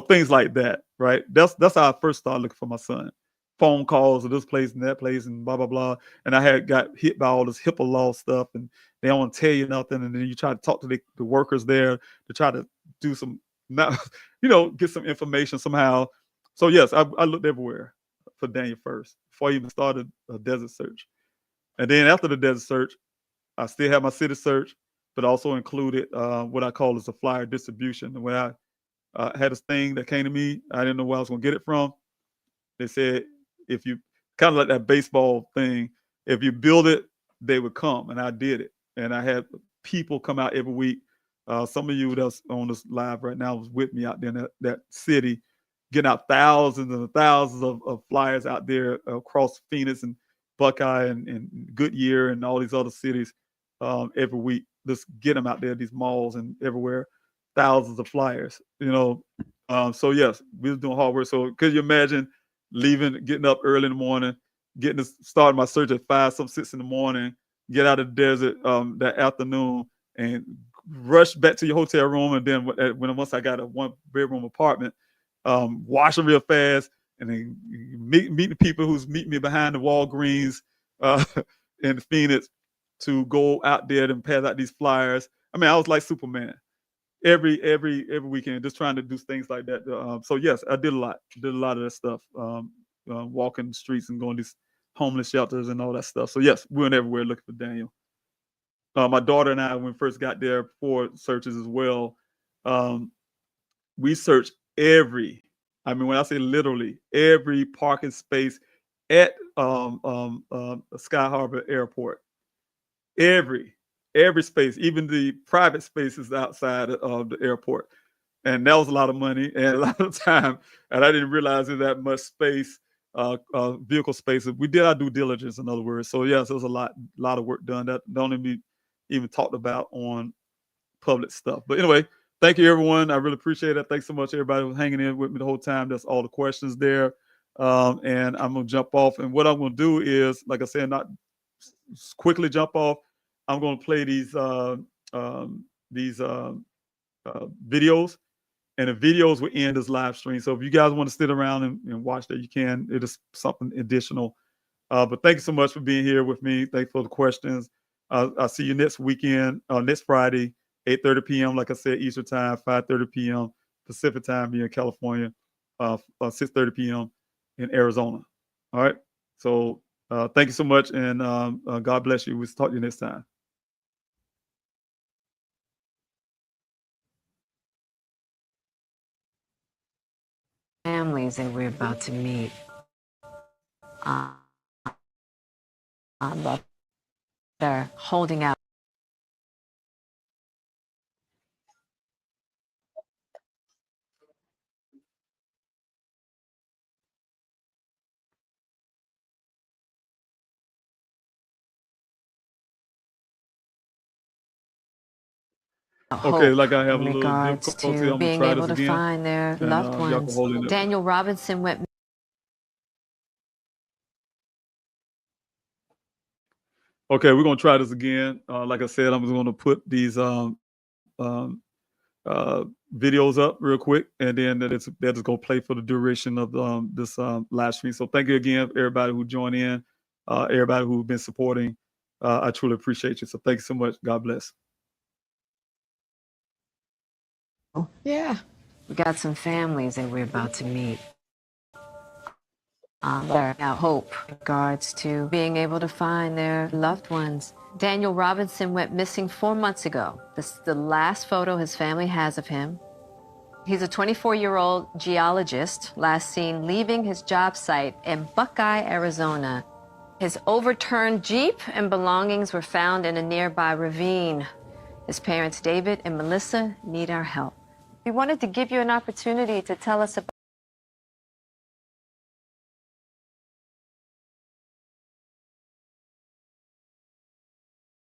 things like that, right? That's how I first started looking for my son. Phone calls to this place and that place and blah blah blah. And I had got hit by all this HIPAA law stuff, and they don't want to tell you nothing. And then you try to talk to the workers there to try to do some, get some information somehow. So yes, I looked everywhere for Daniel first before I even started a desert search. And then after the desert search, I still have my city search, but also included what I call as a flyer distribution. And when I had this thing that came to me, I didn't know where I was going to get it from. They said, if you kind of like that baseball thing, if you build it, they would come. And I did it. And I had people come out every week. Some of you that's on this live right now was with me out there in that city, getting out thousands and thousands of flyers out there across Phoenix and Buckeye and Goodyear and all these other cities every week. Just get them out there, these malls and everywhere, thousands of flyers, So yes, we was doing hard work. So could you imagine getting up early in the morning, starting my search at 5, 6 in the morning, get out of the desert that afternoon and rush back to your hotel room. And then once I got a 1-bedroom apartment, washing real fast and then meet the people who's meeting me behind the Walgreens in Phoenix to go out there and pass out these flyers. I mean, I was like Superman every weekend, just trying to do things like that. So yes, I did a lot of that stuff, walking the streets and going to these homeless shelters and all that stuff. So yes, we went everywhere looking for Daniel. My daughter and I, when we first got there for searches as well, we searched when I say literally every parking space at Sky Harbor Airport, every space, even the private spaces outside of the airport. And that was a lot of money and a lot of time. And I didn't realize there's that much space, vehicle space. We did our due diligence, in other words. So yes, there was a lot of work done that don't even talked about on public stuff. But anyway, thank you, everyone. I really appreciate it. Thanks so much, everybody, who was hanging in with me the whole time. That's all the questions there. And I'm going to jump off. And what I'm going to do is, like I said, not quickly jump off. I'm going to play these videos, and the videos will end this live stream. So if you guys want to sit around and watch that, you can. It is something additional. But thank you so much for being here with me. Thanks for the questions. I'll see you next weekend, next Friday, 8:30 p.m. Like I said, Eastern time, 5:30 p.m. Pacific time here in California, 6:30 p.m. in Arizona. All right. So thank you so much, and God bless you. We'll talk to you next time. Families that we're about to meet. But they're holding out. Okay, like I have in a little regards difficulty. to I'm being gonna try able this to again. find their And, loved y'all can ones. hold it. Daniel Robinson went. Okay, we're gonna try this again. Like I said, I'm just gonna put these videos up real quick, and then they're just gonna play for the duration of this live stream. So thank you again, everybody who joined in, everybody who's been supporting. I truly appreciate you. So thank you so much. God bless. Yeah. We got some families that we're about to meet. They're now hope in regards to being able to find their loved ones. Daniel Robinson went missing 4 months ago. This is the last photo his family has of him. He's a 24-year-old geologist, last seen leaving his job site in Buckeye, Arizona. His overturned Jeep and belongings were found in a nearby ravine. His parents, David and Melissa, need our help. We wanted to give you an opportunity to tell us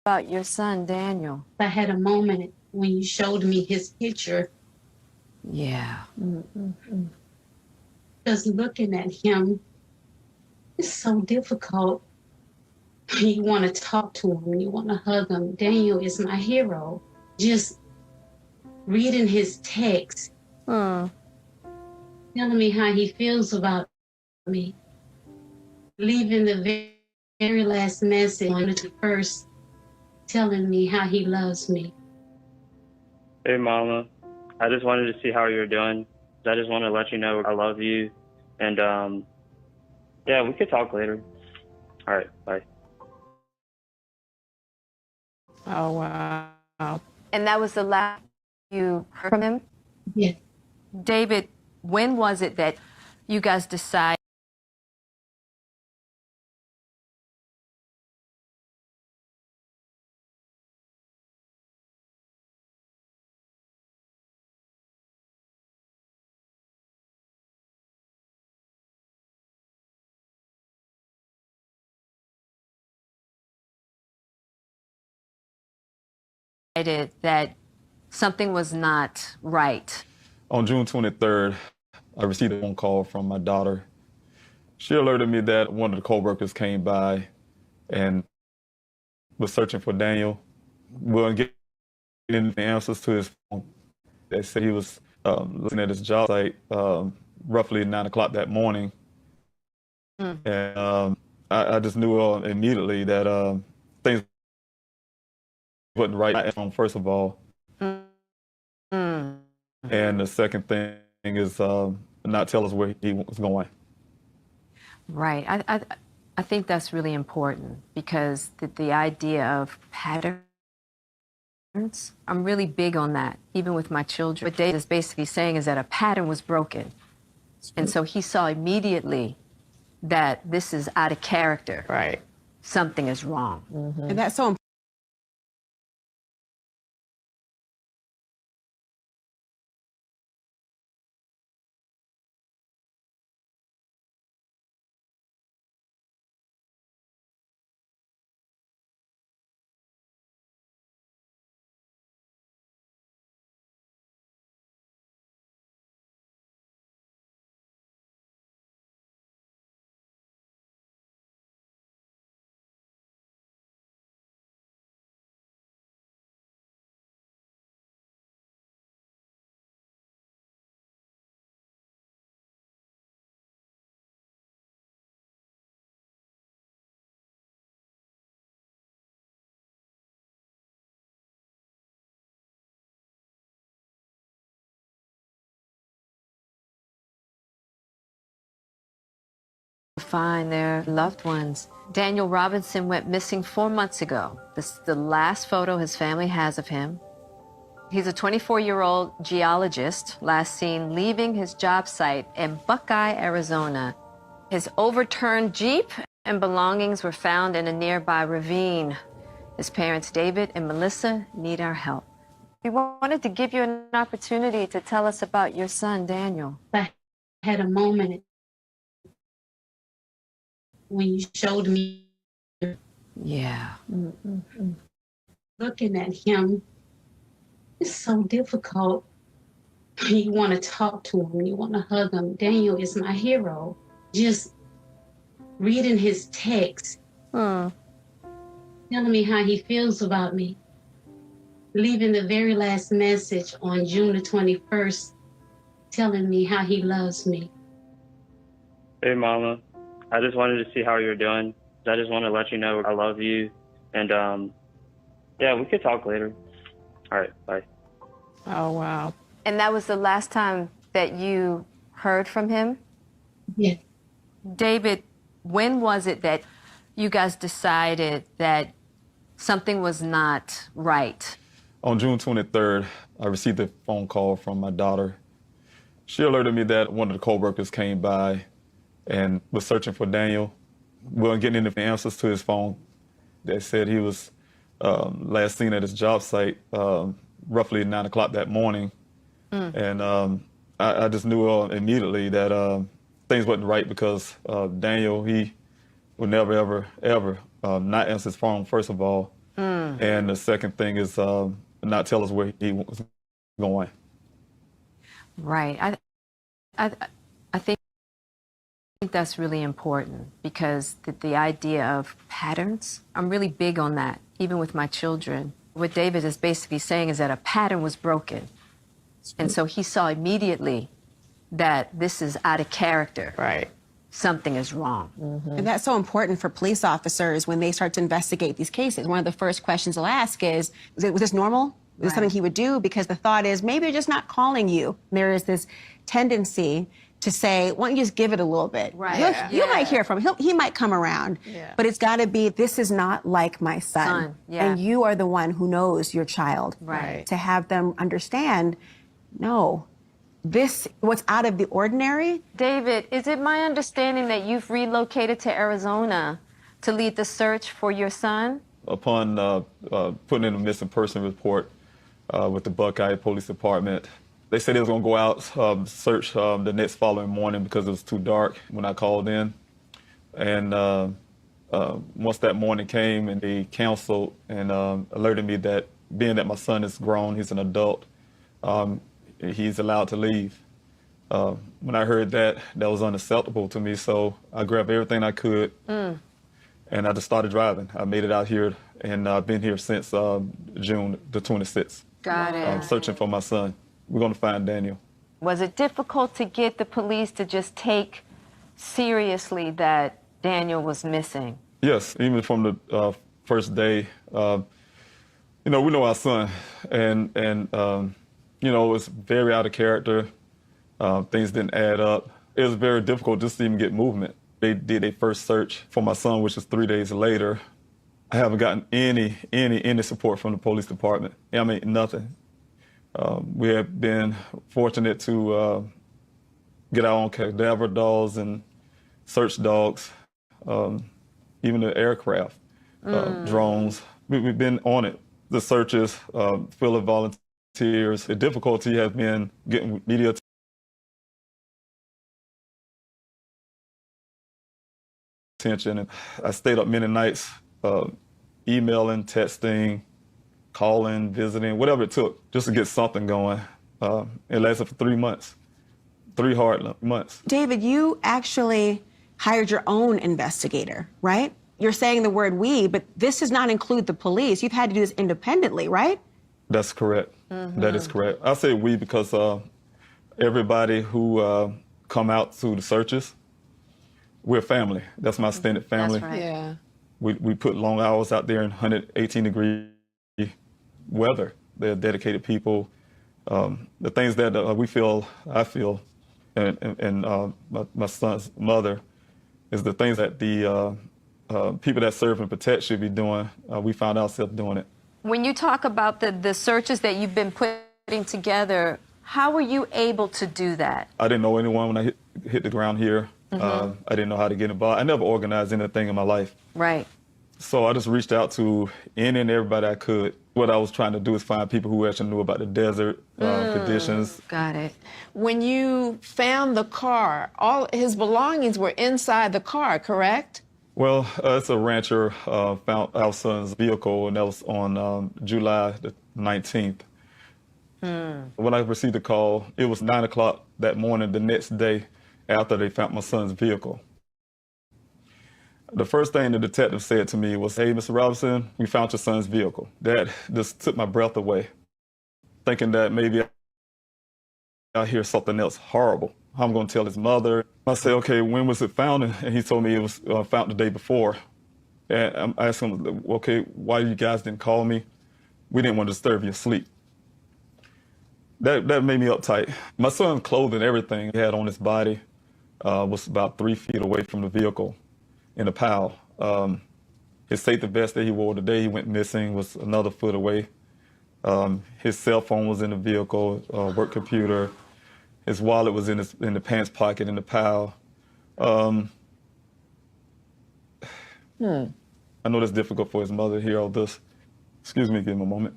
about your son, Daniel. I had a moment when you showed me his picture. Yeah. Just looking at him, it's so difficult. You want to talk to him, you want to hug him. Daniel is my hero. Just reading his text, telling me how he feels about me, leaving the very last message on the first, telling me how he loves me. Hey, Mama. I just wanted to see how you're doing. I just want to let you know I love you. And, yeah, we could talk later. All right, bye. Oh, wow. And that was the last you heard from him? Yeah. David, when was it that you guys decided? That something was not right. On June 23rd, I received a phone call from my daughter. She alerted me that one of the co-workers came by and was searching for Daniel. We weren't getting the answers to his phone. They said he was looking at his job site roughly 9 o'clock that morning. And I just knew immediately that things wasn't right, first of all. And the second thing is not tell us where he was going. Right. I think that's really important because the idea of patterns, I'm really big on that, even with my children. What Dave is basically saying is that a pattern was broken. And so he saw immediately that this is out of character. Right. Something is wrong. And that's so important. Find their loved ones. Daniel Robinson went missing 4 months ago. This is the last photo his family has of him. He's a 24-year-old geologist, last seen leaving his job site in Buckeye, Arizona. His overturned Jeep and belongings were found in a nearby ravine. His parents, David and Melissa, need our help. We wanted to give you an opportunity to tell us about your son, Daniel. I had a moment when you showed me. Yeah. Looking at him, it's so difficult. You want to talk to him, you want to hug him. Daniel is my hero. Just reading his text, telling me how he feels about me, leaving the very last message on June the 21st, telling me how he loves me. Hey, Mama. I just wanted to see how you're doing. I just want to let you know I love you. And, yeah, we could talk later. All right, bye. Oh, wow. And that was the last time that you heard from him? Yeah. David, when was it that you guys decided that something was not right? On June 23rd, I received a phone call from my daughter. She alerted me that one of the co-workers came by and was searching for Daniel. We weren't getting any answers to his phone. They said he was last seen at his job site roughly 9 o'clock that morning. And I just knew immediately that things wasn't right because Daniel, he would never, ever not answer his phone, first of all. And the second thing is not tell us where he was going. Right. I think that's really important because the idea of patterns, I'm really big on that, even with my children. What David is basically saying is that a pattern was broken. And so he saw immediately that this is out of character. Right. Something is wrong. And that's so important for police officers when they start to investigate these cases. One of the first questions they'll ask is was this normal? Is this something he would do? Because the thought is, maybe they're just not calling you. There is this tendency to say, why don't you just give it a little bit? Right. You might hear from him. He might come around. Yeah. But it's got to be, this is not like my son. Yeah. And you are the one who knows your child. Right. To have them understand, no, this, what's out of the ordinary. David, is it my understanding that you've relocated to Arizona to lead the search for your son? Upon putting in a missing person report with the Buckeye Police Department, they said they was going to go out, search the next following morning because it was too dark when I called in. And once that morning came and they counseled and alerted me that being that my son is grown, he's an adult, he's allowed to leave. When I heard that, that was unacceptable to me, so I grabbed everything I could and I just started driving. I made it out here and I've been here since June the 26th. Got it. Searching for my son. We're going to find Daniel. Was it difficult to get the police to just take seriously that Daniel was missing? Yes, even from the first day. You know, we know our son, and you know, it was very out of character. Things didn't add up. It was very difficult just to even get movement. They did a first search for my son, which was 3 days later. I haven't gotten any support from the police department. I mean, nothing. We have been fortunate to get our own cadaver dogs and search dogs, even the aircraft, drones. We've been on it. The searches, full of volunteers. The difficulty has been getting media attention. And I stayed up many nights, emailing, texting, calling, visiting, whatever it took just to get something going. It lasted for 3 months, 3 hard months. David, you actually hired your own investigator, right? You're saying the word we, but this does not include the police. You've had to do this independently, right? That's correct. That is correct. I say we because everybody who come out to the searches, we're family. That's my extended family. That's right. Yeah. We put long hours out there in 118-degree weather. They're dedicated people. The things that I feel, and my son's mother, is the things that the people that serve and protect should be doing. We found ourselves doing it. When you talk about the searches that you've been putting together, how were you able to do that? I didn't know anyone when I hit the ground here. I didn't know how to get involved. I never organized anything in my life. Right. So I just reached out to any and everybody I could. What I was trying to do is find people who actually knew about the desert conditions. Got it. When you found the car, all his belongings were inside the car, correct? Well, it's a rancher found our son's vehicle, and that was on July the 19th. When I received the call, it was 9 o'clock that morning, the next day after they found my son's vehicle. The first thing the detective said to me was, "Hey, Mr. Robinson, we found your son's vehicle." That just took my breath away, thinking that maybe I hear something else horrible. I'm going to tell his mother. I said, "Okay, when was it found?" And he told me it was found the day before. And I asked him, "Okay, why you guys didn't call me?" "We didn't want to disturb your sleep." That made me uptight. My son's clothing, everything he had on his body was about 3 feet away from the vehicle in a pile. His safety vest that he wore the day he went missing was another foot away. His cell phone was in the vehicle, work computer. His wallet was in the pants pocket in the pile. I know that's difficult for his mother to hear all this. Excuse me, give him a moment.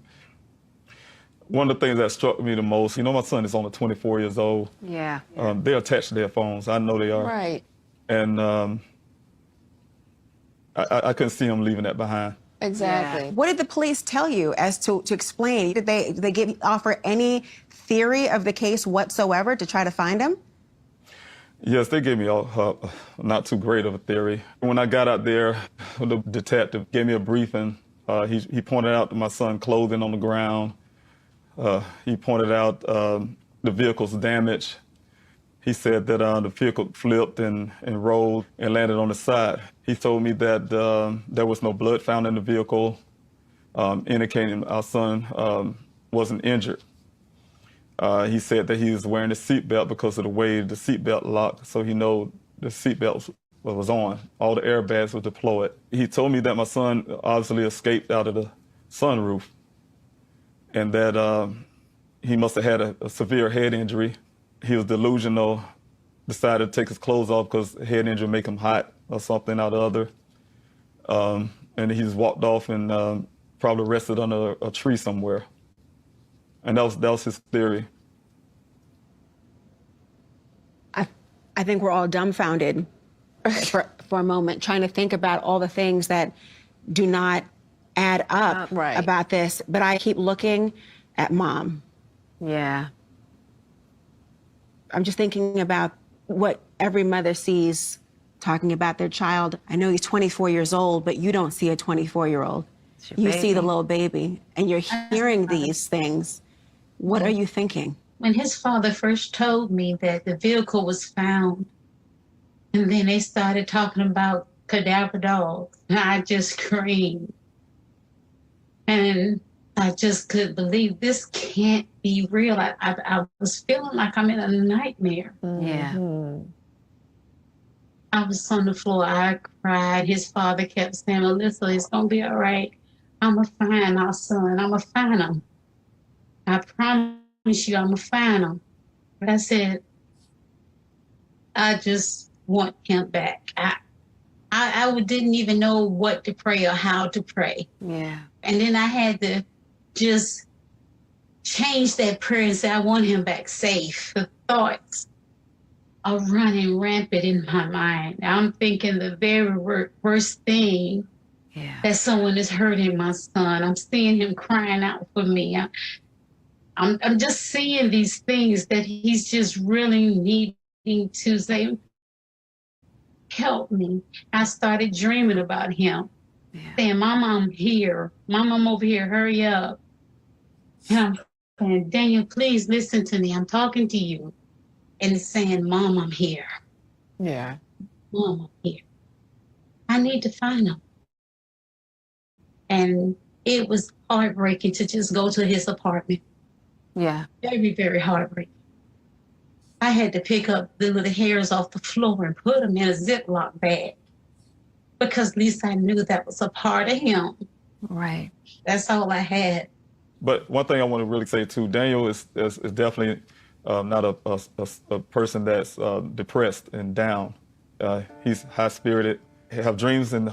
One of the things that struck me the most, you know, my son is only 24 years old. Yeah. They're attached to their phones. I know they are. Right. And I couldn't see him leaving that behind. Exactly. Yeah. What did the police tell you as to explain? Did they offer any theory of the case whatsoever to try to find him? Yes, they gave me not too great of a theory. When I got out there, the detective gave me a briefing. He pointed out my son's clothing on the ground. He pointed out the vehicle's damage. He said that the vehicle flipped and rolled and landed on the side. He told me that there was no blood found in the vehicle, indicating our son wasn't injured. He said that he was wearing a seatbelt because of the way the seatbelt locked, so he knew the seatbelt was on. All the airbags were deployed. He told me that my son obviously escaped out of the sunroof and that he must have had a severe head injury. He was delusional, decided to take his clothes off because head injury make him hot or something or the other. And he just walked off and probably rested under a tree somewhere. And that was his theory. I think we're all dumbfounded for a moment, trying to think about all the things that do not add up about this. But I keep looking at Mom. Yeah. I'm just thinking about what every mother sees talking about their child. I know he's 24 years old, but you don't see a 24-year-old. You see the little baby, and you're hearing these things. What are you thinking? When his father first told me that the vehicle was found, and then they started talking about cadaver dogs, and I just screamed. And I just couldn't believe this can't be real. I was feeling like I'm in a nightmare. Yeah. I was on the floor. I cried. His father kept saying, Alyssa, it's going to be all right. I'm going to find our son. I'm going to find him. I promise you, I'm going to find him. But I said, I just want him back. I didn't even know what to pray or how to pray. Yeah. And then I had to just change that prayer and say, I want him back safe. The thoughts are running rampant in my mind. I'm thinking the very worst thing, that someone is hurting my son. I'm seeing him crying out for me. I'm just seeing these things that he's just really needing to say, help me. I started dreaming about him, saying, Mama, I'm here. Mama, I'm over here. Hurry up. And Daniel, please listen to me. I'm talking to you. And it's saying, Mom, I'm here. Yeah. Mom, I'm here. I need to find him. And it was heartbreaking to just go to his apartment. Yeah. Very, very heartbreaking. I had to pick up the little hairs off the floor and put them in a Ziploc bag because at least I knew that was a part of him. Right. That's all I had. But one thing I want to really say too, Daniel is definitely not a person that's depressed and down. He's high-spirited, have dreams, and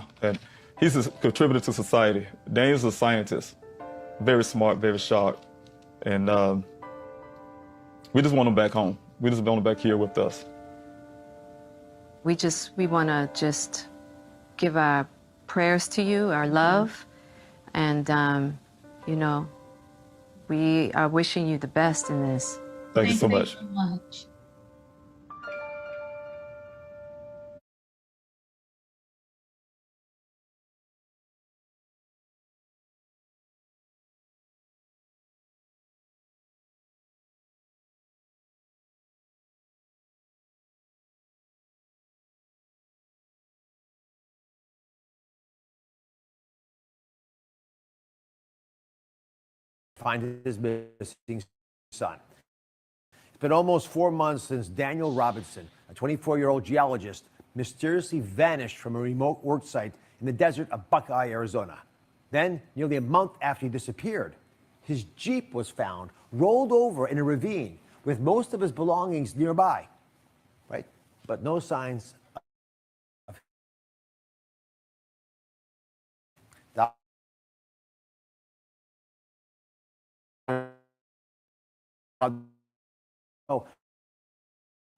he's a contributor to society. Daniel's a scientist, very smart, very sharp, and we just want him back home. We just want him back here with us. We want to just give our prayers to you, our love, and, you know, we are wishing you the best in this. Thank you so much. Thank you so much. Find his missing son. It's been almost 4 months since Daniel Robinson, a 24-year-old geologist, mysteriously vanished from a remote work site in the desert of Buckeye, Arizona. Then, nearly a month after he disappeared, his Jeep was found rolled over in a ravine with most of his belongings nearby, right? But no signs of Oh.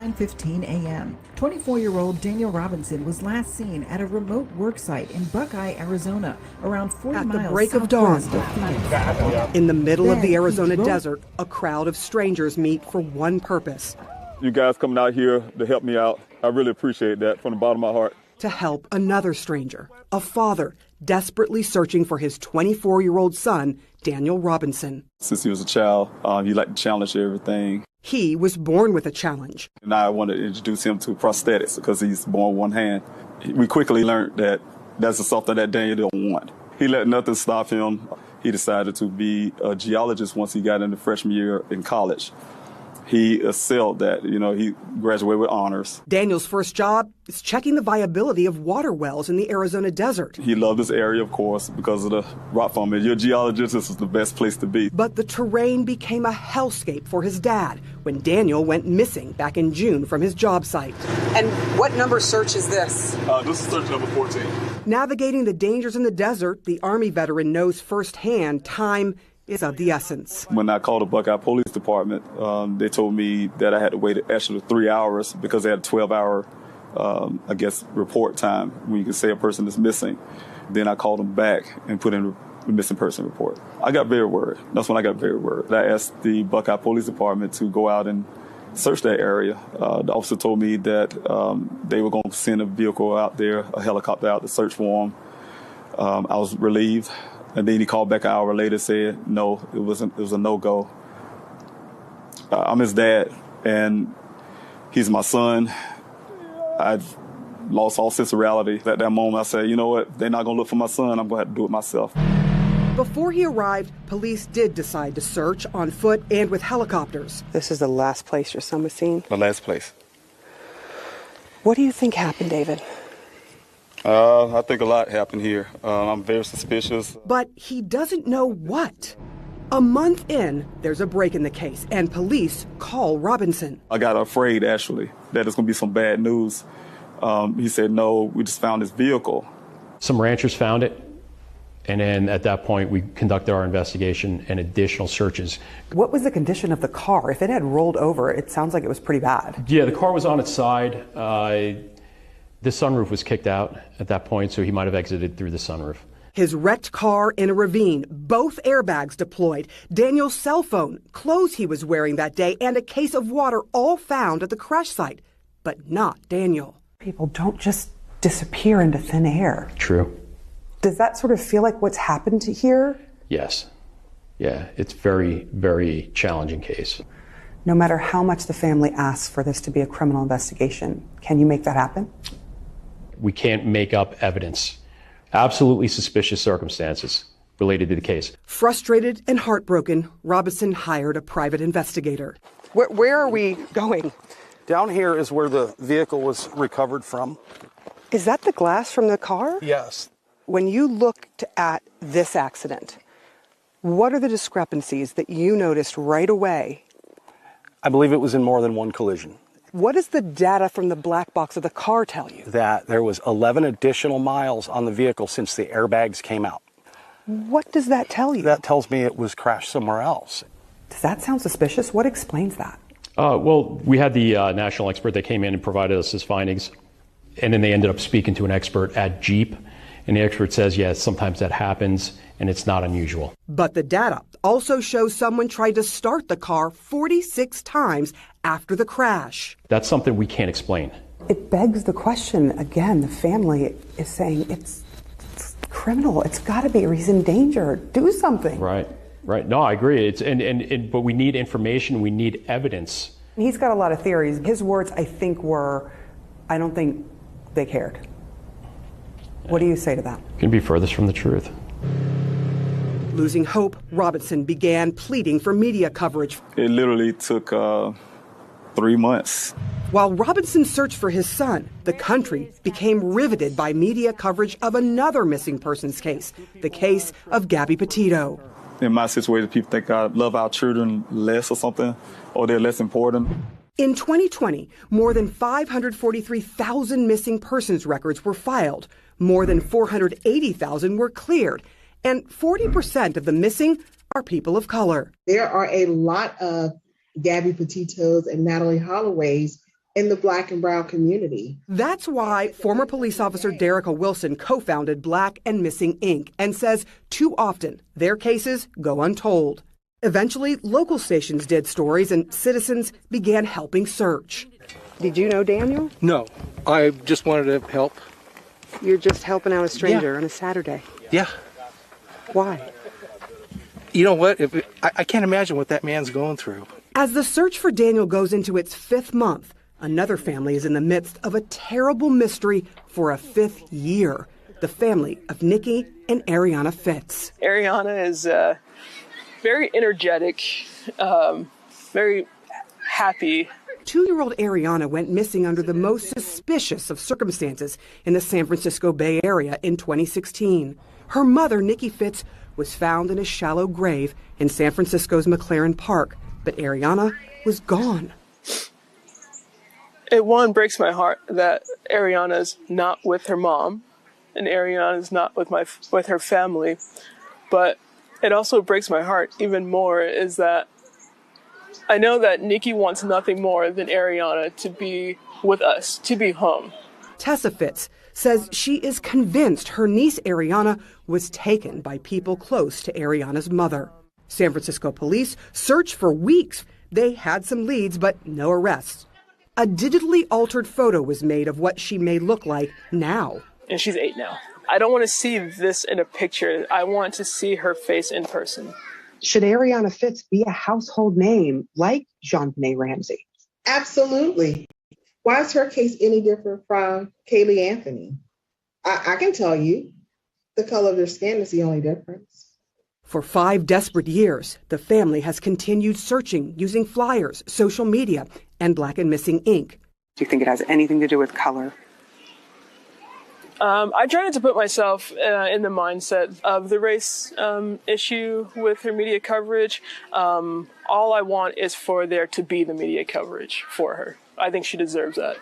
9:15 a.m. 24-year-old Daniel Robinson was last seen at a remote work site in Buckeye, Arizona, around 40 miles at the break of dawn. Phoenix. In the middle of the Arizona desert, a crowd of strangers meet for one purpose. You guys coming out here to help me out, I really appreciate that from the bottom of my heart. To help another stranger, a father desperately searching for his 24-year-old son, Daniel Robinson. Since he was a child, he liked to challenge everything. He was born with a challenge. And I wanted to introduce him to prosthetics because he's born one hand. We quickly learned that that's something that Daniel don't want. He let nothing stop him. He decided to be a geologist once he got into freshman year in college. He excelled that, he graduated with honors. Daniel's first job is checking the viability of water wells in the Arizona desert. He loved this area, of course, because of the rock formation. You're a geologist, this is the best place to be. But the terrain became a hellscape for his dad when Daniel went missing back in June from his job site. And what number search is this? This is search number 14. Navigating the dangers in the desert, the Army veteran knows firsthand time is of the essence. When I called the Buckeye Police Department, they told me that I had to wait an extra 3 hours because they had a 12-hour, report time when you can say a person is missing. Then I called them back and put in a missing person report. I got very worried. That's when I got very worried. I asked the Buckeye Police Department to go out and search that area. The officer told me that they were going to send a vehicle out there, a helicopter out to search for him. I was relieved. And then he called back an hour later and said, no, it was a no-go. I'm his dad, and he's my son. I've lost all sense of reality. At that moment, I said, you know what? They're not going to look for my son. I'm going to have to do it myself. Before he arrived, police did decide to search on foot and with helicopters. This is the last place your son was seen? The last place. What do you think happened, David? I think a lot happened here. I'm very suspicious. But he doesn't know what. A month in, there's a break in the case, and police call Robinson. I got afraid, actually, that it's going to be some bad news. He said, no, we just found his vehicle. Some ranchers found it, and then at that point, we conducted our investigation and additional searches. What was the condition of the car? If it had rolled over, it sounds like it was pretty bad. Yeah, the car was on its side. The sunroof was kicked out at that point, so he might have exited through the sunroof. His wrecked car in a ravine, both airbags deployed, Daniel's cell phone, clothes he was wearing that day, and a case of water all found at the crash site. But not Daniel. People don't just disappear into thin air. True. Does that sort of feel like what's happened to here? Yes. Yeah, it's very, very challenging case. No matter how much the family asks for this to be a criminal investigation, can you make that happen? We can't make up evidence. Absolutely suspicious circumstances related to the case. Frustrated and heartbroken, Robinson hired a private investigator. Where are we going? Down here is where the vehicle was recovered from. Is that the glass from the car? Yes. When you looked at this accident, what are the discrepancies that you noticed right away? I believe it was in more than one collision. What does the data from the black box of the car tell you? That there was 11 additional miles on the vehicle since the airbags came out. What does that tell you? That tells me it was crashed somewhere else. Does that sound suspicious? What explains that? Well, we had the national expert that came in and provided us his findings, and then they ended up speaking to an expert at Jeep, and the expert says, yes, sometimes that happens, and it's not unusual. But the data also shows someone tried to start the car 46 times after the crash. That's something we can't explain. It begs the question, again, the family is saying it's criminal. It's got to be he's in danger. Do something. Right. No, I agree. But we need information. We need evidence. He's got a lot of theories. His words, I think, were, I don't think they cared. What do you say to that? Can be furthest from the truth. Losing hope, Robinson began pleading for media coverage. It literally took 3 months. While Robinson searched for his son, the country became riveted by media coverage of another missing persons case, the case of Gabby Petito. In my situation, people think I love our children less or something, or they're less important. In 2020, more than 543,000 missing persons records were filed. More than 480,000 were cleared. And 40% of the missing are people of color. There are a lot of Gabby Petitos and Natalie Holloways in the Black and Brown community. That's why former police officer Derica Wilson co-founded Black and Missing Inc. and says too often their cases go untold. Eventually, local stations did stories and citizens began helping search. Did you know Daniel? No, I just wanted to help. You're just helping out a stranger on a Saturday. Yeah. Why? You know what? I can't imagine what that man's going through. As the search for Daniel goes into its 5th month, another family is in the midst of a terrible mystery for a 5th year. The family of Nikki and Ariana Fitz. Ariana is very energetic, very happy. 2-year-old Ariana went missing under the most suspicious of circumstances in the San Francisco Bay Area in 2016. Her mother, Nikki Fitz, was found in a shallow grave in San Francisco's McLaren Park, but Ariana was gone. It breaks my heart that Ariana's not with her mom and Ariana's not with her family, but it also breaks my heart even more is that I know that Nikki wants nothing more than Ariana to be with us, to be home. Tessa Fitz says she is convinced her niece Ariana was taken by people close to Ariana's mother. San Francisco police searched for weeks. They had some leads, but no arrests. A digitally altered photo was made of what she may look like now. And she's 8 now. I don't want to see this in a picture. I want to see her face in person. Should Ariana Fitz be a household name like JonBenet Ramsey? Absolutely. Why is her case any different from Kaylee Anthony? I can tell you, the color of their skin is the only difference. For 5 desperate years, the family has continued searching using flyers, social media, and Black and Missing Inc. Do you think it has anything to do with color? I try not to put myself in the mindset of the race issue with her media coverage. All I want is for there to be the media coverage for her. I think she deserves that.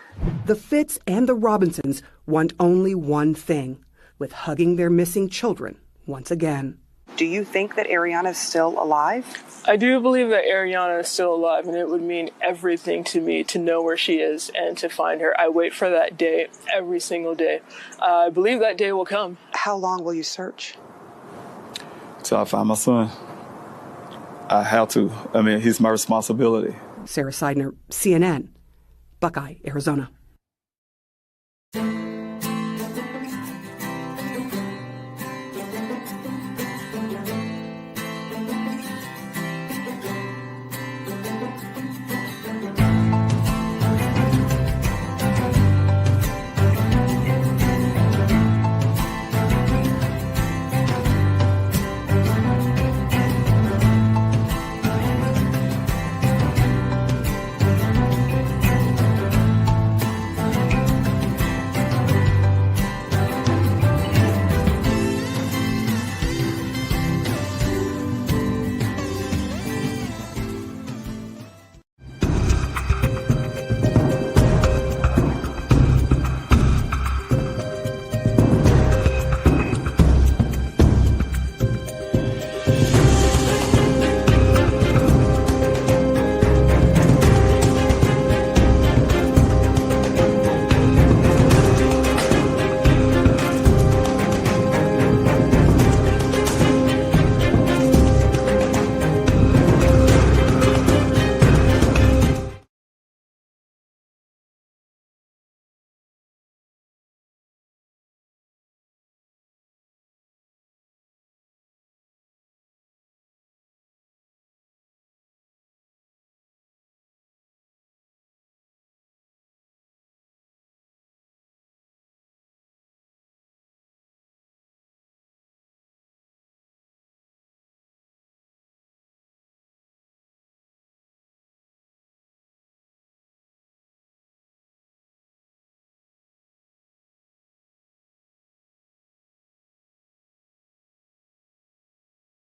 The Fitz and the Robinsons want only one thing, with hugging their missing children once again. Do you think that Ariana is still alive? I do believe that Ariana is still alive, and it would mean everything to me to know where she is and to find her. I wait for that day every single day. I believe that day will come. How long will you search? Till I find my son. I have to. I mean, he's my responsibility. Sarah Seidner, CNN, Buckeye, Arizona.